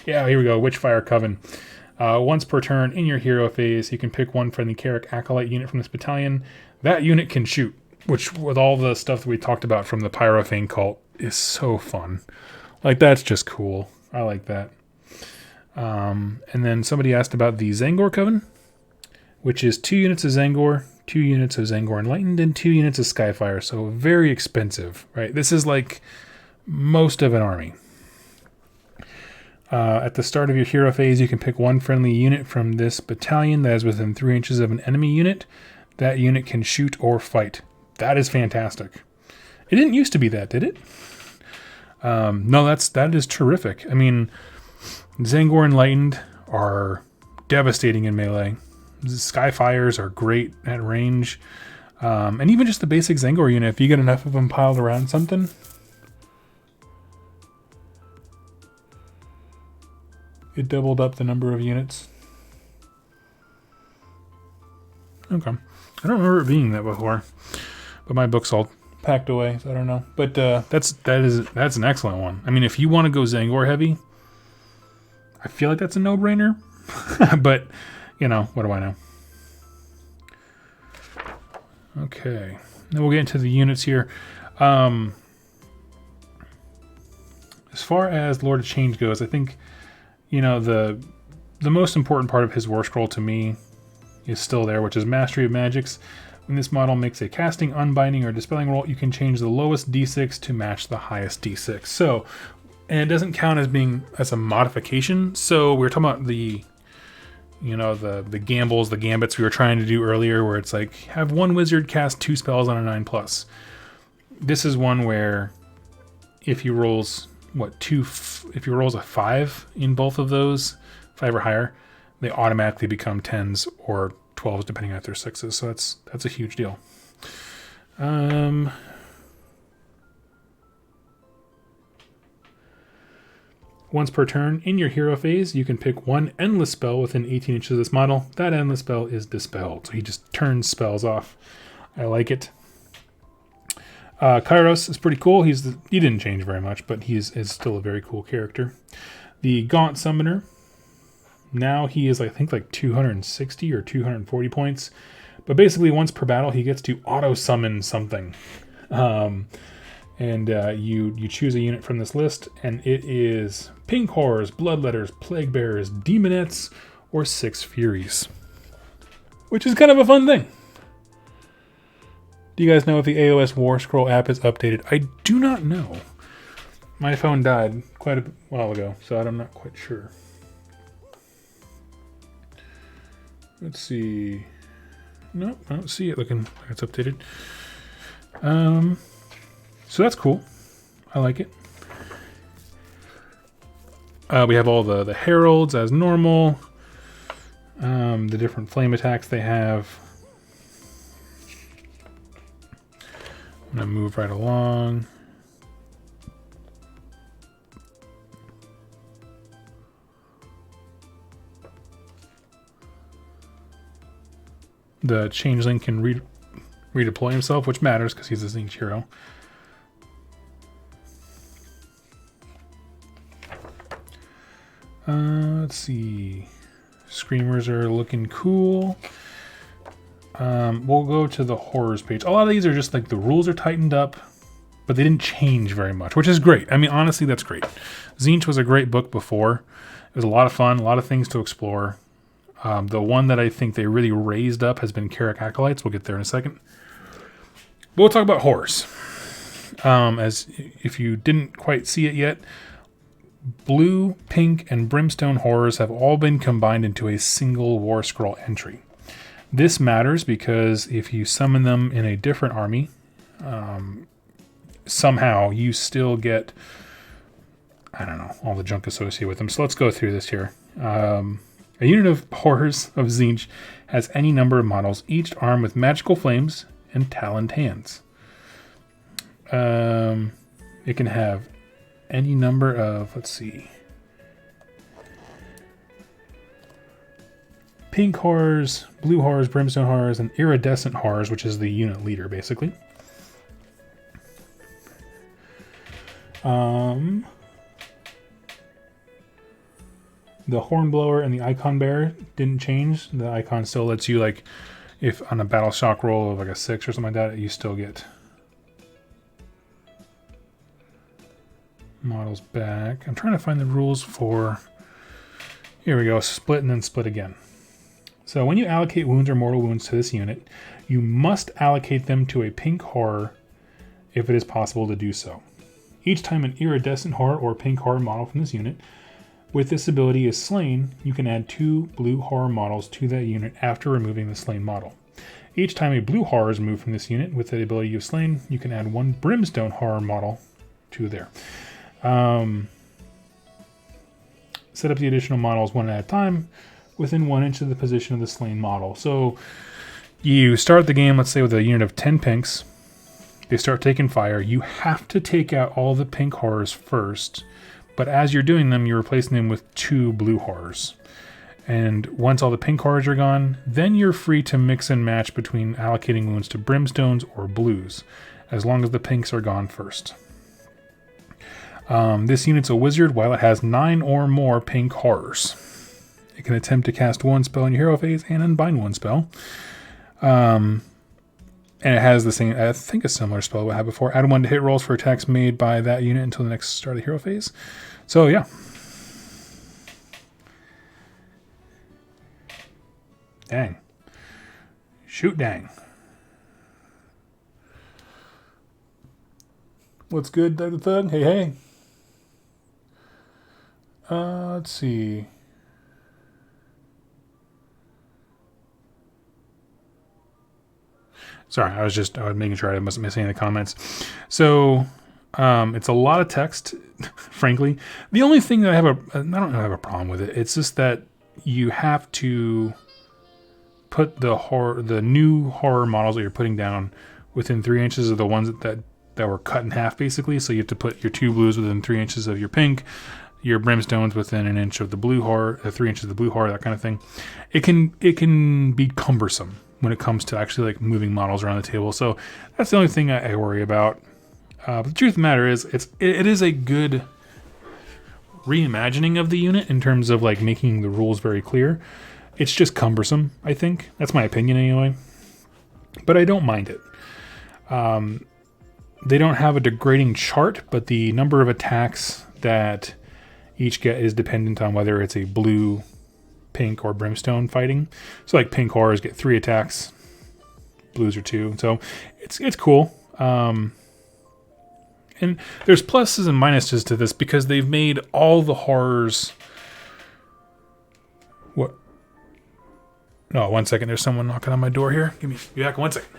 Yeah, here we go. Witchfire Coven. Once per turn in your hero phase, you can pick one friendly Carrick Acolyte unit from this battalion. That unit can shoot, which with all the stuff that we talked about from the Pyro cult is so fun. Like, that's just cool. I like that. And then somebody asked about the Zangor Coven, which is 2 units of Zangor, 2 units of Zangor Enlightened, and 2 units of Skyfire. So very expensive, right? This is like most of an army. At the start of your hero phase, you can pick one friendly unit from this battalion that is within 3 inches of an enemy unit. That unit can shoot or fight. That is fantastic. It didn't used to be that, did it? No, that is terrific. I mean, Zangor Enlightened are devastating in melee. Skyfires are great at range. And even just the basic Zangor unit, if you get enough of them piled around something, it doubled up the number of units. Okay. I don't remember it being that before, but my book's all packed away, so I don't know. But that's an excellent one. I mean, if you want to go Zangor heavy, I feel like that's a no-brainer. But, what do I know? Okay. Then we'll get into the units here. As far as Lord of Change goes, I think the most important part of his War Scroll to me is still there, which is Mastery of Magics. When this model makes a casting, unbinding, or dispelling roll, you can change the lowest d6 to match the highest d6. So, and it doesn't count as a modification. So we were talking about the gambles, the gambits we were trying to do earlier, where it's like have one wizard cast 2 spells on a 9+. This is one where if he rolls if he rolls a 5 in both of those, 5 or higher, they automatically become 10s or 12s depending on if they're 6s. So that's a huge deal. Once per turn in your hero phase, you can pick one endless spell within 18 inches of this model. That endless spell is dispelled, so he just turns spells off. I like it. Kairos is pretty cool. He didn't change very much, but he is still a very cool character. The Gaunt Summoner. Now he is, I think, like 260 or 240 points. But basically, once per battle, he gets to auto-summon something. You choose a unit from this list, and it is Pink Horrors, Bloodletters, Plague Bearers, Demonettes, or 6 Furies. Which is kind of a fun thing. Do you guys know if the AOS Warscroll app is updated? I do not know. My phone died quite a while ago, so I'm not quite sure. Let's see. Nope, I don't see it looking like it's updated. So that's cool. I like it. We have all the heralds as normal. The different flame attacks they have. I'm going to move right along. The Changeling can redeploy himself, which matters because he's a Tzeentch hero. Let's see. Screamers are looking cool. We'll go to the horrors page. A lot of these are just like the rules are tightened up, but they didn't change very much, which is great. I mean, honestly, that's great. Tzeentch was a great book before. It was a lot of fun, a lot of things to explore. The one that I think they really raised up has been Carrick Acolytes. We'll get there in a second. But we'll talk about horrors. As if you didn't quite see it yet, blue, pink, and brimstone horrors have all been combined into a single Warscroll entry. This matters because if you summon them in a different army, somehow you still get, I don't know, all the junk associated with them. So let's go through this here. A unit of horrors of Tzeentch has any number of models, each armed with magical flames and taloned hands. It can have any number of, let's see, pink horrors, blue horrors, brimstone horrors, and iridescent horrors, which is the unit leader, basically. The Hornblower and the Icon Bearer didn't change. The icon still lets you, like, if on a battle shock roll of like a 6 or something like that, you still get models back. I'm trying to find the rules for, here we go, split and then split again. So when you allocate wounds or mortal wounds to this unit, you must allocate them to a pink horror if it is possible to do so. Each time an iridescent horror or pink horror model from this unit with this ability is slain, you can add 2 blue horror models to that unit after removing the slain model. Each time a blue horror is removed from this unit with the ability you've slain, you can add 1 brimstone horror model to there. Set up the additional models one at a time within 1 inch of the position of the slain model. So you start the game, let's say, with a unit of 10 pinks. They start taking fire. You have to take out all the pink horrors first, but as you're doing them, you're replacing them with 2 blue horrors. And once all the pink horrors are gone, then you're free to mix and match between allocating wounds to brimstones or blues, as long as the pinks are gone first. This unit's a wizard while it has 9 or more pink horrors. It can attempt to cast 1 spell in your hero phase and unbind 1 spell. And it has the same, I think a similar spell we had before. Add 1 to hit rolls for attacks made by that unit until the next start of the hero phase. So yeah. Dang. Shoot dang. What's good, Doug the Thug? Hey, hey. Let's see. Sorry, I was making sure I wasn't missing any of the comments. So, it's a lot of text, frankly. The only thing that I don't have a problem with it. It's just that you have to put the new horror models that you're putting down within 3 inches of the ones that were cut in half, basically. So you have to put your 2 blues within 3 inches of your pink, your brimstones within 1 inch of the blue horror, 3 inches of the blue horror, that kind of thing. It can be cumbersome when it comes to actually like moving models around the table. So that's the only thing I worry about. But the truth of the matter is, it is a good reimagining of the unit in terms of like making the rules very clear. It's just cumbersome, I think. That's my opinion anyway. But I don't mind it. They don't have a degrading chart, but the number of attacks that each get is dependent on whether it's a blue, pink, or brimstone fighting. So like pink horrors get 3 attacks, blues are 2. So it's cool. And there's pluses and minuses to this because they've made all the horrors. What? No, 1 second. There's someone knocking on my door here. Be back in 1 second.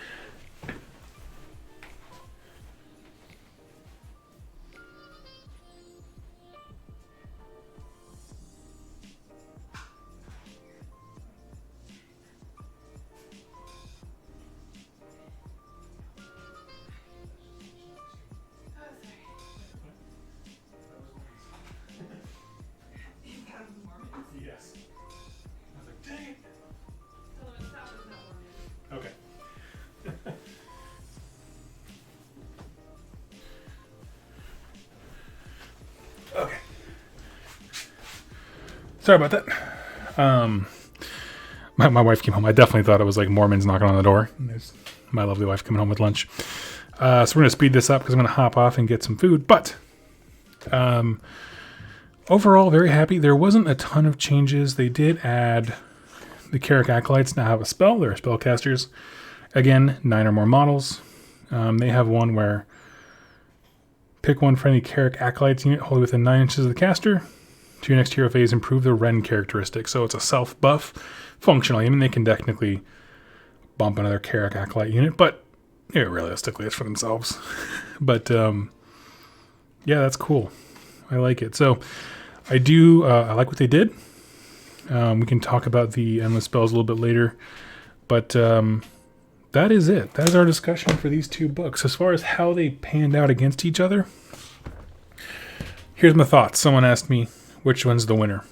Okay. Okay. Sorry about that. My wife came home. I definitely thought it was like Mormons knocking on the door. And there's my lovely wife coming home with lunch. So we're going to speed this up because I'm going to hop off and get some food. But overall, very happy. There wasn't a ton of changes. They did add the Carrick Acolytes now have a spell. They're spellcasters. Again, 9 or more models. They have one where Pick one friendly Carrick Acolytes unit, hold it within 9 inches of the caster. To your next hero phase, improve the Ren characteristic. So it's a self buff functionally. I mean, they can technically bump another Carrick Acolyte unit, but yeah, realistically, it's for themselves. But yeah, that's cool. I like it. So I like what they did. We can talk about the endless spells a little bit later, but that is it. That is our discussion for these two books. As far as how they panned out against each other, here's my thoughts. Someone asked me which one's the winner.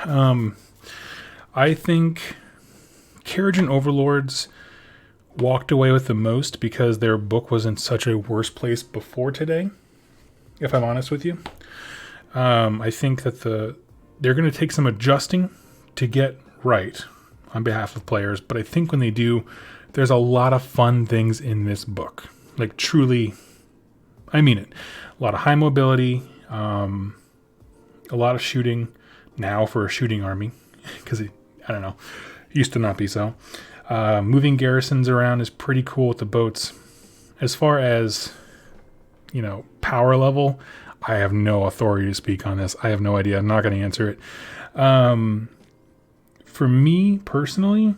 I think Kharadron Overlords walked away with the most because their book was in such a worse place before today, if I'm honest with you. I think that they're going to take some adjusting to get right on behalf of players, but I think when they do, there's a lot of fun things in this book. Like, truly, I mean it. A lot of high mobility, a lot of shooting now for a shooting army, because I don't know, it used to not be so. Moving garrisons around is pretty cool with the boats. As far as, power level, I have no authority to speak on this. I have no idea. I'm not going to answer it. For me personally,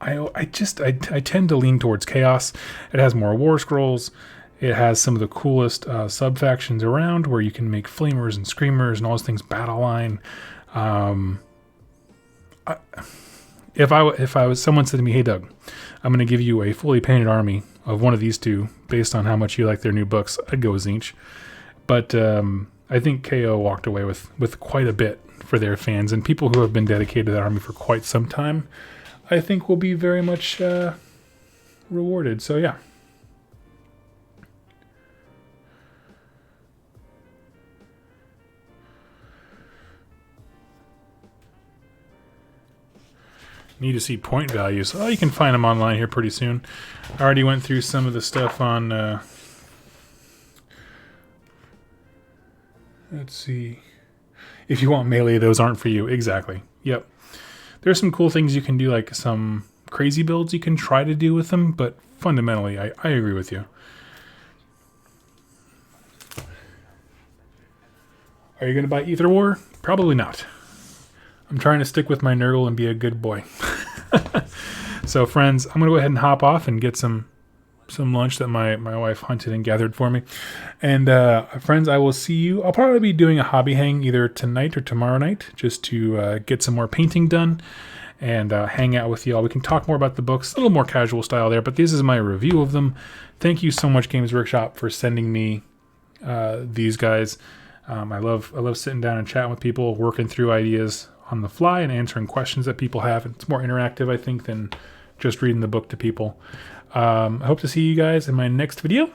I tend to lean towards Chaos. It has more Warscrolls. It has some of the coolest sub-factions around where you can make Flamers and Screamers and all those things battle line. If I was someone said to me, "Hey Doug, I'm going to give you a fully painted army of one of these two based on how much you like their new books," I'd go with Tzeentch. But I think KO walked away with quite a bit for their fans, and people who have been dedicated to that army for quite some time, I think will be very much rewarded. So yeah. Need to see point values. Oh, you can find them online here pretty soon. I already went through some of the stuff on... let's see. If you want melee, those aren't for you. Exactly. Yep. There's some cool things you can do, like some crazy builds you can try to do with them, but fundamentally, I agree with you. Are you going to buy Ether War? Probably not. I'm trying to stick with my Nurgle and be a good boy. So, friends, I'm going to go ahead and hop off and get some lunch that my wife hunted and gathered for me. And friends, I will see you. I'll probably be doing a hobby hang either tonight or tomorrow night just to get some more painting done and hang out with y'all. We can talk more about the books, a little more casual style there, but this is my review of them. Thank you so much, Games Workshop, for sending me these guys. I love sitting down and chatting with people, working through ideas on the fly and answering questions that people have. It's more interactive, I think, than just reading the book to people. I hope to see you guys in my next video.